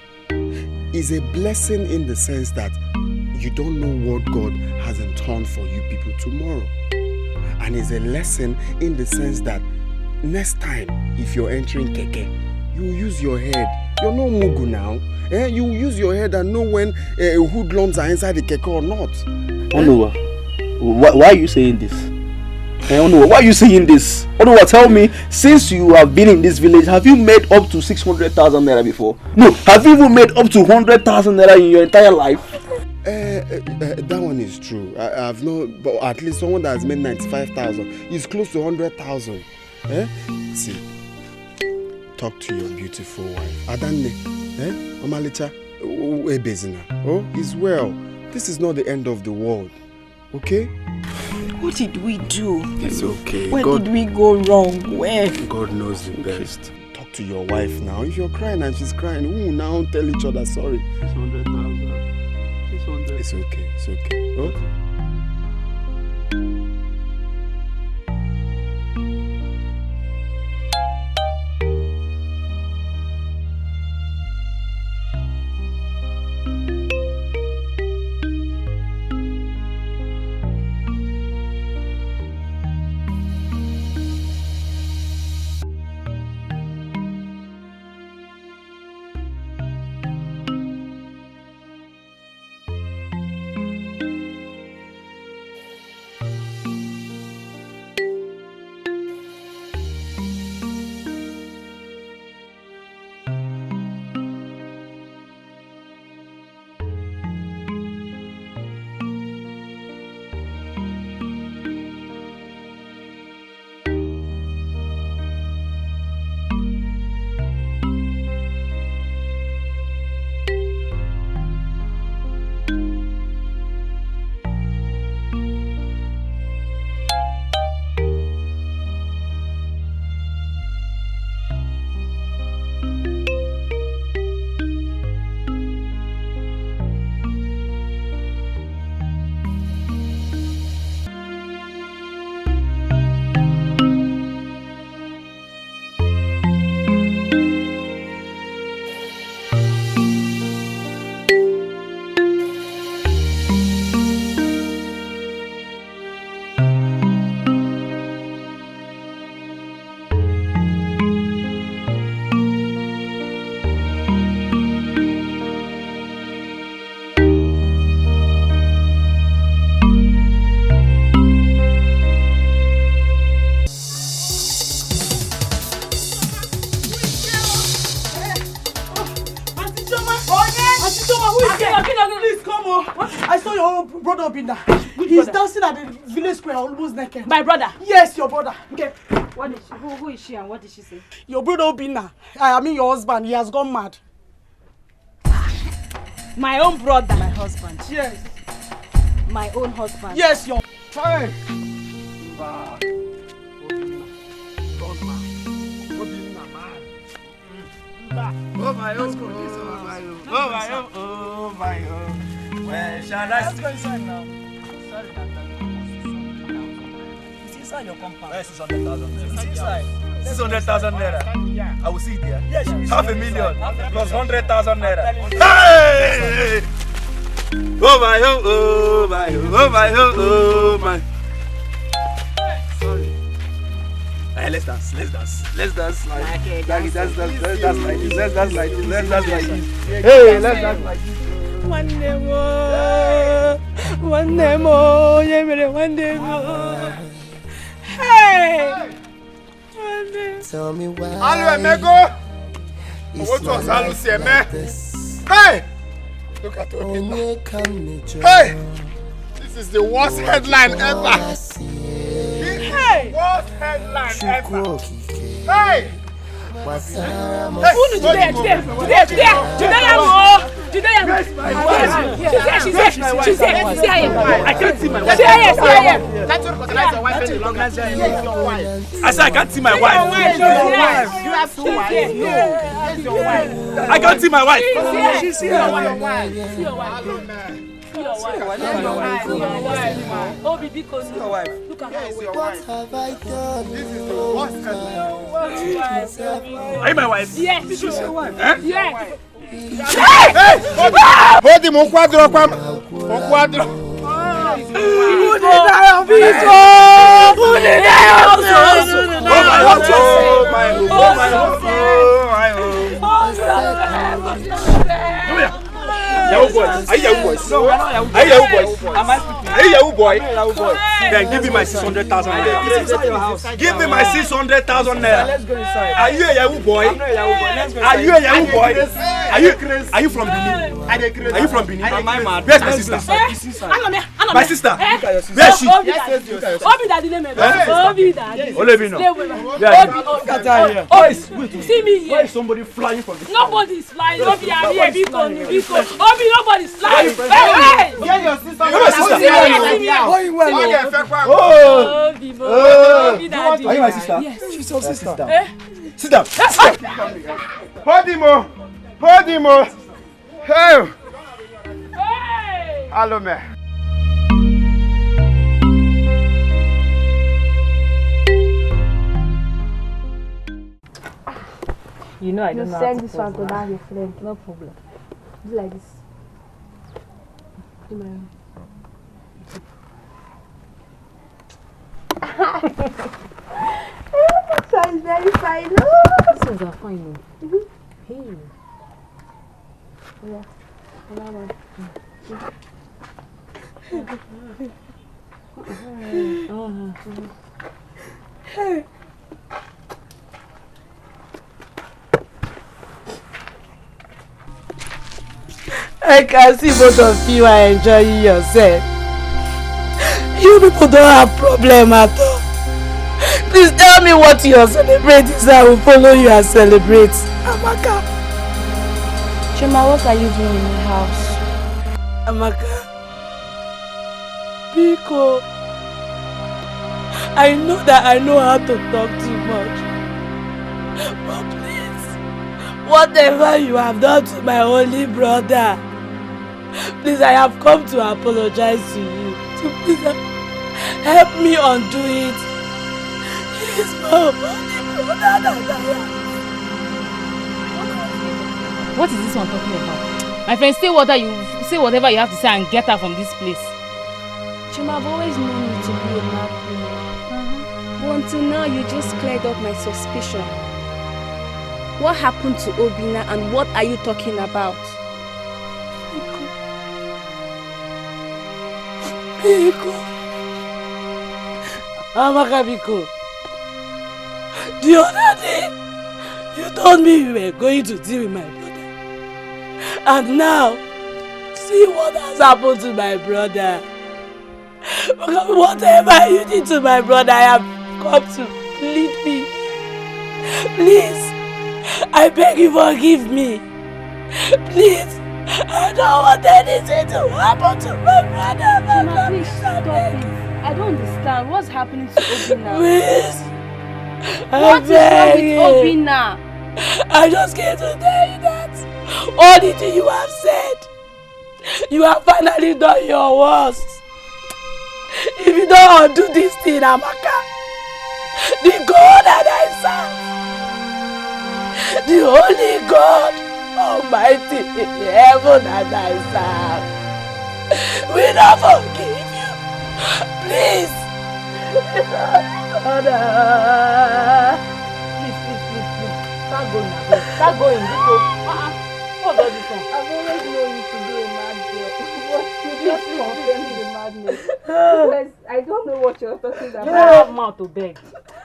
Is a blessing in the sense that you don't know what God has in store for you people tomorrow. And is a lesson in the sense that next time, if you're entering keke, you use your head. You're no mugu now. You use your head and know when hoodlums are inside the keke or not. Onuwa, why are you saying this? Onuwa, why are you saying this? Onuwa, tell me, since you have been in this village, have you made up to 600,000 naira before? No, have you even made up to 100,000 naira in your entire life? That one is true. I've not, but at least someone that has made 95,000 is close to 100,000. Eh? See, talk to your beautiful wife. Adanne, Omalita, Ebezina. Oh, he's well. This is not the end of the world. Okay? What did we do? It's okay. Where did we go wrong? Where? God knows the best. Talk to your wife now. If you're crying and she's crying, who now tell each other sorry? 600,000. 600. It's okay. It's okay. Oh? He's dancing at the village square almost naked. My brother? Yes, your brother. Okay. What is she? Who is she and what did she say? Your brother Obina. I mean your husband. He has gone mad. My own brother? My husband. Yes. My own husband? Yes, your... Fine. Oh my own, oh my own. Where shall I Let's go inside now. Sorry, it's inside your compound. Where's 600,000? It's inside. 600,000 naira. I will see it there. Yes, half a million plus 100,000 naira. Hey! Oh my oh, oh my oh my oh my. Sorry. Hey, let's dance like dance like this, let's dance like this. Hey, let's dance like this. One day more, hey! Tell me why. Alu Emego. What was Alu Sieme? Hey! Look at Obina. Hey! This is the worst headline ever. Hey! Worst headline ever. Hey! Who today? She's here. I can't see my wife. That's what recognize your wife and recognize your wife. I said I can't see my wife. You have two wives. No. Your wife. I can't see my wife. She's here. Your wife. Oh, baby, cause your wife. Look at her. What have I done? This is the worst headline. Are you my wife? Yes. This is your wife. Yes. Hey! Hold him, Okwadro. Yahoo boys. Are you Yahoo boys? No, we're not Yahoo boys. Are you Yahoo boys? Am I speaking? Are you Yahoo boy? Then give me my 600,000 naira. Give me my 600,000 naira. Let's go inside. Are you a Yahoo boy? I'm not a Yahoo boy. Let's go Are you a Yahoo boy? Are you from Benin? Are you from Benin? Am I mad? Where's my sister? Hang on, My sister. Look at your sister. Where is she? Obi daddy name. Obi daddy. Olebina. See me here. Why is somebody flying from this? Nobody is flying. Obi are here. Obi, nobody is flying. Hey! Get your sister. Obi daddy. Are you my sister? Yes. She's your sister. Sit down. Hold him, hold him. Hey. Hello, man. You know I don't know how send to this one to pose that now. your friend. No problem. Do like this. Come on. This one is very fine. These ones are fine. Hey. Yeah. Hey. I can see both of you are enjoying yourself. You people don't have problem at all. Please tell me what you are celebrating so I will follow you and celebrate. Amaka. Chima, what are you doing in the house? Amaka. Biko. I know that I know how to talk too much. But please, whatever you have done to my only brother, please, I have come to apologize to you. So please help me undo it. He is my only brother that I am. What is this one talking about? My friend, say whatever you have to say and get her from this place. Chima, I've always known you to be a mad woman. But until now, you just cleared up my suspicion. What happened to Obina and what are you talking about? Biko. Amaka Biko. The other day, you told me you were going to deal with my brother. And now, see what has happened to my brother. Whatever you did to my brother, I have come to plead me. Please, I beg you forgive me. Please, I don't want anything to happen to my brother. Chima, please stop it. I don't understand. What's happening to Obina? Please, what is wrong with Obina? I just came to tell you that all the things you have said, you have finally done your worst. If you don't undo this thing, Amaka, the God that I serve, the only God Almighty in heaven that I serve, will not forgive you. Please. Please. Start going now. Start going. What does this one? I've always known you to be a mad girl. You just confirmed the madness. Because I don't know what you're talking about. You don't have mouth to beg.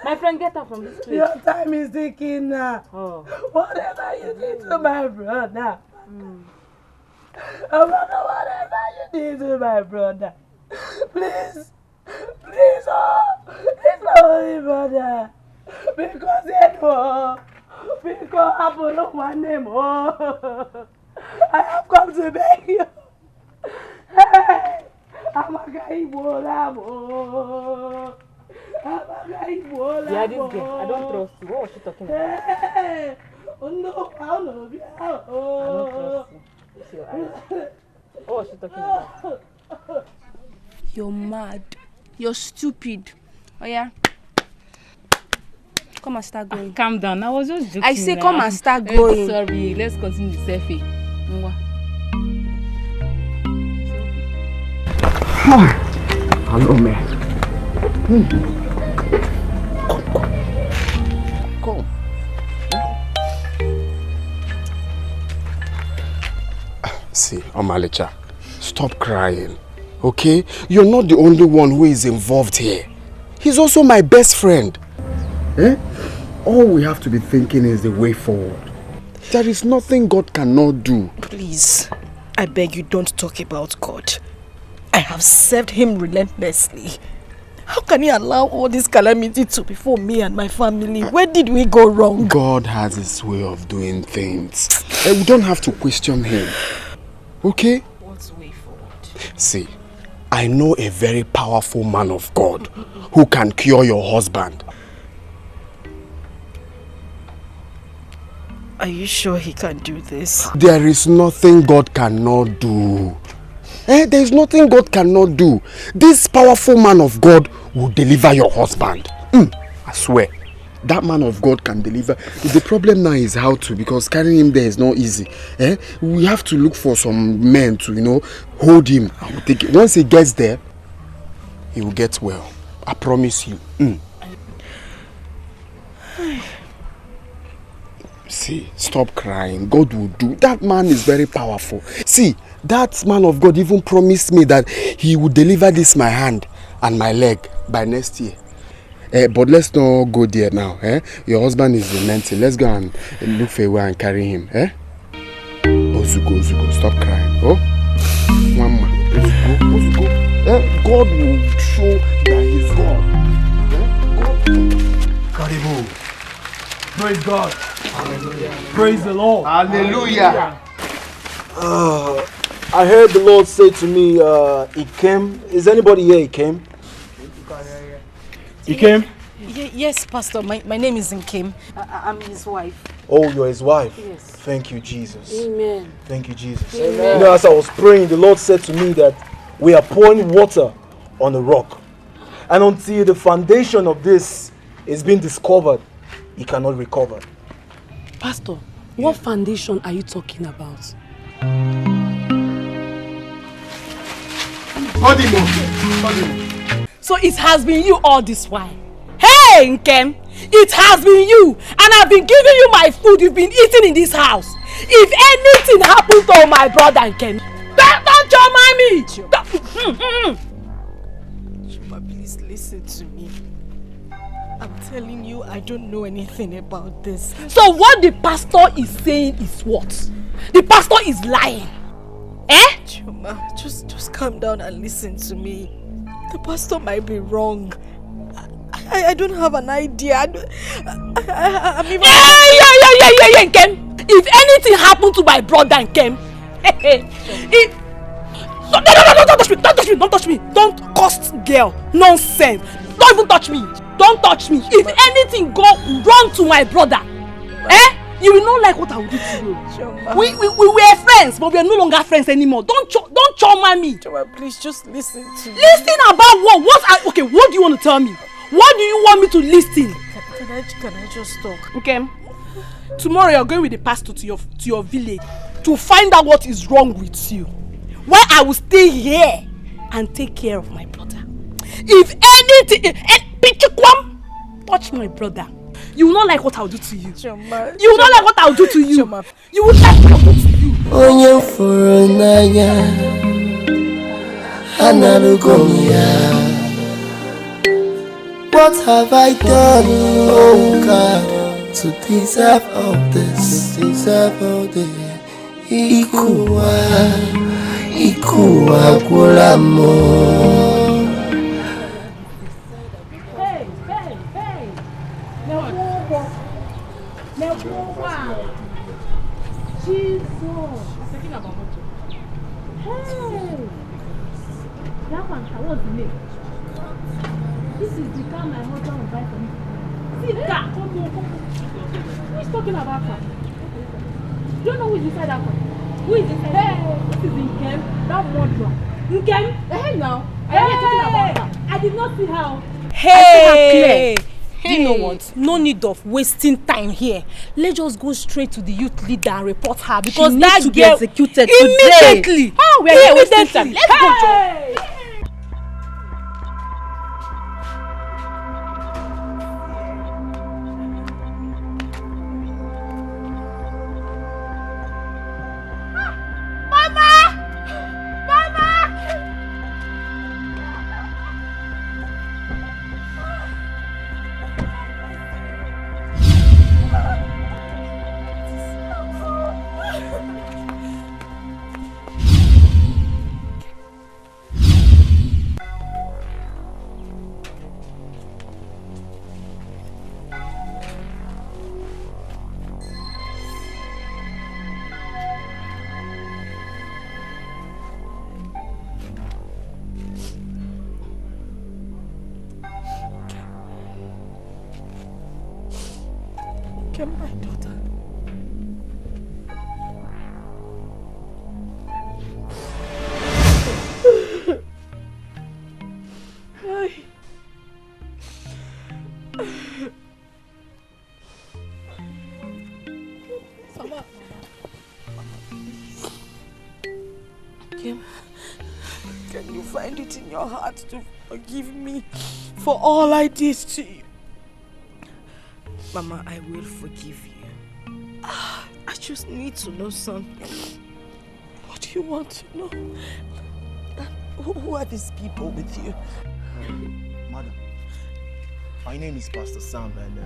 My friend, get her from this place. Your time is ticking now. Oh. Whatever you did to my brother. Whatever you did to my brother. Please, it's my only brother. Because I follow my name. I have come to beg you. Hey, Amaka Ibolamo. Yeah, this girl, I don't trust you. What was she talking about? Hey, oh no, I don't know. I don't trust you. It's your eyes. What was she talking about? You're mad. You're stupid. Oh yeah? Come and start going. Calm down. I was just joking. I say come and start going. Sorry, let's continue the selfie. Hello, man. Come. See, Omalicha, stop crying, okay? You're not the only one who is involved here. He's also my best friend. Eh? All we have to be thinking is the way forward. There is nothing God cannot do. Please, I beg you, don't talk about God. I have served him relentlessly. How can he allow all this calamity to befall me and my family? Where did we go wrong? God has his way of doing things. We don't have to question him. Okay? What's way forward? See, I know a very powerful man of God who can cure your husband. Are you sure he can do this? There is nothing God cannot do. There is nothing God cannot do. This powerful man of God will deliver your husband. I swear. That man of God can deliver. The problem now is how to, because carrying him there is not easy. We have to look for some men to, hold him. Once he gets there, he will get well. I promise you. See, stop crying. God will do. That man is very powerful. See, that man of God even promised me that he would deliver this my hand and my leg by next year. But let's not go there now. Your husband is demented. Let's go and look for a way and carry him. Ozuko, stop crying. Oh, Mama, Ozuko. God will show that he's God. Karibu. Praise God. Hallelujah. Praise the Lord. Hallelujah. I heard the Lord say to me, he came. Is anybody here? He came? He came? Yes, Pastor. My name is Nkem. I'm his wife. Oh, you're his wife? Yes. Thank you, Jesus. Amen. Thank you, Jesus. Amen. As I was praying, the Lord said to me that we are pouring water on the rock. And until the foundation of this is being discovered, he cannot recover. Pastor, what foundation are you talking about? So it has been you all this while. Hey, Nkem! It has been you, and I've been giving you my food you've been eating in this house. If anything happens to my brother Nkem, don't mind me! Chuma, please listen to me. I'm telling you, I don't know anything about this. So what the pastor is saying is what? The pastor is lying. Chuma, just calm down and listen to me. The pastor might be wrong. I don't have an idea. I'm even... Yeah, Nkem. If anything happened to my brother Nkem, don't touch me. Don't cost girl. Nonsense. Don't even touch me. Don't touch me. If anything go wrong to my brother, you will not like what I will do to you. We were friends, but we are no longer friends anymore. Don't trauma me. Choma, please just listen to me. Listen about what? Okay, what do you want to tell me? What do you want me to listen? Can I just talk? Okay. Tomorrow you're going with the pastor to your village to find out what is wrong with you. While I will stay here and take care of my brother. If anything, touch my brother, you will not like what I'll do to you. Choma, you will not like what I'll do to you. Choma. You will like what I'll do to you. Onye furunanya, analugonia. What have I done, oh God, to deserve all this? To deserve all this. Ikuwa kulamo. What's the name? This is the car my husband will buy for me. See the car. Who is talking about car? You don't know who is inside that car. Who is inside? Hey, this is Nkem, that murderer. Nkem? Hey now. I am talking about her. I did not see her. Hey! I see her clear. Do you know what? No need of wasting time here. Let's just go straight to the youth leader and report her because she that girl be executed immediately. Oh, we are here wasting time. Let's go, Joe. Get my daughter. Mama. Kim, can you find it in your heart to forgive me for all I did to you? Mama, I will forgive you. I just need to know something. What do you want to know? Who are these people with you? Madam, my name is Pastor Sam and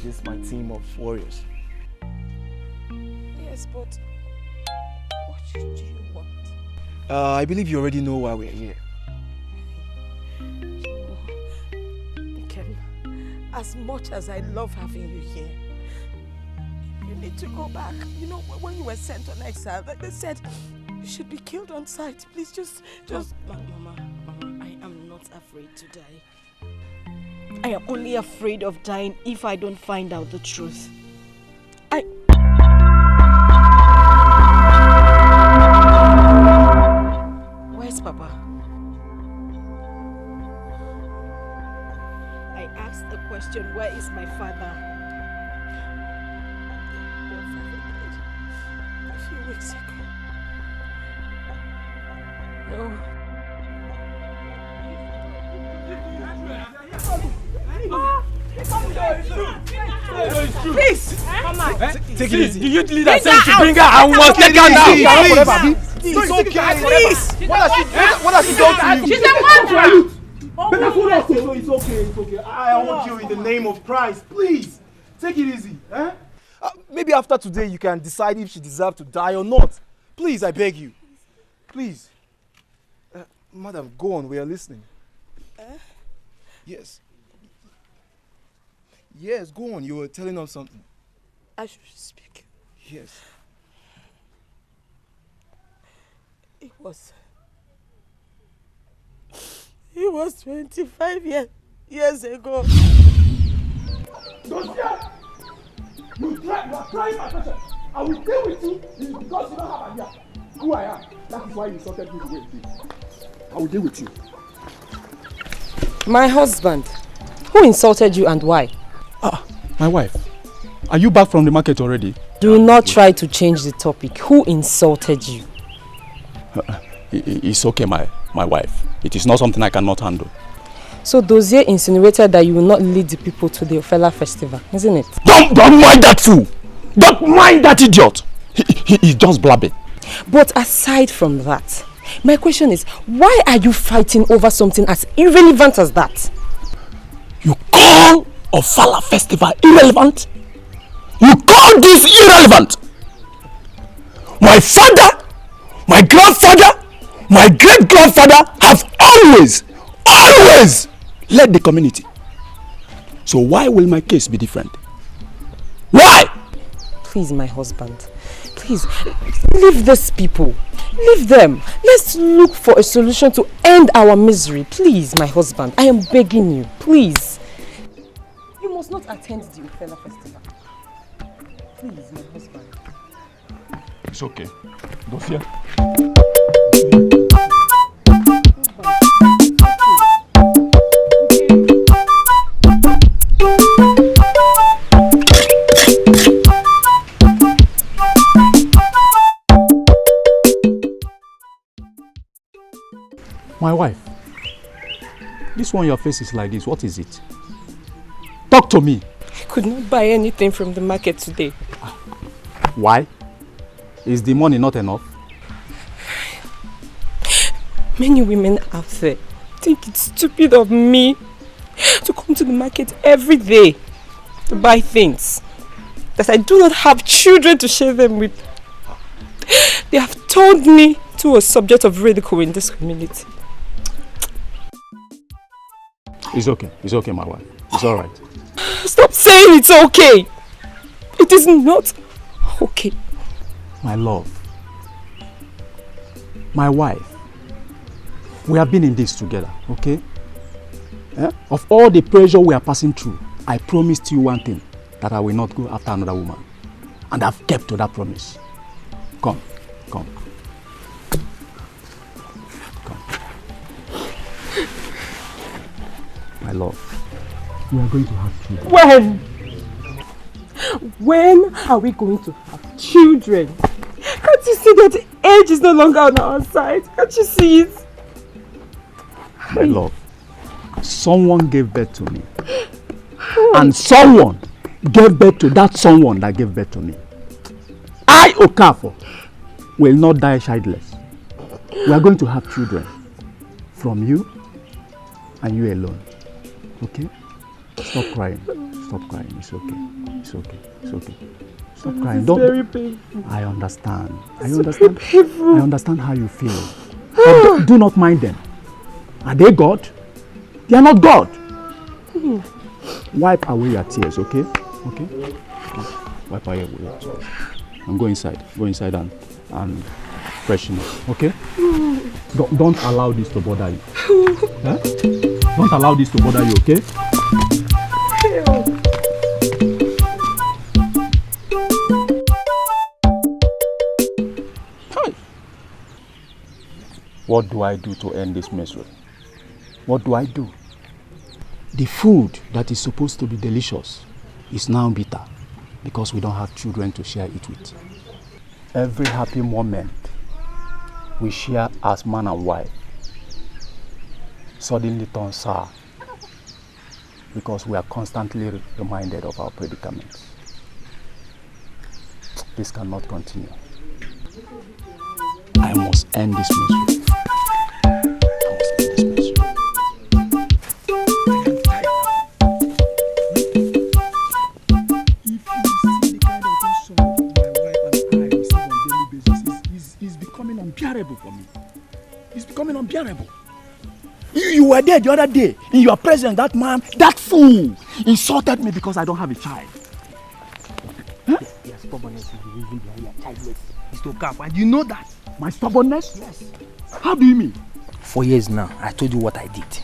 this is my team of warriors. Yes, but what do you want? I believe you already know why we're here. Ken, as much as I love having you here, you need to go back. You know, when you were sent on exile, they said you should be killed on sight. Please just... Mama, I am not afraid to die. I am only afraid of dying if I don't find out the truth. Where's Papa? I asked the question, where is my father? Your father died a few weeks ago. No. Please! Take it easy. The youth leader said to bring her and we must take her now. It's okay. Please! What has she done to you? She's a murderer! Better phone us. It's okay. I want you in the name of Christ. Please, take it easy. Maybe after today you can decide if she deserves to die or not. Please, I beg you. Please. Madam, go on. We are listening. Yes. Yes, go on. You were telling us something. I should speak. Yes. It was 25 years ago. Dosia! You are trying my attention. I will deal with you because you don't have an idea who I am. That is why you insulted me the way you did. I will deal with you. My husband. Who insulted you and why? My wife. Are you back from the market already? Do not try to change the topic. Who insulted you? It's okay, my wife. It is not something I cannot handle. So Dozier insinuated that you will not lead the people to the Ofela festival, isn't it? Don't mind that fool! Don't mind that idiot! He is just blabbing. But aside from that, my question is, why are you fighting over something as irrelevant as that? You call Ofala festival irrelevant? You call this irrelevant? My father, my grandfather, my great-grandfather have always led the community. So why will my case be different? Why? Please, my husband. Please, leave these people. Leave them. Let's look for a solution to end our misery. Please, my husband. I am begging you. Please. You must not attend the Ofela festival. Please, my husband. It's okay. Don't fear. My wife, this one your face is like this. What is it? Talk to me. I could not buy anything from the market today. Why? Is the money not enough? Many women out there think it's stupid of me to come to the market every day to buy things that I do not have children to share them with. They have turned me to a subject of ridicule in this community. It's okay, my wife. It's alright. Stop saying it's okay. It is not okay. My love, my wife, we have been in this together, okay? Of all the pressure we are passing through, I promised you one thing. that I will not go after another woman. And I've kept to that promise. Come. My love, we are going to have children. When? When are we going to have children? Can't you see that age is no longer on our side? Can't you see it? My love, someone gave birth to me. And someone gave birth to that someone that gave birth to me. I, Okafor, will not die childless. We are going to have children from you and you alone. Okay? Stop crying. Stop crying. It's okay. It's okay. It's okay. Stop crying. Don't. Very painful. I understand. I So understand. painful. I understand how you feel. But do not mind them. Are they God? They are not God. Wipe away your tears, okay? Okay? Wipe away your tears. And go inside. Go inside and freshen up, okay? Don't allow this to bother you. Eh? Don't allow this to bother you, okay? What do I do to end this misery? What do I do? The food that is supposed to be delicious is now bitter because we don't have children to share it with. Every happy moment we share as man and wife suddenly turns sour because we are constantly reminded of our predicaments. This cannot continue. I must end this misery. For me. It's becoming unbearable. You were there the other day. In your presence, that man, that fool, insulted me because I don't have a child. Huh? Your stubbornness is the reason behind your childless. Mr. Okafor, do you know that? My stubbornness? Yes. How do you mean? For years now, I told you what I did.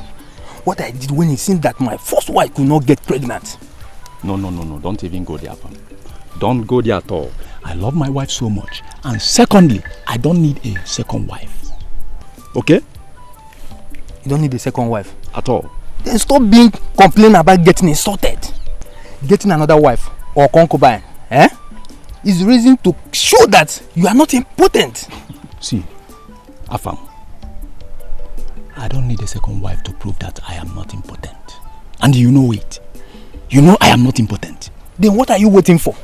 What I did when it seemed that my first wife could not get pregnant. No. Don't even go there, fam. Don't go there at all. I love my wife so much. And secondly, I don't need a second wife. Okay? You don't need a second wife? At all. Then stop being complaining about getting insulted. Getting another wife or concubine, is the reason to show that you are not important. See, Afam, I don't need a second wife to prove that I am not important. And you know it. You know I am not important. Then what are you waiting for?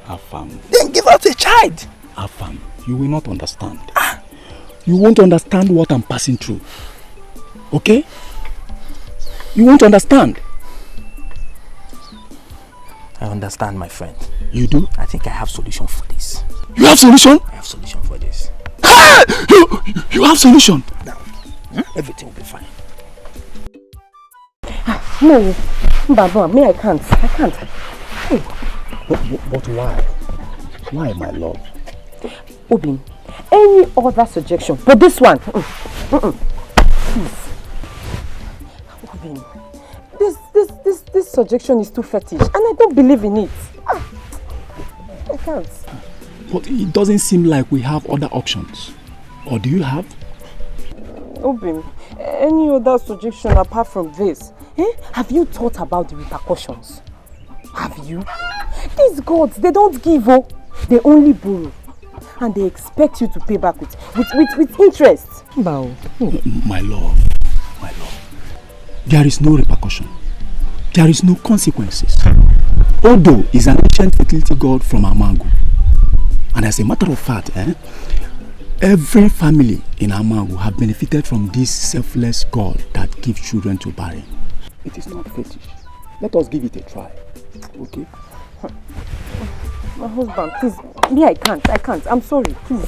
Afam. Then give us a child. Afam, you will not understand. You won't understand what I'm passing through. Okay? You won't understand. I understand, my friend. You do? I think I have solution for this. You have solution? I have solution for this. You have solution? Now, everything will be fine. No, Baba, me, I can't. But why? Why, my love? Obin, any other suggestion? But this one, please. Obin, this suggestion is too fetish, and I don't believe in it. I can't. But it doesn't seem like we have other options. Or do you have? Obin, any other suggestion apart from this? Have you thought about the repercussions? Have you? These gods, they don't give, they only borrow. And they expect you to pay back with interest. Bow. My love. There is no repercussion. There is no consequences. Odo is an ancient fertility god from Amangu. And as a matter of fact, every family in Amangu have benefited from this selfless god that gives children to barren. It is not fetish. Let us give it a try. Okay? My husband, please. Me, I can't. I'm sorry, please.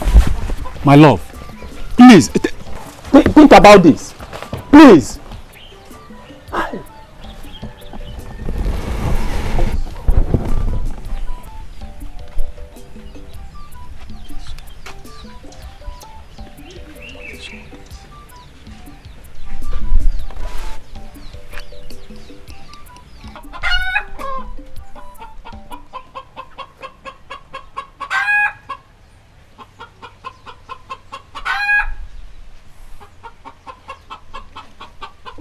My love, please, think about this. Please.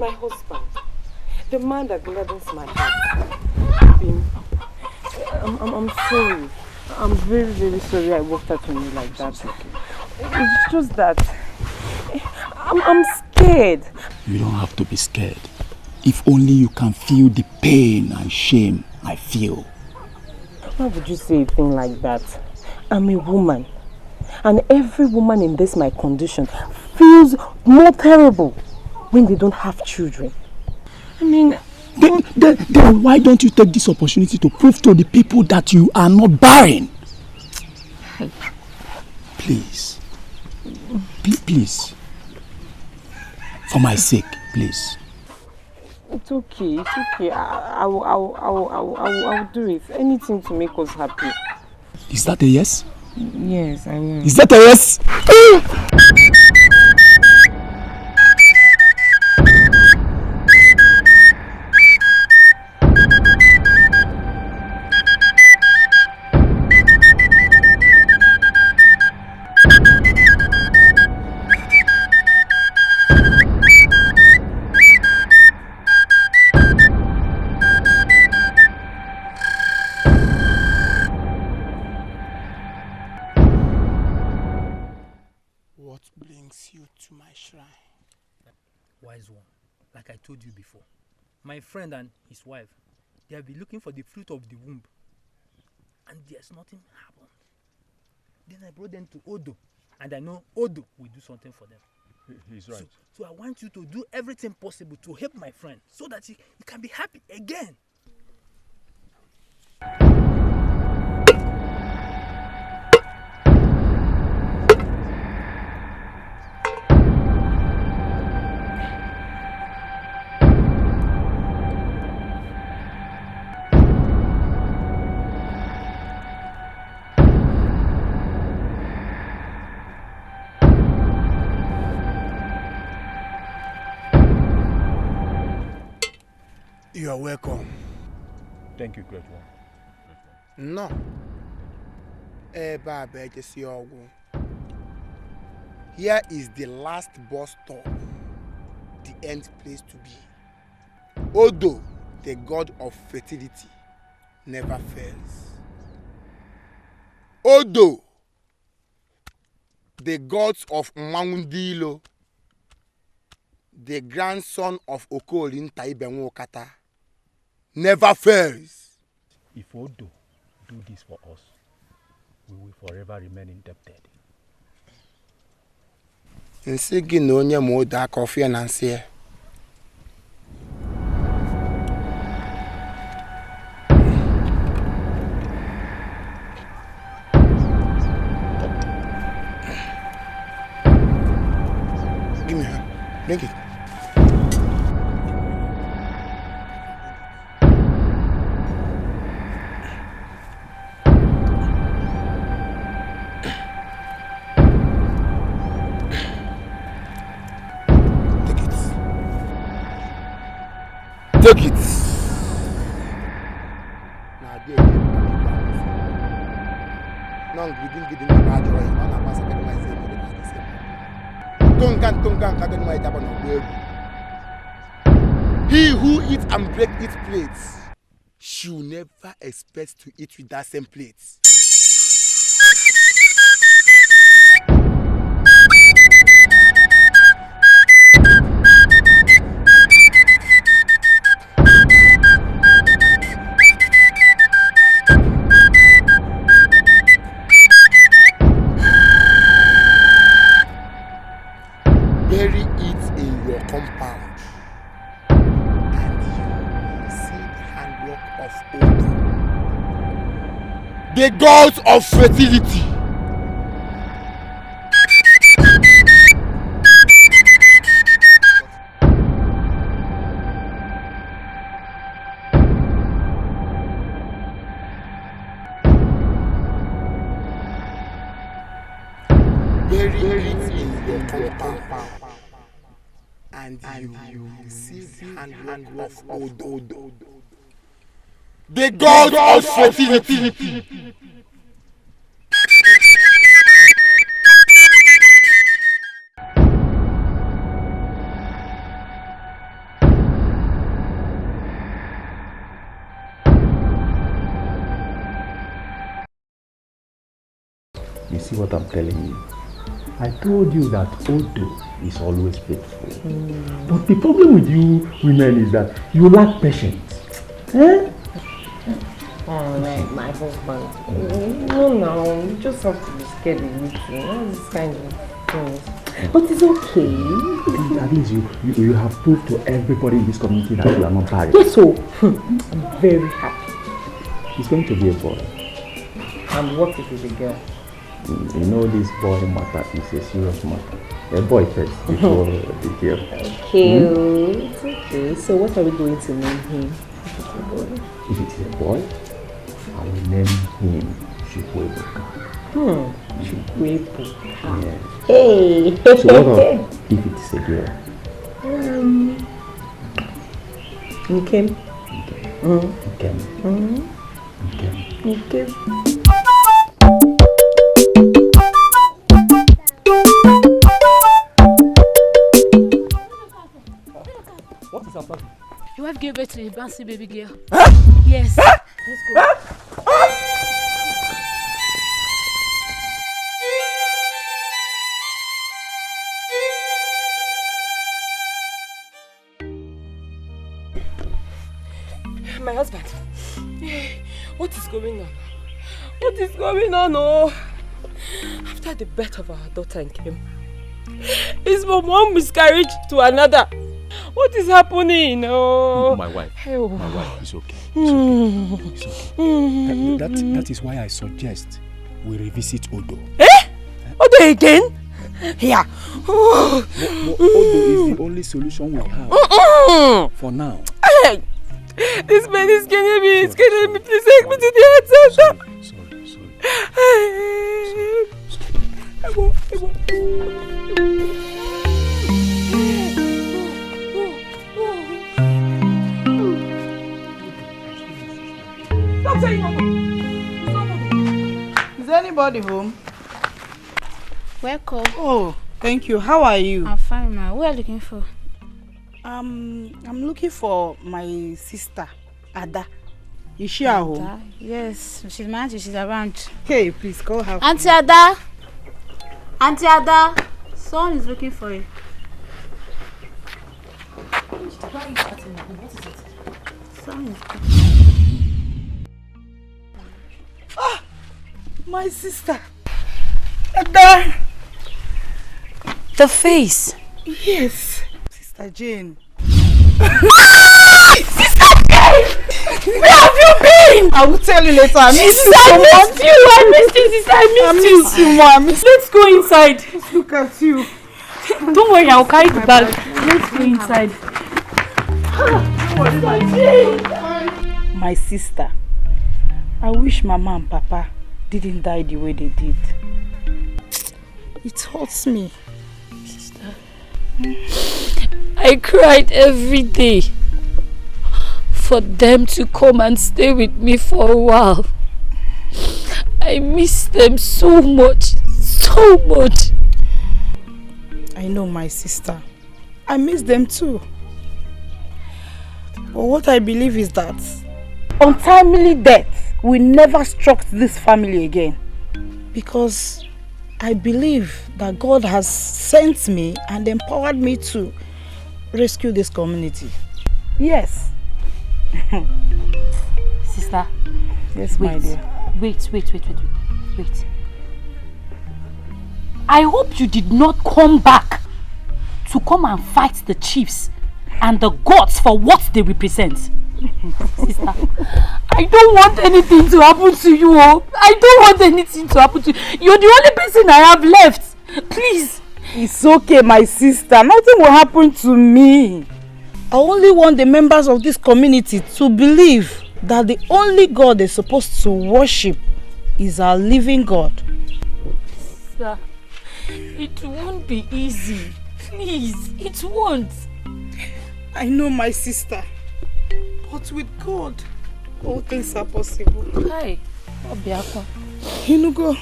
my husband. The man that gladdens my heart. I'm sorry. I'm very, very sorry I walked out on you like that. It's just that I'm scared. You don't have to be scared. If only you can feel the pain and shame I feel. Why would you say a thing like that? I'm a woman. And every woman in this my condition feels more terrible when they don't have children. I mean... Then why don't you take this opportunity to prove to the people that you are not barren? Please. Please. For my sake, please. It's okay. I will do it. Anything to make us happy. Is that a yes? Yes, I will. Is that a yes? Wise one, like I told you before, my friend and his wife, they have been looking for the fruit of the womb, and there's nothing happened. Then I brought them to Odo, and I know Odo will do something for them. He's right. So I want you to do everything possible to help my friend, so that he can be happy again. You are welcome. Thank you, great one. No. Here is the last bus stop, the end place to be. Odo, the god of fertility, never fails. Odo, the gods of Mangundilo, the grandson of Okolin Taibenwokata, never fails. If Odo do this for us, we will forever remain indebted. Nsi gị na onye ma Odo aka ọfịa na nsị ya. Give me her. Drink it. Take it. Now, there you go. Give me bad joy. I'm not going to He who eats and breaks its plates should never expect to eat with that same plates. Bury it in your compound, and you will see the handwork of Odo, the gods of fertility. Bury it in your compound, and you will see the handwork of Odo, the god of fertility. see what I'm telling you? I told you that Odo is always faithful. But the problem with you women is that you lack patience. Eh? Oh, my husband. No, you just have to be scared of meeting. All this kind of things. But it's okay. At least you have proved to everybody in this community that you are not married. Yes, so I'm very happy. It's going to be a boy. And what if it's a girl? You know this boy matter is a serious matter. A boy first before the girl. Okay, it's okay. So what are we going to name him? If it's a boy, I will name him Chukwuebuka. Chukwuebuka. Yes. Hey! So what about if it's a girl? Nkem. Nkem. What is happening? Your wife gave birth to a bouncy baby girl. Huh? Yes. Huh? Let's go. My husband, what is going on? What is going on? Oh, after the birth of our daughter came, it's from one miscarriage to another. What is happening? Oh, my wife is okay. It's okay. That is why I suggest we revisit Odo. Eh? Odo again? Yeah. Odo is the only solution we have for now. Hey, this man is killing me. It's killing me. Please take me to the head center. Stop saying no. Is anybody home? Welcome. Oh, thank you. How are you? I'm fine, ma. Who are you looking for? I'm looking for my sister, Ada. Is she at home? Yes, she's my auntie. She's around. Okay, please call her. Auntie Ada. Auntie Ada. Someone is looking for you. Ah, my sister. Ada. The face. Yes. Sister Jane. Sister Jane! Where have you been? I will tell you later. I miss you so much. I missed you, sister. I missed you, Mom. Let's go inside. Just look at you. Don't worry, I'll carry the bag. Let's go inside. My sister, I wish Mama and Papa didn't die the way they did. It hurts me. Sister, I cried every day for them to come and stay with me for a while. I miss them so much, so much. I know, my sister. I miss them too. But what I believe is that untimely death will never struck this family again. Because I believe that God has sent me and empowered me to rescue this community. Yes. Sister. Yes, my dear. Wait. I hope you did not come back to come and fight the chiefs and the gods for what they represent. Sister, I don't want anything to happen to you. I don't want anything to happen to you. You're the only person I have left. Please. It's okay, my sister. Nothing will happen to me. I only want the members of this community to believe that the only God they're supposed to worship is our living God. Sister, it won't be easy. Please, it won't. I know, my sister. But with God, all things are possible. Hi, Obiako. Inugo.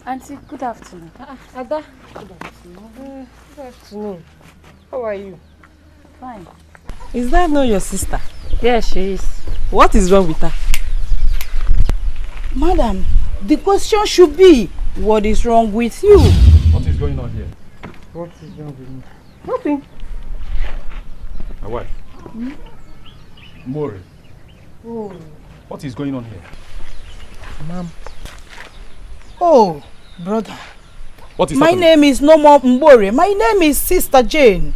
Auntie, good afternoon. Ada. Good afternoon. Good afternoon. How are you? Fine. Is that not your sister? Yes, she is. What is wrong with her? Madam, the question should be, what is wrong with you? What is going on here? What is wrong with me? Nothing. My wife. Mori. Oh. What is going on here? Ma'am. Oh, brother. What is My happening? name is no more Mbore. My name is Sister Jane.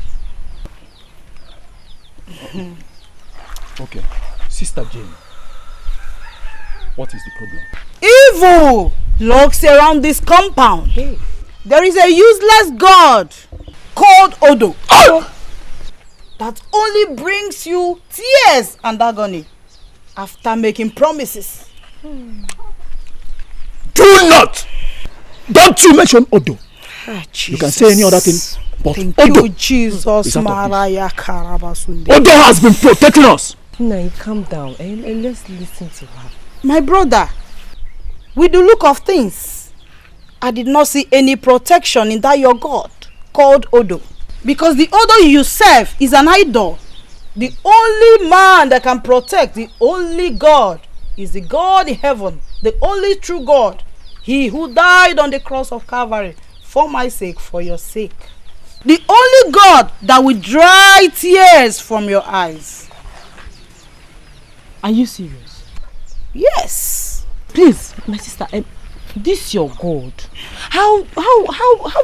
Okay. Sister Jane. What is the problem? Evil lurks around this compound. There is a useless god called Odo that only brings you tears and agony after making promises. Do not! Don't you mention Odo. You can say any other thing, but Thank Odo you, Jesus. is out of this. Maraya Karabasunde. Odo has been protecting us. Now calm down and let's listen to her. My brother, with the look of things, I did not see any protection in that your God called Odo. Because the Odo you serve is an idol. The only man that can protect, the only God, is the God in heaven, the only true God. He who died on the cross of Calvary for my sake, for your sake. The only God that will dry tears from your eyes. Are you serious? Yes. Please, my sister, this your God. How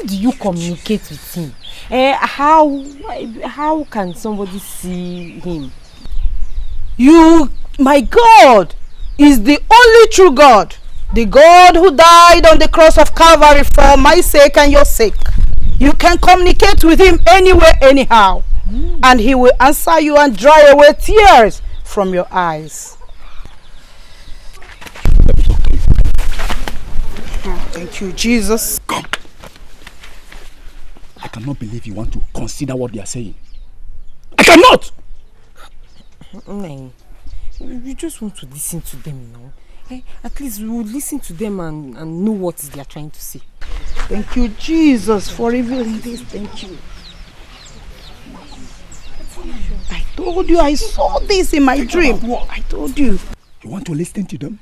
do you communicate with him? How can somebody see him? You, my God, is the only true God. The God who died on the cross of Calvary for my sake and your sake. You can communicate with him anywhere, anyhow. And he will answer you and dry away tears from your eyes. Thank you, Jesus. Come. I cannot believe you want to consider what they are saying. I cannot! No. You just want to listen to them now. At least we will listen to them and know what they are trying to say. Thank you, Jesus, for revealing this. Thank you. I told you I saw this in my dream. I told you. You want to listen to them?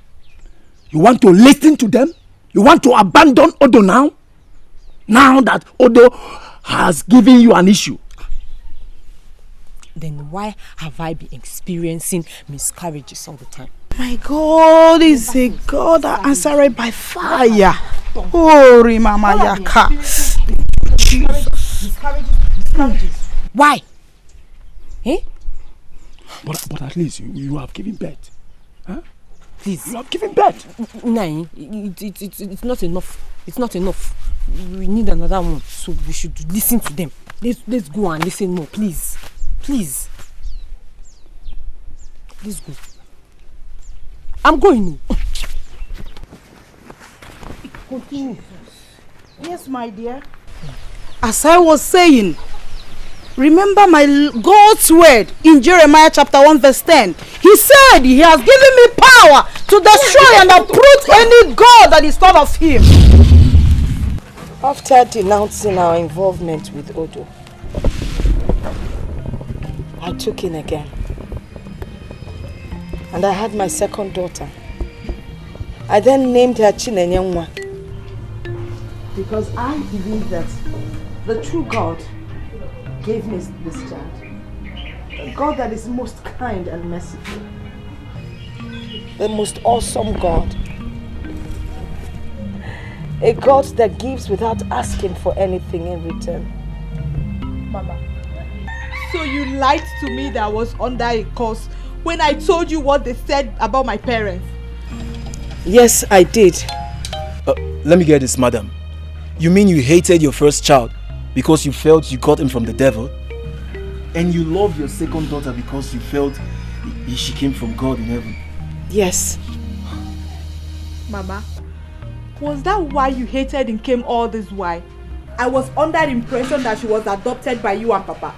You want to listen to them? You want to abandon Odo now? Now that Odo has given you an issue. Then why have I been experiencing miscarriages all the time? My God is a God that answered by fire. Oh, Mama Yaka. Jesus. Miscarriages. Why? Eh? But at least you have given birth. Huh? Please. You have given birth. No, it's not enough. It's not enough. We need another one. So we should listen to them. Let's go and listen more, please. Please. Let's go. I'm going. Continue. Yes, my dear. As I was saying, remember my God's word in Jeremiah chapter 1 verse 10. He said he has given me power to destroy and uproot any God that is not of him. After denouncing our involvement with Odo, I took in again. And I had my second daughter. I then named her Chinenyenwa. Because I believe that the true God gave me this child. A God that is most kind and merciful. The most awesome God. A God that gives without asking for anything in return. Mama, so you lied to me that I was under a curse when I told you what they said about my parents? Yes, I did. Let me get this, madam. You mean you hated your first child because you felt you got him from the devil? And you love your second daughter because you felt she came from God in heaven? Yes. Mama, was that why you hated and came all this while? I was under the impression that she was adopted by you and Papa.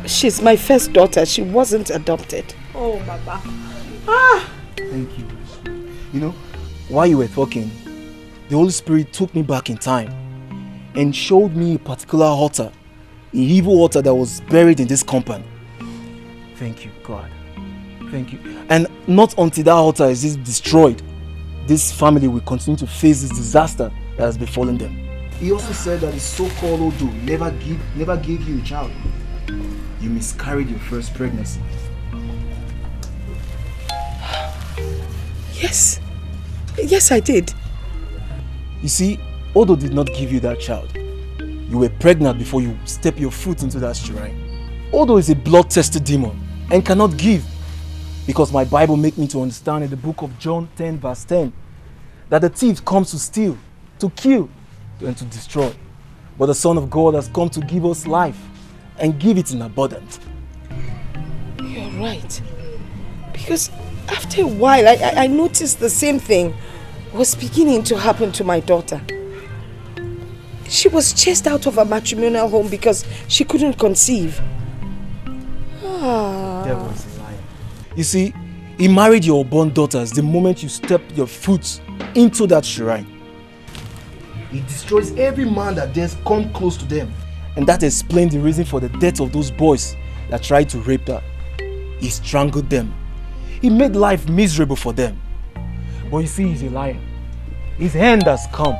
She's my first daughter. She wasn't adopted. Oh, Papa. Thank you. You know, while you were talking, the Holy Spirit took me back in time and showed me a particular altar, an evil altar that was buried in this compound. Thank you, God. Thank you. And not until that altar is destroyed, this family will continue to face this disaster that has befallen them. He also said that his so-called Odo never gave you a child. You miscarried your first pregnancy. Yes. Yes, I did. You see, Odo did not give you that child. You were pregnant before you step your foot into that shrine. Odo is a blood-tested demon and cannot give. Because my Bible makes me to understand in the book of John 10 verse 10 that the thief comes to steal, to kill, and to destroy. But the Son of God has come to give us life and give it in abundance. You're right. Because after a while, I noticed the same thing was beginning to happen to my daughter. She was chased out of a matrimonial home because she couldn't conceive. Devil is a liar. You see, he married your unborn daughters the moment you step your foot into that shrine. He destroys every man that dares come close to them. And that explains the reason for the death of those boys that tried to rape her. He strangled them. He made life miserable for them. But you see, he's a liar. His hand has come.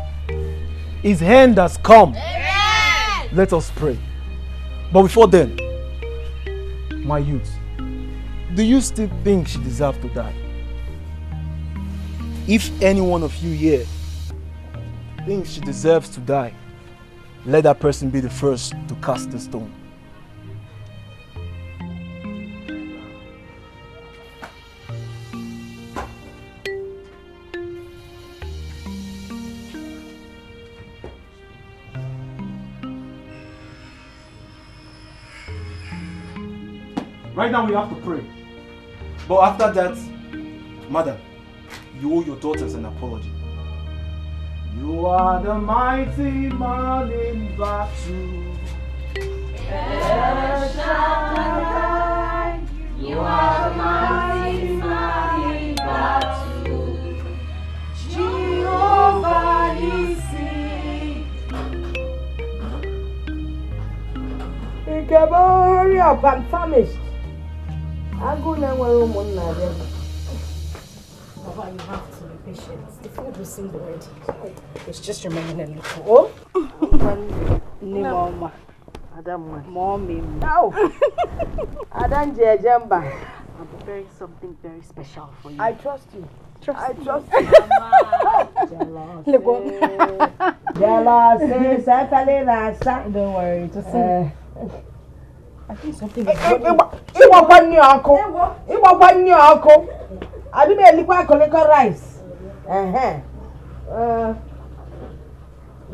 His hand has come. Amen. Let us pray. But before then, my youth, do you still think she deserves to die? If any one of you here thinks she deserves to die, let that person be the first to cast the stone. Right now we have to pray. But after that, madam, you owe your daughters an apology. You are the mighty man in battle. El Shaddai, you are the mighty man in battle. Jehovah Nissi. Hurry up, I'm famished. I'm going to room one night. Papa, you have to be patient. The food will soon be ready. It's just remaining a little. Mama. Mommy. No. Adam Jamba. I'm preparing something very special for you. I trust you. I trust you. you. Jealous. Don't worry, just I think something is I do make liquor rice.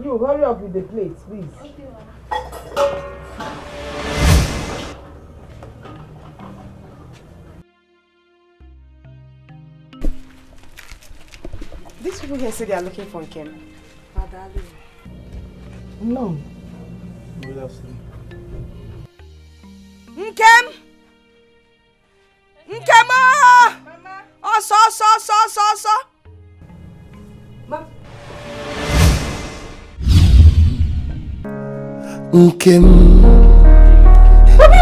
You hurry up with the plates, please. These people here say they are looking for Nkem. No. Nkem! Nkem! Oh, so. Nkem,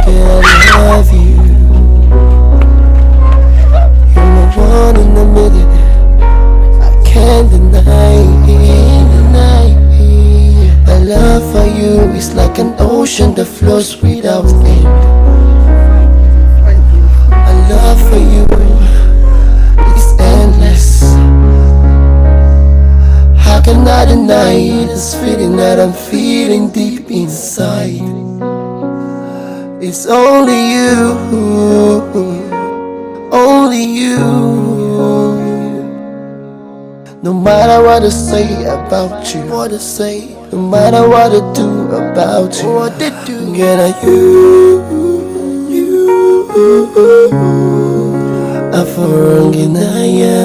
can I love you? You're my one in a million. I can't deny. My love for you is like an ocean that flows without end. My love for you is endless. How can I deny this feeling that I'm feeling deep inside? It's only you, only you. No matter what I say about you, what I say, no matter what I do about you, what I do, get at you. I'm for wrong and I am.